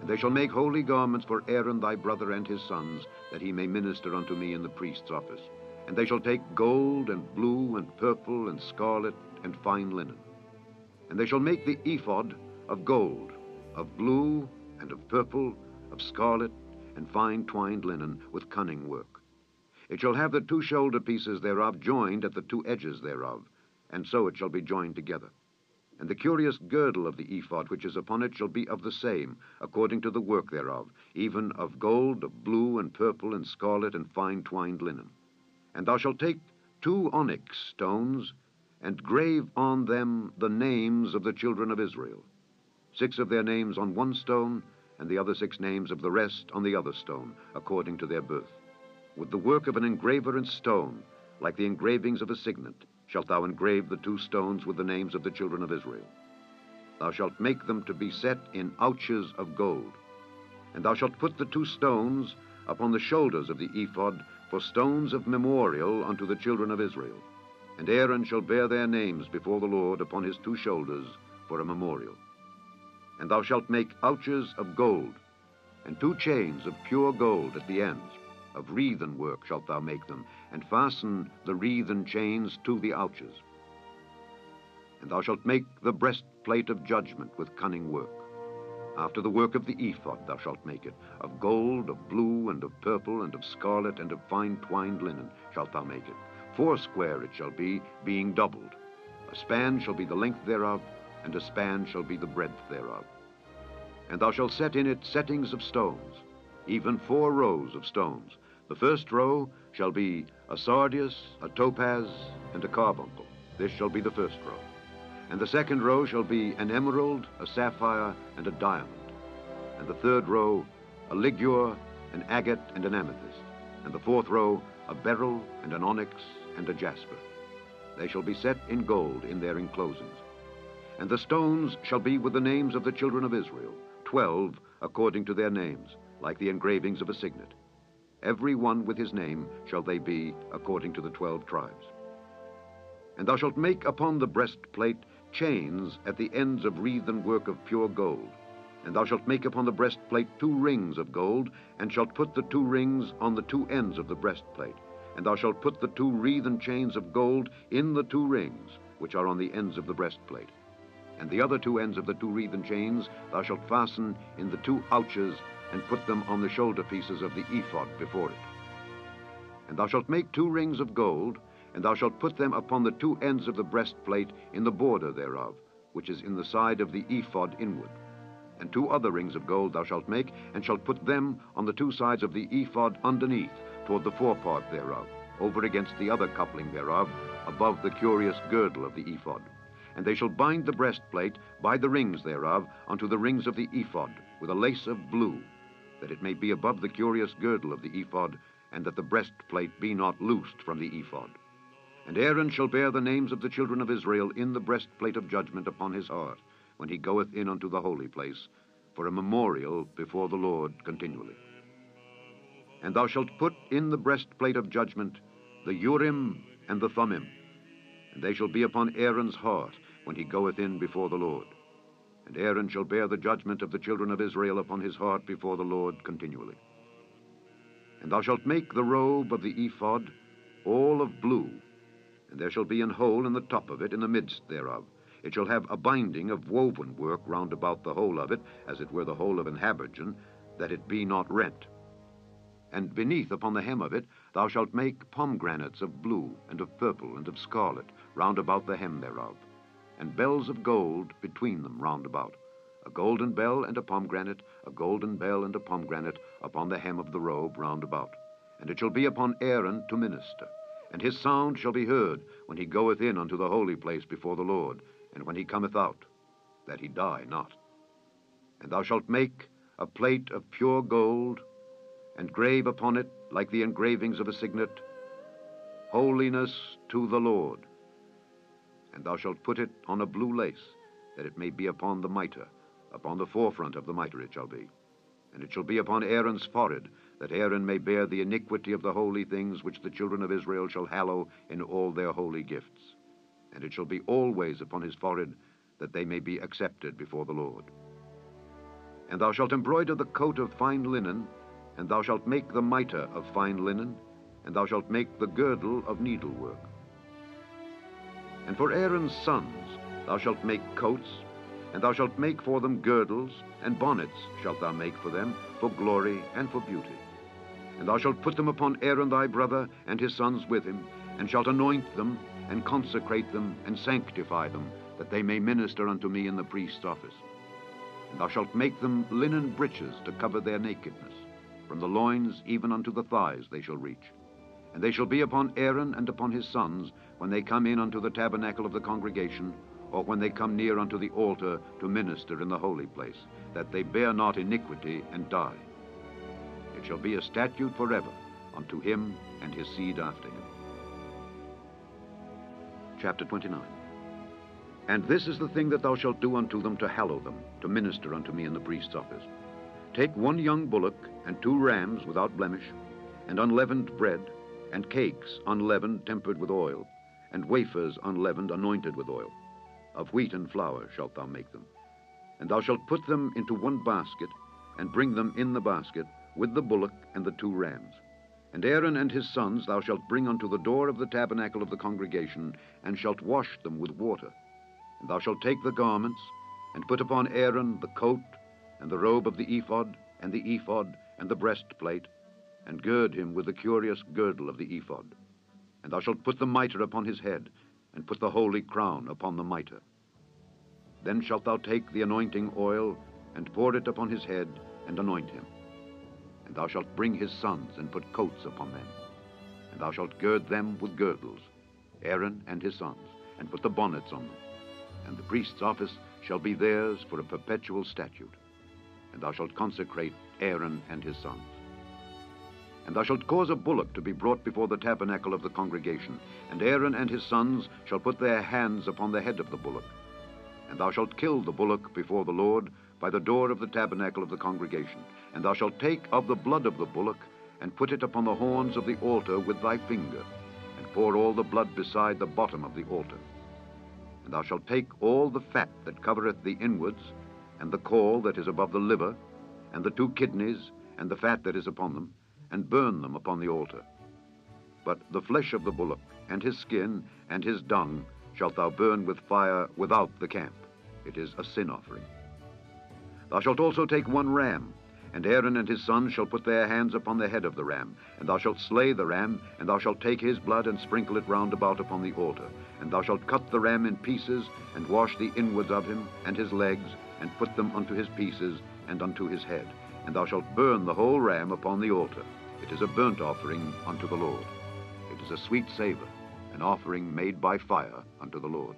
And they shall make holy garments for Aaron thy brother and his sons, that he may minister unto me in the priest's office. And they shall take gold, and blue, and purple, and scarlet, and fine linen. And they shall make the ephod of gold, of blue, and of purple, of scarlet, and fine twined linen, with cunning work. It shall have the two shoulder pieces thereof joined at the two edges thereof, and so it shall be joined together. And the curious girdle of the ephod which is upon it shall be of the same, according to the work thereof, even of gold, of blue, and purple, and scarlet, and fine twined linen. And thou shalt take 2 onyx stones, and grave on them the names of the children of Israel, 6 of their names on one stone, and the other 6 names of the rest on the other stone, according to their birth. With the work of an engraver in stone, like the engravings of a signet, shalt thou engrave the 2 stones with the names of the children of Israel. Thou shalt make them to be set in ouches of gold. And thou shalt put the 2 stones upon the shoulders of the ephod for stones of memorial unto the children of Israel. And Aaron shall bear their names before the Lord upon his 2 shoulders for a memorial. And thou shalt make ouches of gold, and 2 chains of pure gold at the ends. Of wreathen work shalt thou make them, and fasten the wreathen chains to the ouches. And thou shalt make the breastplate of judgment with cunning work. After the work of the ephod thou shalt make it. Of gold, of blue, and of purple, and of scarlet, and of fine twined linen shalt thou make it. 4 square it shall be, being doubled. A span shall be the length thereof, and a span shall be the breadth thereof. And thou shalt set in it settings of stones, even 4 rows of stones. The first row shall be a sardius, a topaz, and a carbuncle. This shall be the first row. And the second row shall be an emerald, a sapphire, and a diamond. And the third row a ligure, an agate, and an amethyst. And the fourth row a beryl, and an onyx, and a jasper. They shall be set in gold in their enclosings. And the stones shall be with the names of the children of Israel, 12 according to their names, like the engravings of a signet. Every one with his name shall they be, according to the 12 tribes. And thou shalt make upon the breastplate chains at the ends of wreathen work of pure gold. And thou shalt make upon the breastplate 2 rings of gold, and shalt put the 2 rings on the 2 ends of the breastplate. And thou shalt put the 2 wreathen chains of gold in the 2 rings, which are on the ends of the breastplate. And the other 2 ends of the 2 wreathen chains thou shalt fasten in the 2 ouches, and put them on the shoulder pieces of the ephod before it. And thou shalt make 2 rings of gold, and thou shalt put them upon the 2 ends of the breastplate in the border thereof, which is in the side of the ephod inward. And 2 other rings of gold thou shalt make, and shalt put them on the 2 sides of the ephod underneath, toward the forepart thereof, over against the other coupling thereof, above the curious girdle of the ephod. And they shall bind the breastplate by the rings thereof unto the rings of the ephod, with a lace of blue, that it may be above the curious girdle of the ephod, and that the breastplate be not loosed from the ephod. And Aaron shall bear the names of the children of Israel in the breastplate of judgment upon his heart, when he goeth in unto the holy place, for a memorial before the Lord continually. And thou shalt put in the breastplate of judgment the Urim and the Thummim, and they shall be upon Aaron's heart when he goeth in before the Lord. And Aaron shall bear the judgment of the children of Israel upon his heart before the Lord continually. And thou shalt make the robe of the ephod all of blue, and there shall be an hole in the top of it in the midst thereof. It shall have a binding of woven work round about the whole of it, as it were the whole of an habergeon, that it be not rent. And beneath upon the hem of it thou shalt make pomegranates of blue, and of purple, and of scarlet, round about the hem thereof, and bells of gold between them round about, a golden bell and a pomegranate, a golden bell and a pomegranate, upon the hem of the robe round about. And it shall be upon Aaron to minister, and his sound shall be heard when he goeth in unto the holy place before the Lord, and when he cometh out, that he die not. And thou shalt make a plate of pure gold, and grave upon it, like the engravings of a signet, Holiness to the Lord. And thou shalt put it on a blue lace, that it may be upon the mitre, upon the forefront of the mitre it shall be. And it shall be upon Aaron's forehead, that Aaron may bear the iniquity of the holy things which the children of Israel shall hallow in all their holy gifts. And it shall be always upon his forehead, that they may be accepted before the Lord. And thou shalt embroider the coat of fine linen, and thou shalt make the mitre of fine linen, and thou shalt make the girdle of needlework. And for Aaron's sons thou shalt make coats, and thou shalt make for them girdles, and bonnets shalt thou make for them, for glory and for beauty. And thou shalt put them upon Aaron thy brother and his sons with him, and shalt anoint them, and consecrate them, and sanctify them, that they may minister unto me in the priest's office. And thou shalt make them linen breeches to cover their nakedness. From the loins even unto the thighs they shall reach. And they shall be upon Aaron and upon his sons, when they come in unto the tabernacle of the congregation, or when they come near unto the altar to minister in the holy place, that they bear not iniquity and die. It shall be a statute forever unto him and his seed after him. Chapter 29. And this is the thing that thou shalt do unto them to hallow them, to minister unto me in the priest's office. Take 1 young bullock, and 2 rams without blemish, and unleavened bread, and cakes unleavened tempered with oil, and wafers unleavened anointed with oil. Of wheat and flour shalt thou make them. And thou shalt put them into 1 basket, and bring them in the basket, with the bullock and the 2 rams. And Aaron and his sons thou shalt bring unto the door of the tabernacle of the congregation, and shalt wash them with water. And thou shalt take the garments, and put upon Aaron the coat, and the robe of the ephod, and the breastplate, and gird him with the curious girdle of the ephod. And thou shalt put the mitre upon his head, and put the holy crown upon the mitre. Then shalt thou take the anointing oil, and pour it upon his head, and anoint him. And thou shalt bring his sons, and put coats upon them. And thou shalt gird them with girdles, Aaron and his sons, and put the bonnets on them. And the priest's office shall be theirs for a perpetual statute. And thou shalt consecrate Aaron and his sons. And thou shalt cause a bullock to be brought before the tabernacle of the congregation, and Aaron and his sons shall put their hands upon the head of the bullock. And thou shalt kill the bullock before the Lord by the door of the tabernacle of the congregation. And thou shalt take of the blood of the bullock, and put it upon the horns of the altar with thy finger, and pour all the blood beside the bottom of the altar. And thou shalt take all the fat that covereth the inwards, and the caul that is above the liver, and the 2 kidneys, and the fat that is upon them, and burn them upon the altar. But the flesh of the bullock, and his skin, and his dung, shalt thou burn with fire without the camp. It is a sin offering. Thou shalt also take 1 ram, and Aaron and his sons shall put their hands upon the head of the ram. And thou shalt slay the ram, and thou shalt take his blood, and sprinkle it round about upon the altar. And thou shalt cut the ram in pieces, and wash the inwards of him, and his legs, and put them unto his pieces, and unto his head. And thou shalt burn the whole ram upon the altar. It is a burnt offering unto the Lord. It is a sweet savor, an offering made by fire unto the Lord.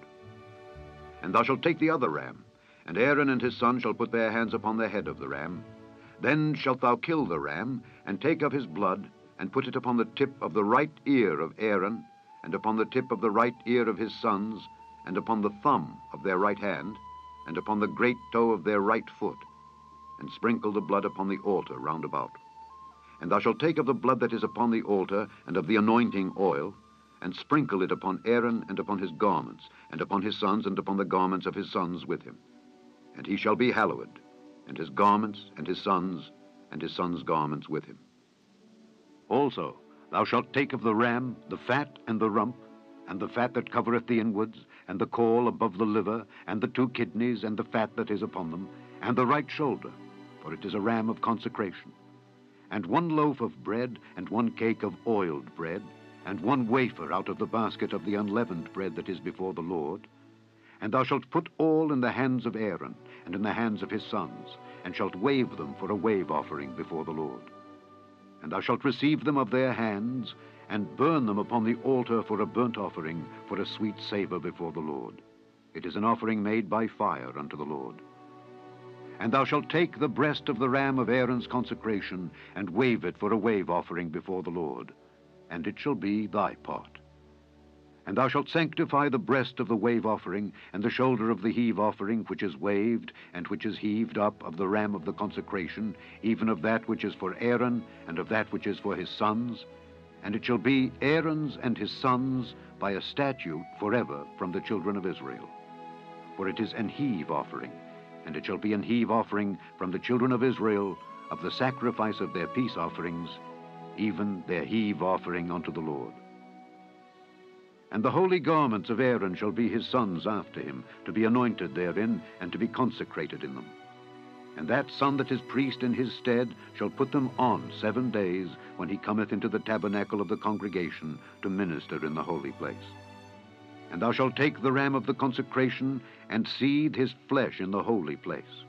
And thou shalt take the other ram, and Aaron and his sons shall put their hands upon the head of the ram. Then shalt thou kill the ram, and take of his blood, and put it upon the tip of the right ear of Aaron, and upon the tip of the right ear of his sons, and upon the thumb of their right hand, and upon the great toe of their right foot, and sprinkle the blood upon the altar round about. And thou shalt take of the blood that is upon the altar, and of the anointing oil, and sprinkle it upon Aaron, and upon his garments, and upon his sons, and upon the garments of his sons with him. And he shall be hallowed, and his garments, and his sons' garments with him. Also thou shalt take of the ram the fat and the rump, and the fat that covereth the inwards, and the caul above the liver, and the 2 kidneys, and the fat that is upon them, and the right shoulder, for it is a ram of consecration. And 1 loaf of bread, and 1 cake of oiled bread, and 1 wafer out of the basket of the unleavened bread that is before the Lord. And thou shalt put all in the hands of Aaron, and in the hands of his sons, and shalt wave them for a wave offering before the Lord. And thou shalt receive them of their hands, and burn them upon the altar for a burnt offering, for a sweet savor before the Lord. It is an offering made by fire unto the Lord. And thou shalt take the breast of the ram of Aaron's consecration, and wave it for a wave offering before the Lord, and it shall be thy part. And thou shalt sanctify the breast of the wave offering, and the shoulder of the heave offering, which is waved, and which is heaved up of the ram of the consecration, even of that which is for Aaron, and of that which is for his sons. And it shall be Aaron's and his sons by a statute forever from the children of Israel. For it is an heave offering, and it shall be an heave offering from the children of Israel of the sacrifice of their peace offerings, even their heave offering unto the Lord. And the holy garments of Aaron shall be his sons after him, to be anointed therein, and to be consecrated in them. And that son that is priest in his stead shall put them on 7 days, when he cometh into the tabernacle of the congregation to minister in the holy place. And thou shalt take the ram of the consecration, and seethe his flesh in the holy place.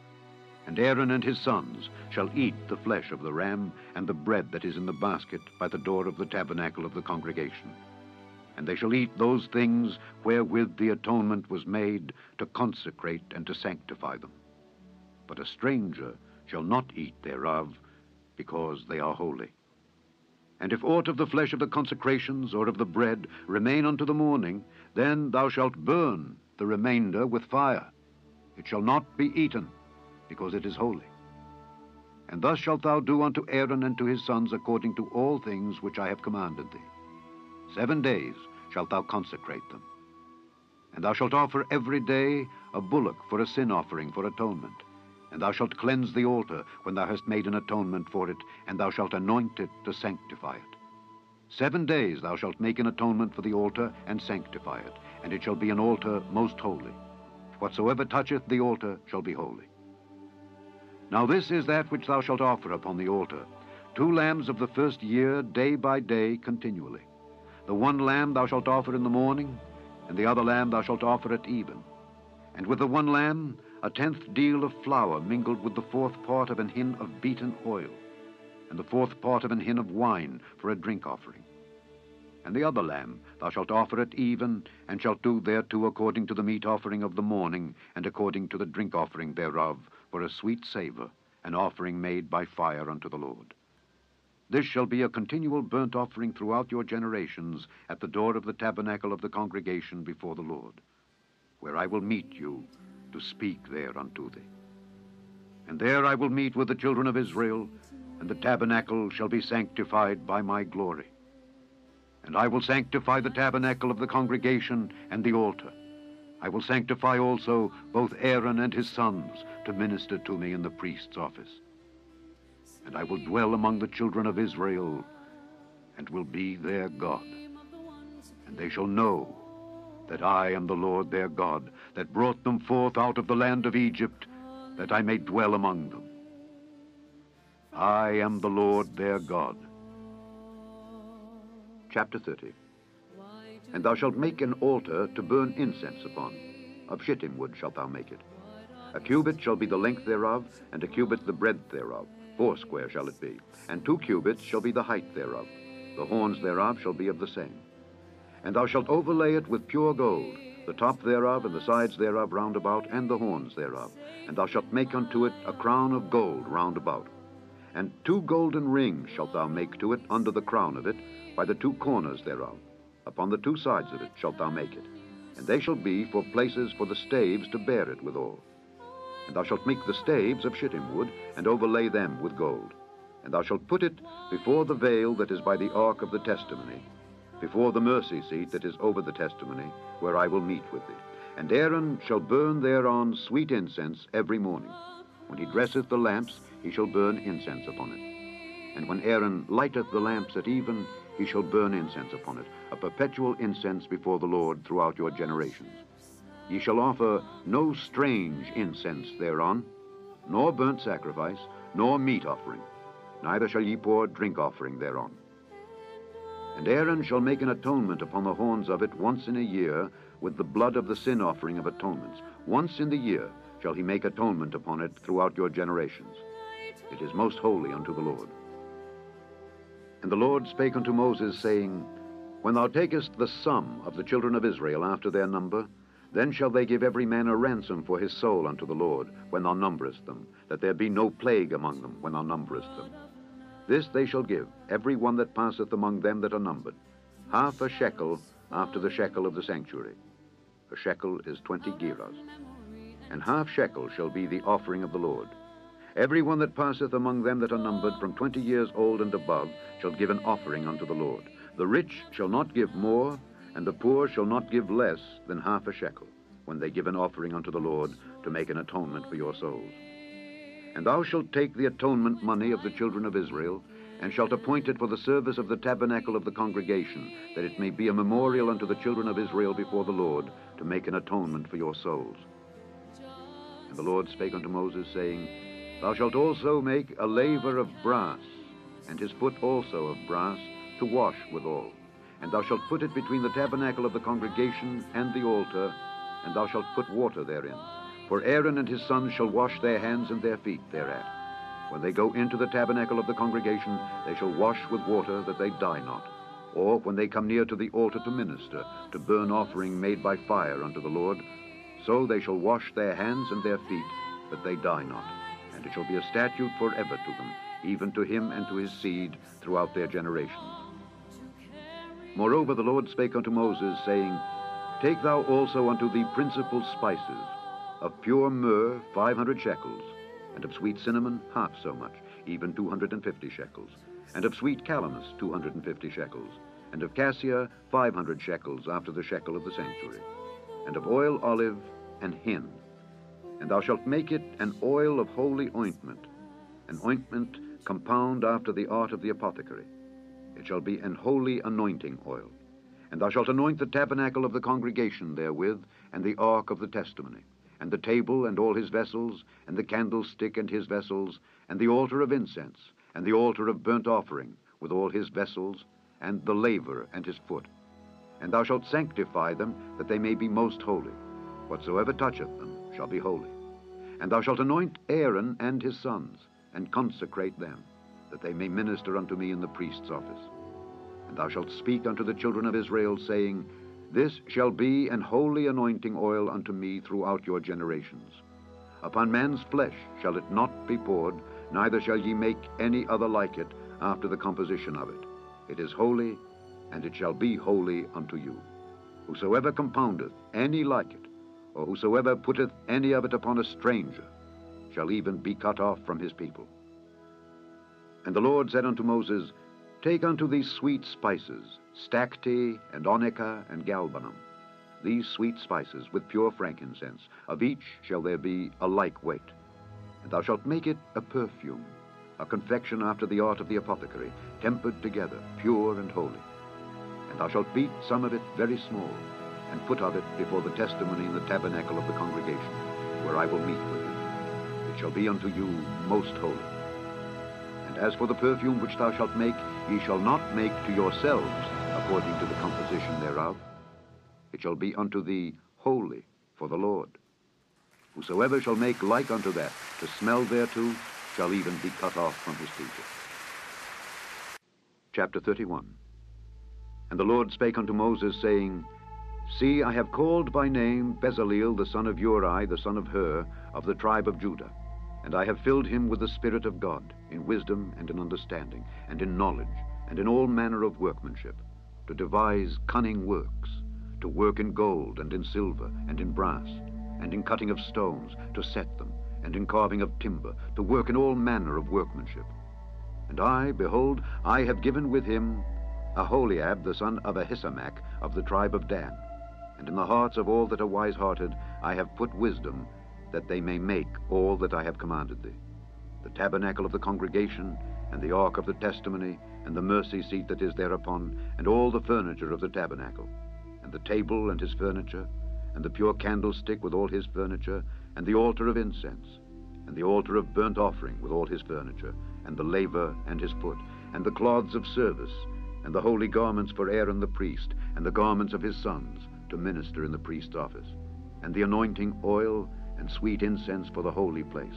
And Aaron and his sons shall eat the flesh of the ram, and the bread that is in the basket by the door of the tabernacle of the congregation. And they shall eat those things wherewith the atonement was made, to consecrate and to sanctify them. But a stranger shall not eat thereof, because they are holy. And if aught of the flesh of the consecrations or of the bread remain unto the morning, then thou shalt burn the remainder with fire. It shall not be eaten, because it is holy. And thus shalt thou do unto Aaron and to his sons according to all things which I have commanded thee. 7 days shalt thou consecrate them. And thou shalt offer every day a bullock for a sin offering for atonement. And thou shalt cleanse the altar when thou hast made an atonement for it, and thou shalt anoint it to sanctify it. 7 days thou shalt make an atonement for the altar, and sanctify it, and it shall be an altar most holy. Whatsoever toucheth the altar shall be holy. Now this is that which thou shalt offer upon the altar: 2 lambs of the first year, day by day, continually. The one lamb thou shalt offer in the morning, and the other lamb thou shalt offer at even. And with the one lamb 1/10 deal of flour mingled with the 4th part of an hin of beaten oil, and the 4th part of an hin of wine for a drink offering. And the other lamb thou shalt offer at even, and shalt do thereto according to the meat offering of the morning, and according to the drink offering thereof, for a sweet savor, an offering made by fire unto the Lord. This shall be a continual burnt offering throughout your generations at the door of the tabernacle of the congregation before the Lord, where I will meet you to speak there unto thee. And there I will meet with the children of Israel, and the tabernacle shall be sanctified by my glory. And I will sanctify the tabernacle of the congregation and the altar. I will sanctify also both Aaron and his sons to minister to me in the priest's office. And I will dwell among the children of Israel, and will be their God. And they shall know that I am the Lord their God, that brought them forth out of the land of Egypt, that I may dwell among them. I am the Lord their God. Chapter 30. And thou shalt make an altar to burn incense upon. Of shittim wood shalt thou make it. 1 cubit shall be the length thereof, and 1 cubit the breadth thereof. 4 shall it be, and 2 cubits shall be the height thereof. The horns thereof shall be of the same. And thou shalt overlay it with pure gold, the top thereof and the sides thereof round about, and the horns thereof. And thou shalt make unto it a crown of gold round about. And 2 golden rings shalt thou make to it under the crown of it, by the 2 corners thereof. Upon the 2 sides of it shalt thou make it. And they shall be for places for the staves to bear it withal. And thou shalt make the staves of shittim wood, and overlay them with gold. And thou shalt put it before the veil that is by the ark of the testimony, before the mercy seat that is over the testimony, where I will meet with thee. And Aaron shall burn thereon sweet incense every morning. When he dresseth the lamps, he shall burn incense upon it. And when Aaron lighteth the lamps at even, he shall burn incense upon it, a perpetual incense before the Lord throughout your generations. Ye shall offer no strange incense thereon, nor burnt sacrifice, nor meat offering, neither shall ye pour drink offering thereon. And Aaron shall make an atonement upon the horns of it once in a year, with the blood of the sin offering of atonements. Once in the year shall he make atonement upon it throughout your generations. It is most holy unto the Lord. And the Lord spake unto Moses, saying, When thou takest the sum of the children of Israel after their number, Then shall they give every man a ransom for his soul unto the Lord, when thou numberest them, that there be no plague among them when thou numberest them. This they shall give, every one that passeth among them that are numbered, half a shekel after the shekel of the sanctuary. A shekel is 20 gerahs. And half shekel shall be the offering of the Lord. Every one that passeth among them that are numbered from 20 years old and above shall give an offering unto the Lord. The rich shall not give more, and the poor shall not give less than half a shekel, when they give an offering unto the Lord to make an atonement for your souls. And thou shalt take the atonement money of the children of Israel, and shalt appoint it for the service of the tabernacle of the congregation, that it may be a memorial unto the children of Israel before the Lord, to make an atonement for your souls. And the Lord spake unto Moses, saying, Thou shalt also make a laver of brass, and his foot also of brass, to wash withal. And thou shalt put it between the tabernacle of the congregation and the altar, and thou shalt put water therein. For Aaron and his sons shall wash their hands and their feet thereat. When they go into the tabernacle of the congregation, they shall wash with water, that they die not. Or when they come near to the altar to minister, to burn offering made by fire unto the Lord, so they shall wash their hands and their feet, that they die not. And it shall be a statute forever to them, even to him and to his seed throughout their generations. Moreover, the Lord spake unto Moses, saying, Take thou also unto thee principal spices, of pure myrrh 500 shekels, and of sweet cinnamon half so much, even 250 shekels, and of sweet calamus 250 shekels, and of cassia 500 shekels after the shekel of the sanctuary, and of oil olive and hin. And thou shalt make it an oil of holy ointment, an ointment compound after the art of the apothecary. It shall be an holy anointing oil. And thou shalt anoint the tabernacle of the congregation therewith, and the ark of the testimony, and the table and all his vessels, and the candlestick and his vessels, and the altar of incense, and the altar of burnt offering, with all his vessels, and the laver and his foot. And thou shalt sanctify them, that they may be most holy. Whatsoever toucheth them shall be holy. And thou shalt anoint Aaron and his sons, and consecrate them, that they may minister unto me in the priest's office. And thou shalt speak unto the children of Israel, saying, This shall be an holy anointing oil unto me throughout your generations. Upon man's flesh shall it not be poured, neither shall ye make any other like it after the composition of it. It is holy, and it shall be holy unto you. Whosoever compoundeth any like it, or whosoever putteth any of it upon a stranger, shall even be cut off from his people. And the Lord said unto Moses, Take unto thee sweet spices, stacte, and onycha, and galbanum, these sweet spices with pure frankincense. Of each shall there be a like weight. And thou shalt make it a perfume, a confection after the art of the apothecary, tempered together, pure and holy. And thou shalt beat some of it very small, and put of it before the testimony in the tabernacle of the congregation, where I will meet with you. It shall be unto you most holy. And as for the perfume which thou shalt make, ye shall not make to yourselves according to the composition thereof. It shall be unto thee holy for the Lord. Whosoever shall make like unto that, to smell thereto, shall even be cut off from his people. Chapter 31. And the Lord spake unto Moses, saying, See, I have called by name Bezaleel the son of Uri, the son of Hur, of the tribe of Judah. And I have filled him with the Spirit of God, in wisdom and in understanding, and in knowledge, and in all manner of workmanship, to devise cunning works, to work in gold, and in silver, and in brass, and in cutting of stones, to set them, and in carving of timber, to work in all manner of workmanship. And I, behold, I have given with him Aholiab the son of Ahisamach, of the tribe of Dan. And in the hearts of all that are wise-hearted I have put wisdom, that they may make all that I have commanded thee. The tabernacle of the congregation, and the ark of the testimony, and the mercy seat that is thereupon, and all the furniture of the tabernacle, and the table and his furniture, and the pure candlestick with all his furniture, and the altar of incense, and the altar of burnt offering with all his furniture, and the laver and his foot, and the cloths of service, and the holy garments for Aaron the priest, and the garments of his sons, to minister in the priest's office, and the anointing oil, and sweet incense for the holy place.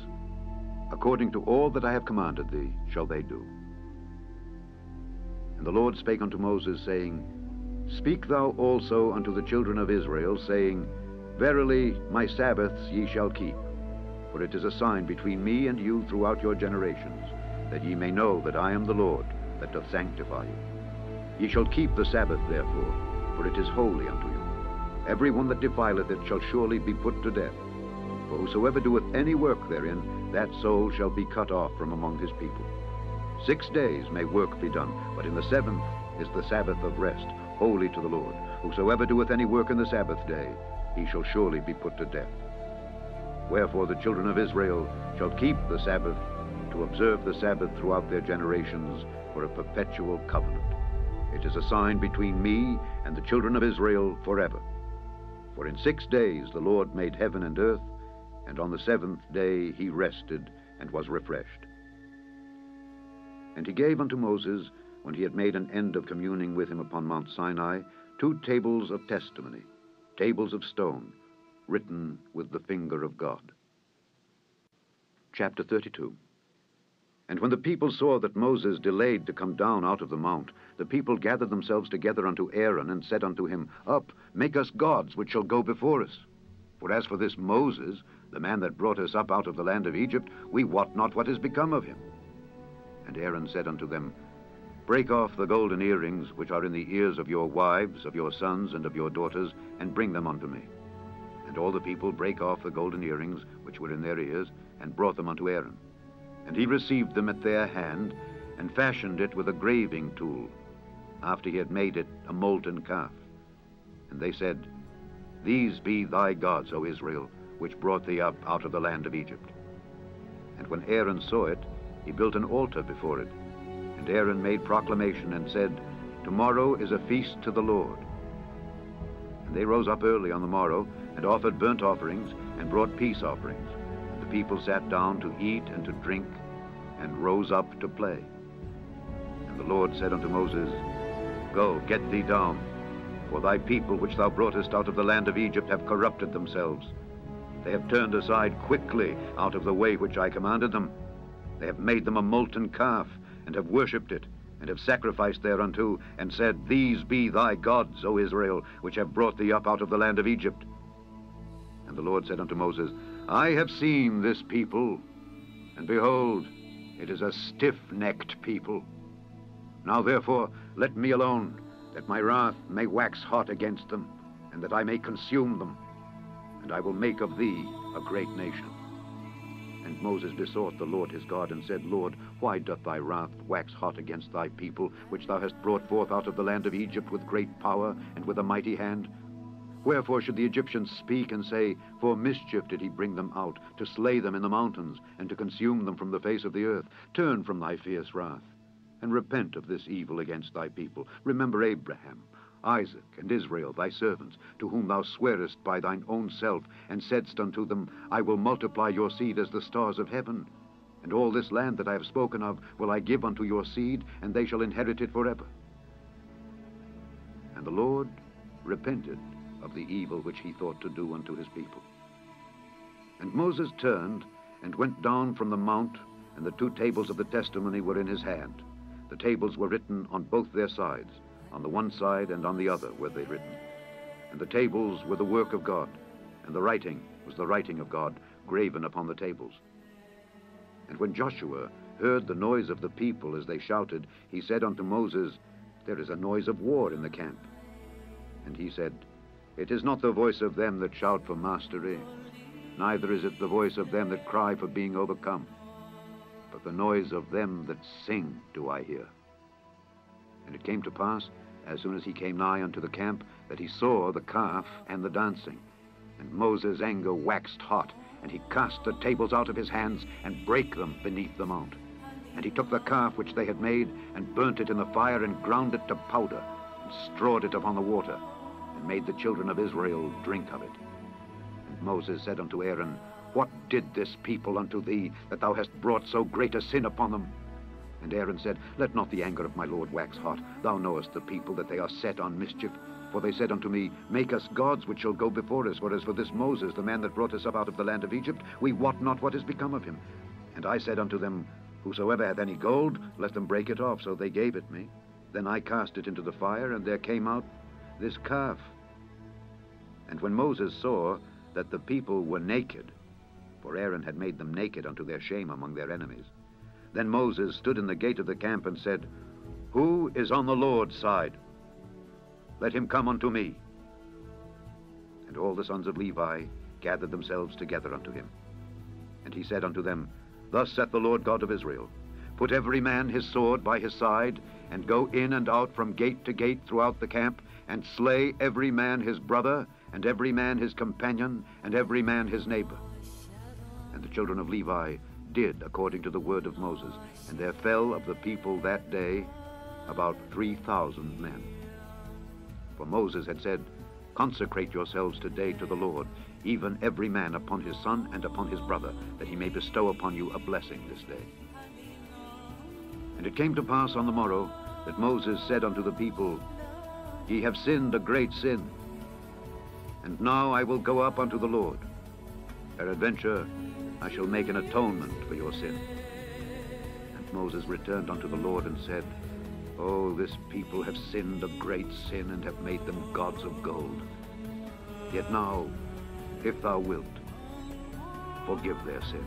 According to all that I have commanded thee shall they do. And the Lord spake unto Moses, saying, Speak thou also unto the children of Israel, saying, Verily, my Sabbaths ye shall keep, for it is a sign between me and you throughout your generations, that ye may know that I am the Lord that doth sanctify you. Ye shall keep the Sabbath therefore, for it is holy unto you. Every one that defileth it shall surely be put to death. For whosoever doeth any work therein, that soul shall be cut off from among his people. 6 days may work be done, but in the 7th is the Sabbath of rest, holy to the Lord. Whosoever doeth any work in the Sabbath day, he shall surely be put to death. Wherefore the children of Israel shall keep the Sabbath, to observe the Sabbath throughout their generations, for a perpetual covenant. It is a sign between me and the children of Israel forever. For in 6 days the Lord made heaven and earth, and on the 7th day he rested and was refreshed. And he gave unto Moses, when he had made an end of communing with him upon Mount Sinai, 2 tables of testimony, tables of stone, written with the finger of God. Chapter 32. And when the people saw that Moses delayed to come down out of the mount, the people gathered themselves together unto Aaron, and said unto him, Up, make us gods which shall go before us. For as for this Moses, the man that brought us up out of the land of Egypt, we wot not what is become of him. And Aaron said unto them, Break off the golden earrings which are in the ears of your wives, of your sons, and of your daughters, and bring them unto me. And all the people brake off the golden earrings which were in their ears, and brought them unto Aaron. And he received them at their hand, and fashioned it with a graving tool, after he had made it a molten calf. And they said, These be thy gods, O Israel, which brought thee up out of the land of Egypt. And when Aaron saw it, he built an altar before it. And Aaron made proclamation and said, Tomorrow is a feast to the Lord. And they rose up early on the morrow, and offered burnt offerings, and brought peace offerings. And the people sat down to eat and to drink, and rose up to play. And the Lord said unto Moses, Go, get thee down, for thy people which thou broughtest out of the land of Egypt have corrupted themselves. They have turned aside quickly out of the way which I commanded them. They have made them a molten calf, and have worshipped it, and have sacrificed thereunto, and said, These be thy gods, O Israel, which have brought thee up out of the land of Egypt. And the Lord said unto Moses, I have seen this people, and behold, it is a stiff-necked people. Now therefore let me alone, that my wrath may wax hot against them, and that I may consume them, and I will make of thee a great nation. And Moses besought the Lord his God, and said, Lord, why doth thy wrath wax hot against thy people, which thou hast brought forth out of the land of Egypt with great power and with a mighty hand? Wherefore should the Egyptians speak and say, For mischief did he bring them out, to slay them in the mountains, and to consume them from the face of the earth? Turn from thy fierce wrath, and repent of this evil against thy people. Remember Abraham, Isaac, and Israel, thy servants, to whom thou swarest by thine own self, and saidst unto them, I will multiply your seed as the stars of heaven. And all this land that I have spoken of will I give unto your seed, and they shall inherit it forever. And the Lord repented of the evil which he thought to do unto his people. And Moses turned and went down from the mount, and the 2 tables of the testimony were in his hand. The tables were written on both their sides. On the one side and on the other were they written. And the tables were the work of God, and the writing was the writing of God, graven upon the tables. And when Joshua heard the noise of the people as they shouted, he said unto Moses, There is a noise of war in the camp. And he said, It is not the voice of them that shout for mastery, neither is it the voice of them that cry for being overcome, but the noise of them that sing do I hear. And it came to pass, as soon as he came nigh unto the camp, that he saw the calf and the dancing. And Moses' anger waxed hot, and he cast the tables out of his hands, and brake them beneath the mount. And he took the calf which they had made, and burnt it in the fire, and ground it to powder, and strawed it upon the water, and made the children of Israel drink of it. And Moses said unto Aaron, What did this people unto thee, that thou hast brought so great a sin upon them? And Aaron said, Let not the anger of my Lord wax hot. Thou knowest the people, that they are set on mischief. For they said unto me, Make us gods which shall go before us. For as for this Moses, the man that brought us up out of the land of Egypt, we wot not what is become of him. And I said unto them, Whosoever hath any gold, let them break it off. So they gave it me. Then I cast it into the fire, and there came out this calf. And when Moses saw that the people were naked, for Aaron had made them naked unto their shame among their enemies, then Moses stood in the gate of the camp and said, Who is on the Lord's side? Let him come unto me. And all the sons of Levi gathered themselves together unto him. And he said unto them, Thus saith the Lord God of Israel, Put every man his sword by his side, and go in and out from gate to gate throughout the camp, and slay every man his brother, and every man his companion, and every man his neighbor. And the children of Levi did according to the word of Moses, and there fell of the people that day about 3,000 men. For Moses had said, Consecrate yourselves today to the Lord, even every man upon his son and upon his brother, that he may bestow upon you a blessing this day. And it came to pass on the morrow that Moses said unto the people, Ye have sinned a great sin, and now I will go up unto the Lord. Peradventure I shall make an atonement for your sin. And Moses returned unto the Lord and said, Oh, this people have sinned a great sin, and have made them gods of gold. Yet now, if thou wilt, forgive their sin.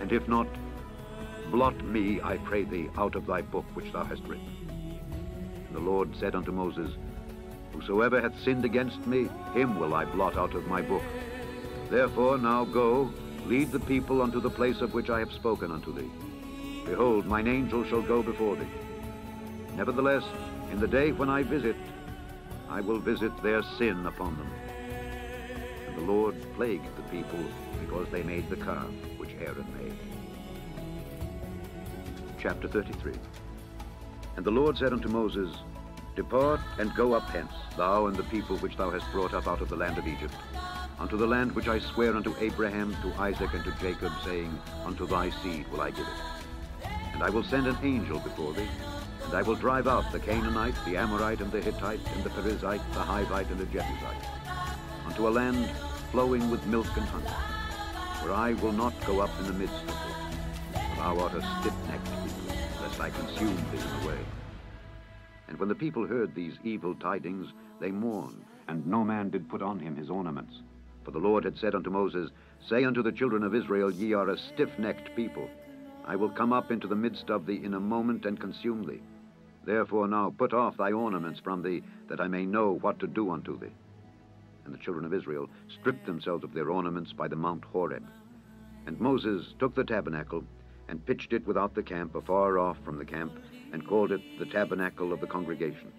And if not, blot me, I pray thee, out of thy book which thou hast written. And the Lord said unto Moses, Whosoever hath sinned against me, him will I blot out of my book. Therefore now go, lead the people unto the place of which I have spoken unto thee. Behold, mine angel shall go before thee. Nevertheless, in the day when I visit, I will visit their sin upon them. And the Lord plagued the people because they made the calf which Aaron made. Chapter 33. And the Lord said unto Moses, Depart and go up hence, thou and the people which thou hast brought up out of the land of Egypt, unto the land which I swear unto Abraham, to Isaac, and to Jacob, saying, Unto thy seed will I give it. And I will send an angel before thee, and I will drive out the Canaanite, the Amorite, and the Hittite, and the Perizzite, the Hivite, and the Jebusite, unto a land flowing with milk and honey, where I will not go up in the midst of thee, for thou art a stiff-necked people, lest I consume thee in the way. And when the people heard these evil tidings, they mourned, and no man did put on him his ornaments. For the Lord had said unto Moses, Say unto the children of Israel, Ye are a stiff-necked people. I will come up into the midst of thee in a moment, and consume thee. Therefore now put off thy ornaments from thee, that I may know what to do unto thee. And the children of Israel stripped themselves of their ornaments by the Mount Horeb. And Moses took the tabernacle, and pitched it without the camp, afar off from the camp, and called it the tabernacle of the congregation.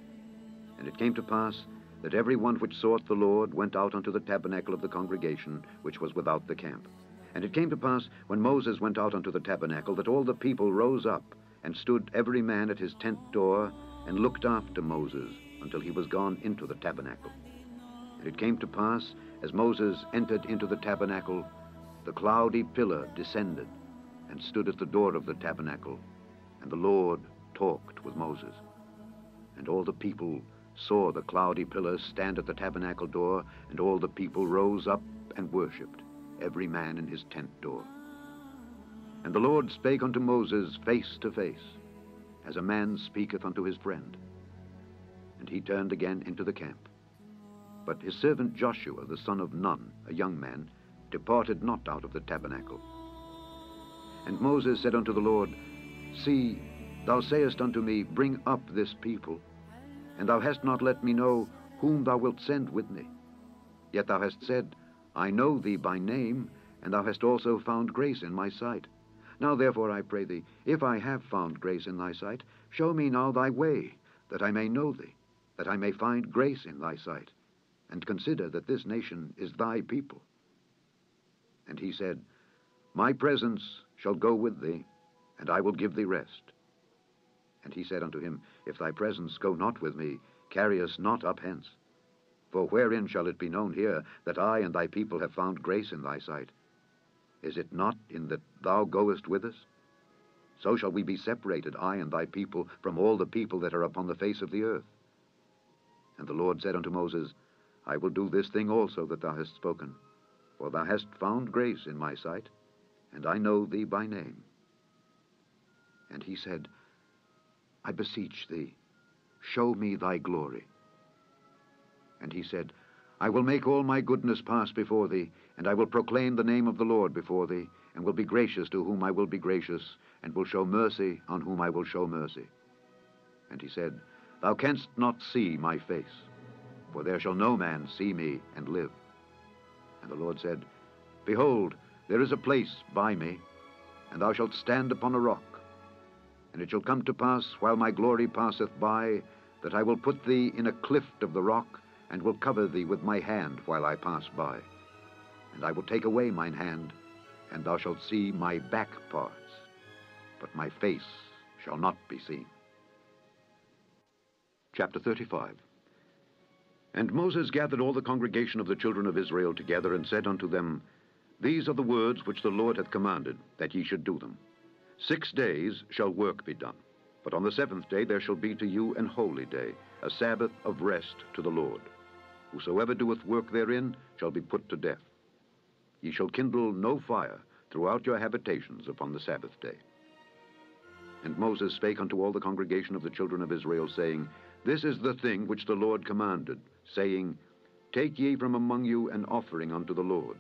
And it came to pass that every one which sought the Lord went out unto the tabernacle of the congregation, which was without the camp. And it came to pass, when Moses went out unto the tabernacle, that all the people rose up, and stood every man at his tent door, and looked after Moses, until he was gone into the tabernacle. And it came to pass, as Moses entered into the tabernacle, the cloudy pillar descended, and stood at the door of the tabernacle, and the Lord talked with Moses. And all the people saw the cloudy pillar stand at the tabernacle door, and all the people rose up and worshipped, every man in his tent door. And the Lord spake unto Moses face to face, as a man speaketh unto his friend. And he turned again into the camp. But his servant Joshua, the son of Nun, a young man, departed not out of the tabernacle. And Moses said unto the Lord, See, thou sayest unto me, Bring up this people, and thou hast not let me know whom thou wilt send with me. Yet thou hast said, I know thee by name, and thou hast also found grace in my sight. Now therefore I pray thee, if I have found grace in thy sight, show me now thy way, that I may know thee, that I may find grace in thy sight, and consider that this nation is thy people. And he said, My presence shall go with thee, and I will give thee rest. And he said unto him, If thy presence go not with me, carry us not up hence. For wherein shall it be known here that I and thy people have found grace in thy sight? Is it not in that thou goest with us? So shall we be separated, I and thy people, from all the people that are upon the face of the earth. And the Lord said unto Moses, I will do this thing also that thou hast spoken, for thou hast found grace in my sight, and I know thee by name. And he said, I beseech thee, show me thy glory. And he said, I will make all my goodness pass before thee, and I will proclaim the name of the Lord before thee, and will be gracious to whom I will be gracious, and will show mercy on whom I will show mercy. And he said, Thou canst not see my face, for there shall no man see me and live. And the Lord said, Behold, there is a place by me, and thou shalt stand upon a rock. And it shall come to pass, while my glory passeth by, that I will put thee in a clift of the rock, and will cover thee with my hand while I pass by. And I will take away mine hand, and thou shalt see my back parts, but my face shall not be seen. Chapter 35. And Moses gathered all the congregation of the children of Israel together, and said unto them, These are the words which the Lord hath commanded, that ye should do them. 6 days shall work be done, but on the 7th day there shall be to you an holy day, a Sabbath of rest to the Lord. Whosoever doeth work therein shall be put to death. Ye shall kindle no fire throughout your habitations upon the Sabbath day. And Moses spake unto all the congregation of the children of Israel, saying, This is the thing which the Lord commanded, saying, Take ye from among you an offering unto the Lord.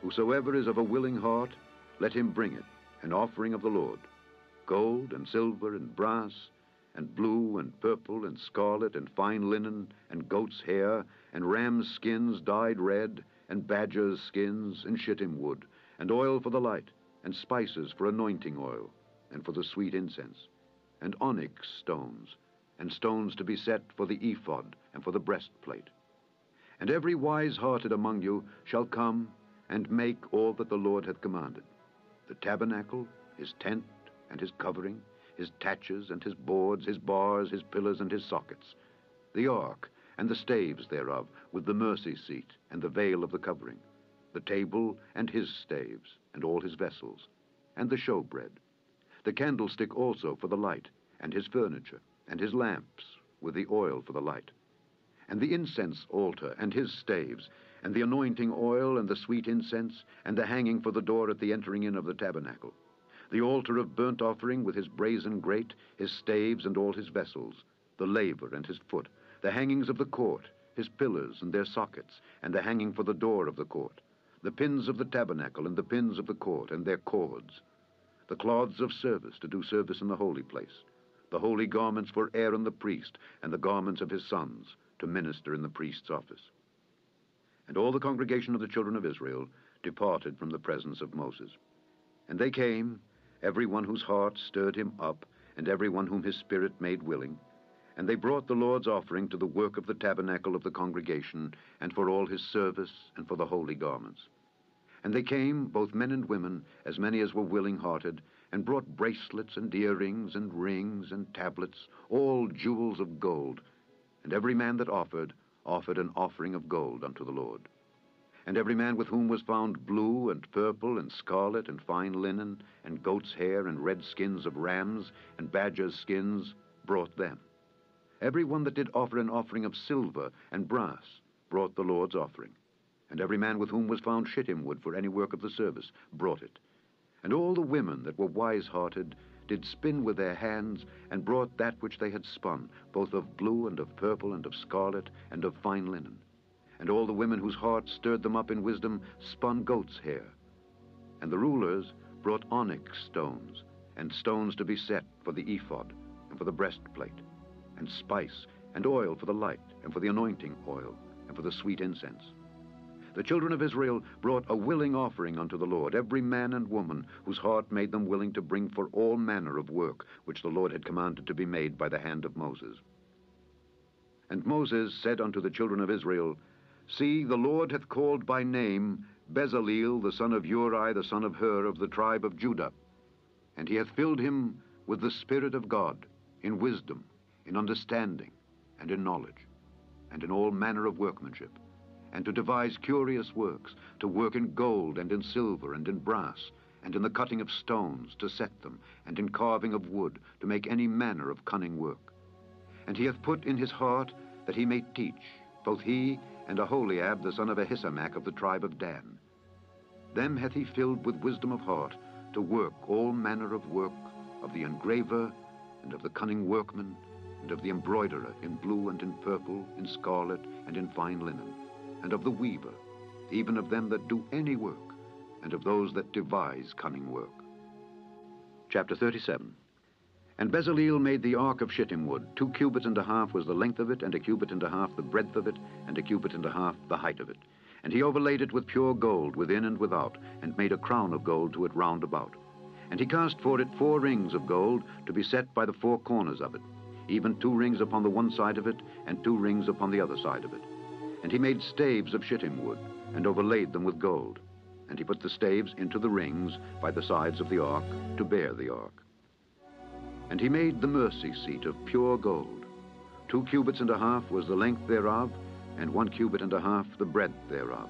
Whosoever is of a willing heart, let him bring it, an offering of the Lord, gold and silver and brass, and blue and purple and scarlet and fine linen and goat's hair and ram's skins dyed red and badger's skins and shittim wood and oil for the light and spices for anointing oil and for the sweet incense and onyx stones and stones to be set for the ephod and for the breastplate. And every wise-hearted among you shall come and make all that the Lord hath commanded, the tabernacle, his tent and his covering, his taches and his boards, his bars, his pillars and his sockets, the ark and the staves thereof, with the mercy seat and the veil of the covering, the table and his staves, and all his vessels, and the showbread, the candlestick also for the light, and his furniture, and his lamps, with the oil for the light, and the incense altar, and his staves, and the anointing oil, and the sweet incense, and the hanging for the door at the entering in of the tabernacle, the altar of burnt offering with his brazen grate, his staves and all his vessels, the laver and his foot, the hangings of the court, his pillars and their sockets, and the hanging for the door of the court, the pins of the tabernacle and the pins of the court and their cords, the cloths of service to do service in the holy place, the holy garments for Aaron the priest, and the garments of his sons to minister in the priest's office. And all the congregation of the children of Israel departed from the presence of Moses. And they came, every one whose heart stirred him up, and every one whom his spirit made willing. And they brought the Lord's offering to the work of the tabernacle of the congregation, and for all his service, and for the holy garments. And they came, both men and women, as many as were willing-hearted, and brought bracelets and earrings and rings and tablets, all jewels of gold. And every man that offered an offering of gold unto the Lord. And every man with whom was found blue and purple and scarlet and fine linen and goat's hair and red skins of rams and badger's skins brought them. Every one that did offer an offering of silver and brass brought the Lord's offering. And every man with whom was found shittim wood for any work of the service brought it. And all the women that were wise-hearted did spin with their hands, and brought that which they had spun, both of blue and of purple and of scarlet and of fine linen. And all the women whose hearts stirred them up in wisdom spun goat's hair. And the rulers brought onyx stones, and stones to be set for the ephod, and for the breastplate, and spice, and oil for the light, and for the anointing oil, and for the sweet incense. The children of Israel brought a willing offering unto the Lord, every man and woman, whose heart made them willing to bring for all manner of work, which the Lord had commanded to be made by the hand of Moses. And Moses said unto the children of Israel, See, the Lord hath called by name Bezaleel, the son of Uri, the son of Hur, of the tribe of Judah. And he hath filled him with the Spirit of God, in wisdom, in understanding, and in knowledge, and in all manner of workmanship, and to devise curious works, to work in gold, and in silver, and in brass, and in the cutting of stones, to set them, and in carving of wood, to make any manner of cunning work. And he hath put in his heart that he may teach, both he and Aholiab, the son of Ahisamach, of the tribe of Dan. Them hath he filled with wisdom of heart, to work all manner of work, of the engraver, and of the cunning workman, and of the embroiderer, in blue and in purple, in scarlet, and in fine linen. and of the weaver, even of them that do any work, and of those that devise cunning work. Chapter 37. And Bezaleel made the ark of shittim wood. 2 cubits and a half was the length of it, and 1 cubit and a half the breadth of it, and 1 cubit and a half the height of it. And he overlaid it with pure gold within and without, and made a crown of gold to it round about. And he cast for it 4 rings of gold to be set by the 4 corners of it, even 2 rings upon the one side of it, and 2 rings upon the other side of it. And he made staves of shittim wood, and overlaid them with gold. And he put the staves into the rings by the sides of the ark to bear the ark. And he made the mercy seat of pure gold. 2 cubits and a half was the length thereof, and 1 cubit and a half the breadth thereof.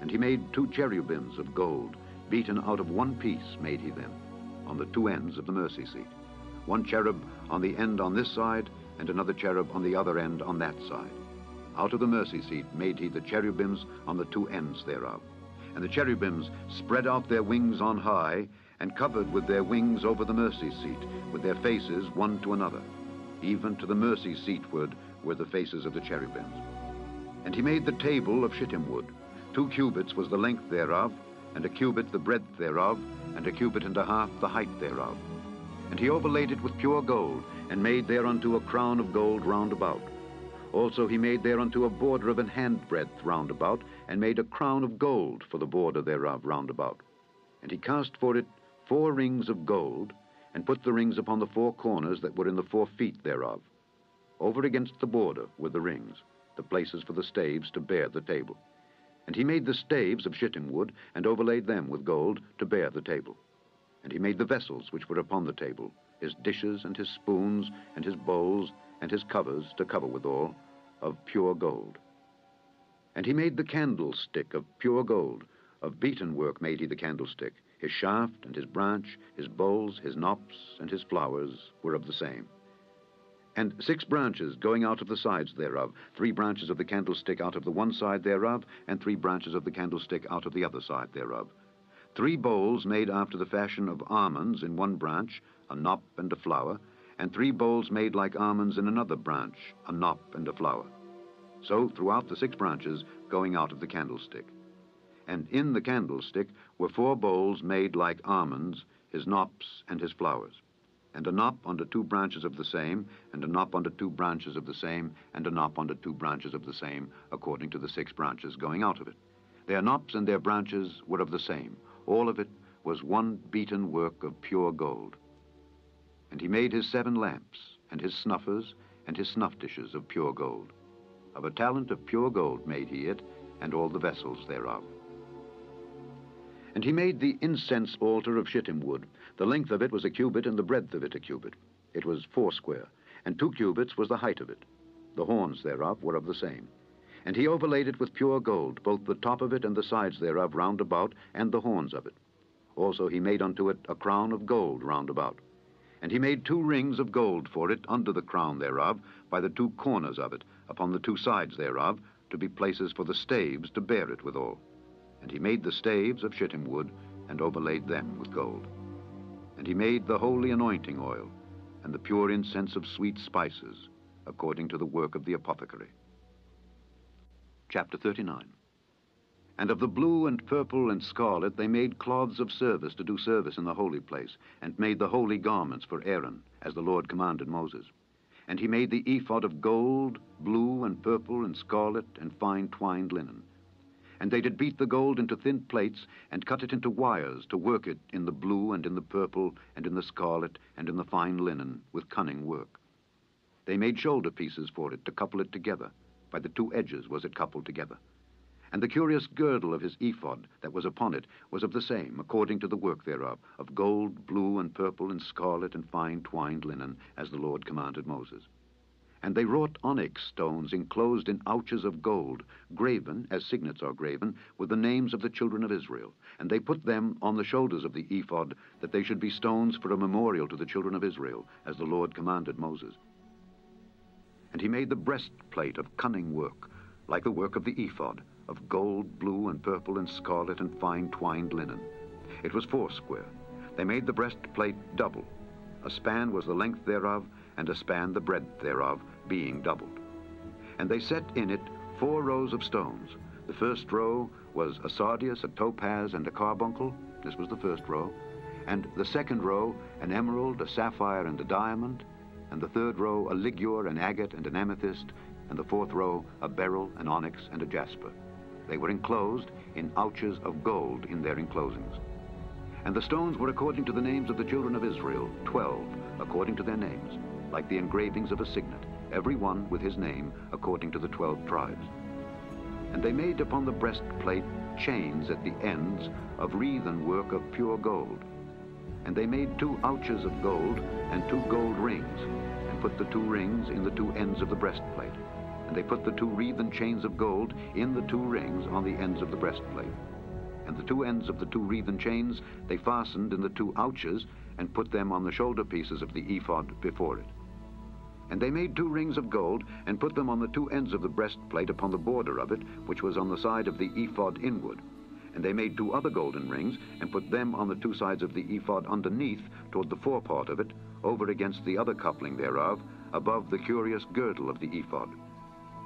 And he made 2 cherubims of gold, beaten out of 1 piece made he them, on the 2 ends of the mercy seat. 1 cherub on the end on this side, and another cherub on the other end on that side. Out of the mercy seat made he the cherubims on the 2 ends thereof. And the cherubims spread out their wings on high, and covered with their wings over the mercy seat, with their faces one to another. Even to the mercy seatward were the faces of the cherubims. And he made the table of shittim wood. 2 cubits was the length thereof, and 1 cubit the breadth thereof, and 1 cubit and a half the height thereof. And he overlaid it with pure gold, and made thereunto a crown of gold round about. Also he made thereunto a border of an handbreadth round about, and made a crown of gold for the border thereof round about. And he cast for it 4 rings of gold, and put the rings upon the 4 corners that were in the 4 feet thereof. Over against the border were the rings, the places for the staves to bear the table. And he made the staves of shittim wood, and overlaid them with gold to bear the table. And he made the vessels which were upon the table, his dishes and his spoons and his bowls and his covers to cover withal, of pure gold. And he made the candlestick of pure gold. Of beaten work made he the candlestick. His shaft and his branch, his bowls, his knops, and his flowers were of the same. And 6 branches going out of the sides thereof, 3 branches of the candlestick out of the one side thereof, and 3 branches of the candlestick out of the other side thereof. 3 bowls made after the fashion of almonds in one branch, a knop and a flower, and 3 bowls made like almonds in another branch, a knop and a flower. So throughout the 6 branches going out of the candlestick. And in the candlestick were 4 bowls made like almonds, his knops and his flowers. And a knop under 2 branches of the same, and a knop under 2 branches of the same, and a knop under 2 branches of the same, according to the 6 branches going out of it. Their knops and their branches were of the same. All of it was one beaten work of pure gold. And he made his 7 lamps, and his snuffers, and his snuff dishes of pure gold. Of a talent of pure gold made he it, and all the vessels thereof. And he made the incense altar of shittim wood. The length of it was 1 cubit, and the breadth of it 1 cubit. It was 4 square, and 2 cubits was the height of it. The horns thereof were of the same. And he overlaid it with pure gold, both the top of it and the sides thereof round about, and the horns of it. Also he made unto it a crown of gold round about. And he made 2 rings of gold for it under the crown thereof, by the 2 corners of it, upon the 2 sides thereof, to be places for the staves to bear it withal. And he made the staves of shittim wood, and overlaid them with gold. And he made the holy anointing oil, and the pure incense of sweet spices, according to the work of the apothecary. Chapter 39. And of the blue and purple and scarlet they made cloths of service to do service in the holy place, and made the holy garments for Aaron, as the Lord commanded Moses. And he made the ephod of gold, blue and purple and scarlet, and fine twined linen. And they did beat the gold into thin plates, and cut it into wires, to work it in the blue and in the purple, and in the scarlet, and in the fine linen, with cunning work. They made shoulder pieces for it, to couple it together. By the 2 edges was it coupled together. And the curious girdle of his ephod that was upon it was of the same, according to the work thereof, of gold, blue, and purple, and scarlet, and fine twined linen, as the Lord commanded Moses. And they wrought onyx stones enclosed in ouches of gold, graven, as signets are graven, with the names of the children of Israel. And they put them on the shoulders of the ephod, that they should be stones for a memorial to the children of Israel, as the Lord commanded Moses. And he made the breastplate of cunning work, like the work of the ephod, of gold, blue, and purple, and scarlet, and fine twined linen. It was 4 square. They made the breastplate double. A span was the length thereof, and a span the breadth thereof, being doubled. And they set in it 4 rows of stones. The first row was a sardius, a topaz, and a carbuncle. This was the first row. And the second row, an emerald, a sapphire, and a diamond. And the third row, a ligure, an agate, and an amethyst. And the fourth row, a beryl, an onyx, and a jasper. They were enclosed in ouches of gold in their enclosings. And the stones were according to the names of the children of Israel, 12, according to their names, like the engravings of a signet, every one with his name, according to the 12 tribes. And they made upon the breastplate chains at the ends of wreathen work of pure gold. And they made 2 ouches of gold and 2 gold rings, and put the 2 rings in the 2 ends of the breastplate. And they put the 2 wreathen chains of gold in the 2 rings on the ends of the breastplate. And the 2 ends of the 2 wreathen chains they fastened in the 2 ouches, and put them on the shoulder pieces of the ephod before it. And they made 2 rings of gold, and put them on the 2 ends of the breastplate upon the border of it, which was on the side of the ephod inward. And they made 2 other golden rings, and put them on the 2 sides of the ephod underneath, toward the forepart of it, over against the other coupling thereof, above the curious girdle of the ephod.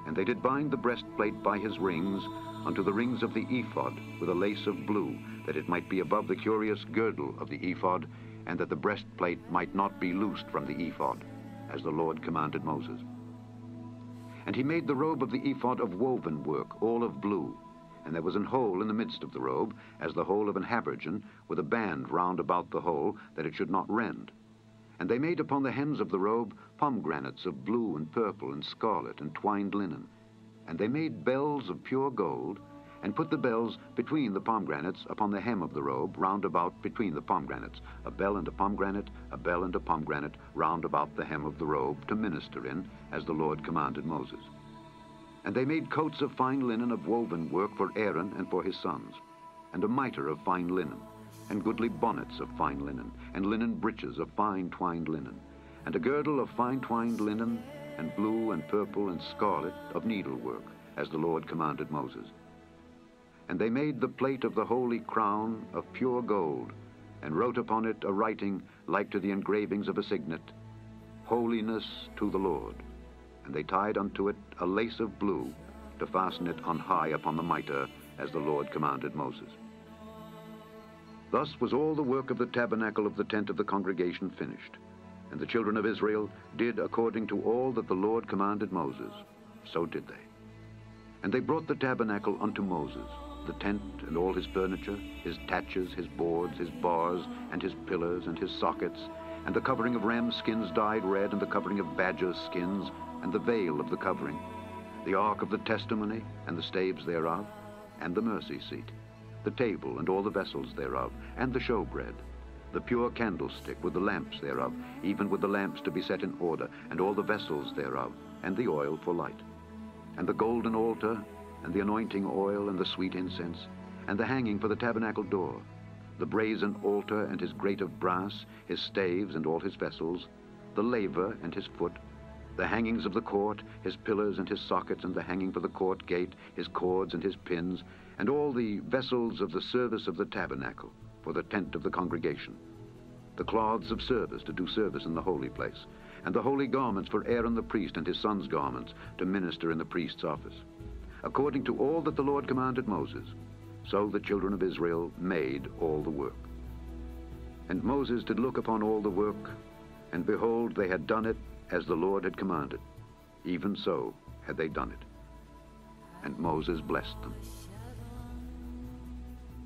And they did bind the breastplate by his rings unto the rings of the ephod with a lace of blue, that it might be above the curious girdle of the ephod, and that the breastplate might not be loosed from the ephod, as the Lord commanded Moses. And he made the robe of the ephod of woven work, all of blue, and there was an hole in the midst of the robe, as the hole of an habergeon, with a band round about the hole, that it should not rend. And they made upon the hems of the robe pomegranates of blue and purple and scarlet and twined linen. And they made bells of pure gold, and put the bells between the pomegranates upon the hem of the robe, round about between the pomegranates, a bell and a pomegranate, a bell and a pomegranate, round about the hem of the robe, to minister in, as the Lord commanded Moses. And they made coats of fine linen of woven work for Aaron and for his sons, and a mitre of fine linen, and goodly bonnets of fine linen, and linen breeches of fine twined linen, and a girdle of fine twined linen, and blue and purple and scarlet of needlework, as the Lord commanded Moses. And they made the plate of the holy crown of pure gold, and wrote upon it a writing like to the engravings of a signet, Holiness to the Lord. And they tied unto it a lace of blue, to fasten it on high upon the mitre, as the Lord commanded Moses. Thus was all the work of the tabernacle of the tent of the congregation finished. And the children of Israel did according to all that the Lord commanded Moses. So did they. And they brought the tabernacle unto Moses, the tent and all his furniture, his taches, his boards, his bars, and his pillars, and his sockets, and the covering of ram skins dyed red, and the covering of badger skins, and the veil of the covering, the ark of the testimony, and the staves thereof, and the mercy seat, the table and all the vessels thereof, and the showbread, the pure candlestick with the lamps thereof, even with the lamps to be set in order, and all the vessels thereof, and the oil for light, and the golden altar, and the anointing oil, and the sweet incense, and the hanging for the tabernacle door, the brazen altar and his grate of brass, his staves and all his vessels, the laver and his foot, the hangings of the court, his pillars and his sockets, and the hanging for the court gate, his cords and his pins, and all the vessels of the service of the tabernacle, for the tent of the congregation, the cloths of service to do service in the holy place, and the holy garments for Aaron the priest and his sons' garments to minister in the priest's office, according to all that the Lord commanded Moses. So the children of Israel made all the work. And Moses did look upon all the work, and behold, they had done it as the Lord had commanded. Even so had they done it. And Moses blessed them.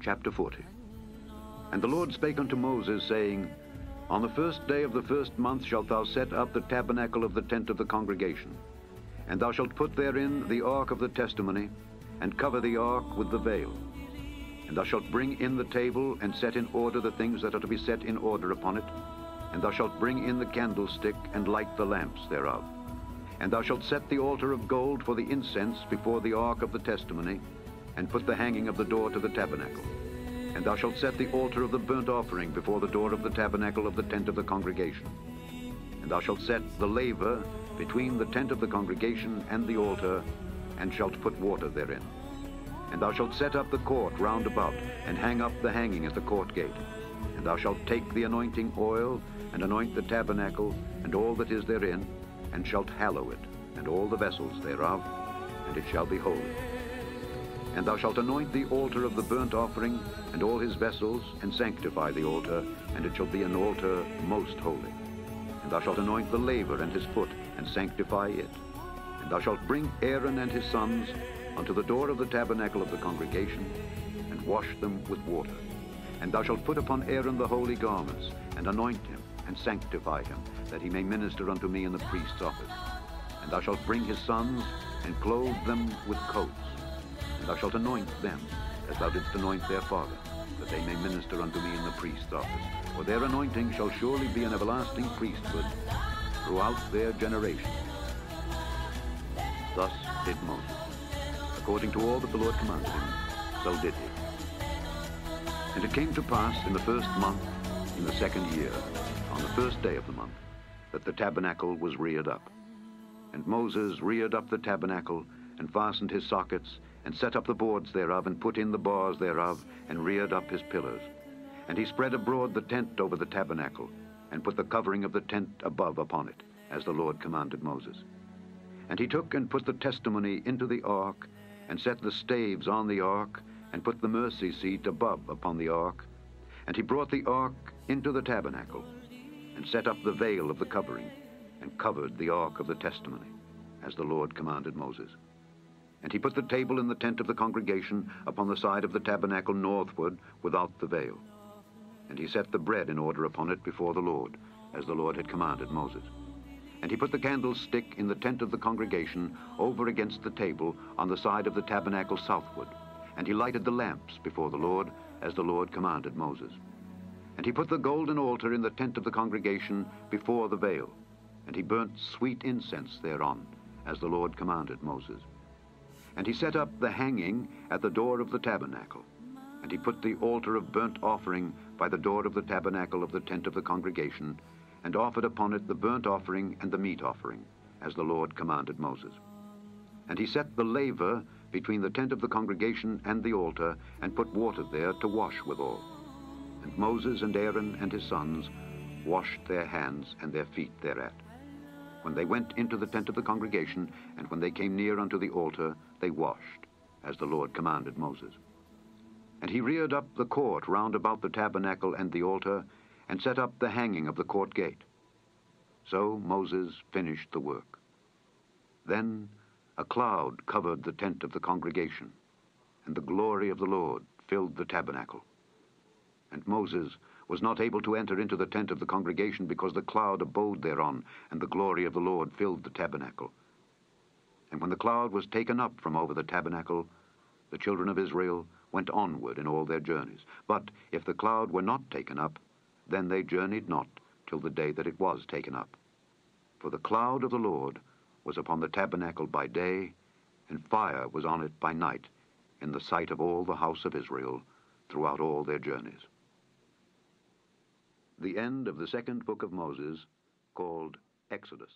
Chapter 40. And the Lord spake unto Moses, saying, On the first day of the first month shalt thou set up the tabernacle of the tent of the congregation. And thou shalt put therein the ark of the testimony, and cover the ark with the veil. And thou shalt bring in the table, and set in order the things that are to be set in order upon it. And thou shalt bring in the candlestick, and light the lamps thereof. And thou shalt set the altar of gold for the incense before the ark of the testimony, and put the hanging of the door to the tabernacle. And thou shalt set the altar of the burnt offering before the door of the tabernacle of the tent of the congregation. And thou shalt set the laver between the tent of the congregation and the altar, and shalt put water therein. And thou shalt set up the court round about, and hang up the hanging at the court gate. And thou shalt take the anointing oil, and anoint the tabernacle, and all that is therein, and shalt hallow it, and all the vessels thereof, and it shall be holy. And thou shalt anoint the altar of the burnt offering, and all his vessels, and sanctify the altar, and it shall be an altar most holy. And thou shalt anoint the laver and his foot, and sanctify it. And thou shalt bring Aaron and his sons unto the door of the tabernacle of the congregation, and wash them with water. And thou shalt put upon Aaron the holy garments, and anoint him, and sanctify him, that he may minister unto me in the priest's office. And thou shalt bring his sons, and clothe them with coats. And thou shalt anoint them, as thou didst anoint their father, that they may minister unto me in the priest's office. For their anointing shall surely be an everlasting priesthood throughout their generations. Thus did Moses. According to all that the Lord commanded him, so did he. And it came to pass in the first month, in the second year, on the first day of the month, that the tabernacle was reared up. And Moses reared up the tabernacle, and fastened his sockets, and set up the boards thereof, and put in the bars thereof, and reared up his pillars. And he spread abroad the tent over the tabernacle, and put the covering of the tent above upon it, as the Lord commanded Moses. And he took and put the testimony into the ark, and set the staves on the ark, and put the mercy seat above upon the ark. And he brought the ark into the tabernacle, and set up the veil of the covering, and covered the ark of the testimony, as the Lord commanded Moses. And he put the table in the tent of the congregation upon the side of the tabernacle northward, without the veil. And he set the bread in order upon it before the Lord, as the Lord had commanded Moses. And he put the candlestick in the tent of the congregation over against the table on the side of the tabernacle southward. And he lighted the lamps before the Lord, as the Lord commanded Moses. And he put the golden altar in the tent of the congregation before the veil. And he burnt sweet incense thereon, as the Lord commanded Moses. And he set up the hanging at the door of the tabernacle. And he put the altar of burnt offering by the door of the tabernacle of the tent of the congregation, and offered upon it the burnt offering and the meat offering, as the Lord commanded Moses. And he set the laver between the tent of the congregation and the altar, and put water there to wash withal. And Moses and Aaron and his sons washed their hands and their feet thereat. When they went into the tent of the congregation, and when they came near unto the altar, they washed, as the Lord commanded Moses. And he reared up the court round about the tabernacle and the altar, and set up the hanging of the court gate. So Moses finished the work. Then a cloud covered the tent of the congregation, and the glory of the Lord filled the tabernacle. And Moses was not able to enter into the tent of the congregation, because the cloud abode thereon, and the glory of the Lord filled the tabernacle. And when the cloud was taken up from over the tabernacle, the children of Israel went onward in all their journeys. But if the cloud were not taken up, then they journeyed not till the day that it was taken up. For the cloud of the Lord was upon the tabernacle by day, and fire was on it by night, in the sight of all the house of Israel, throughout all their journeys. The end of the second book of Moses, called Exodus.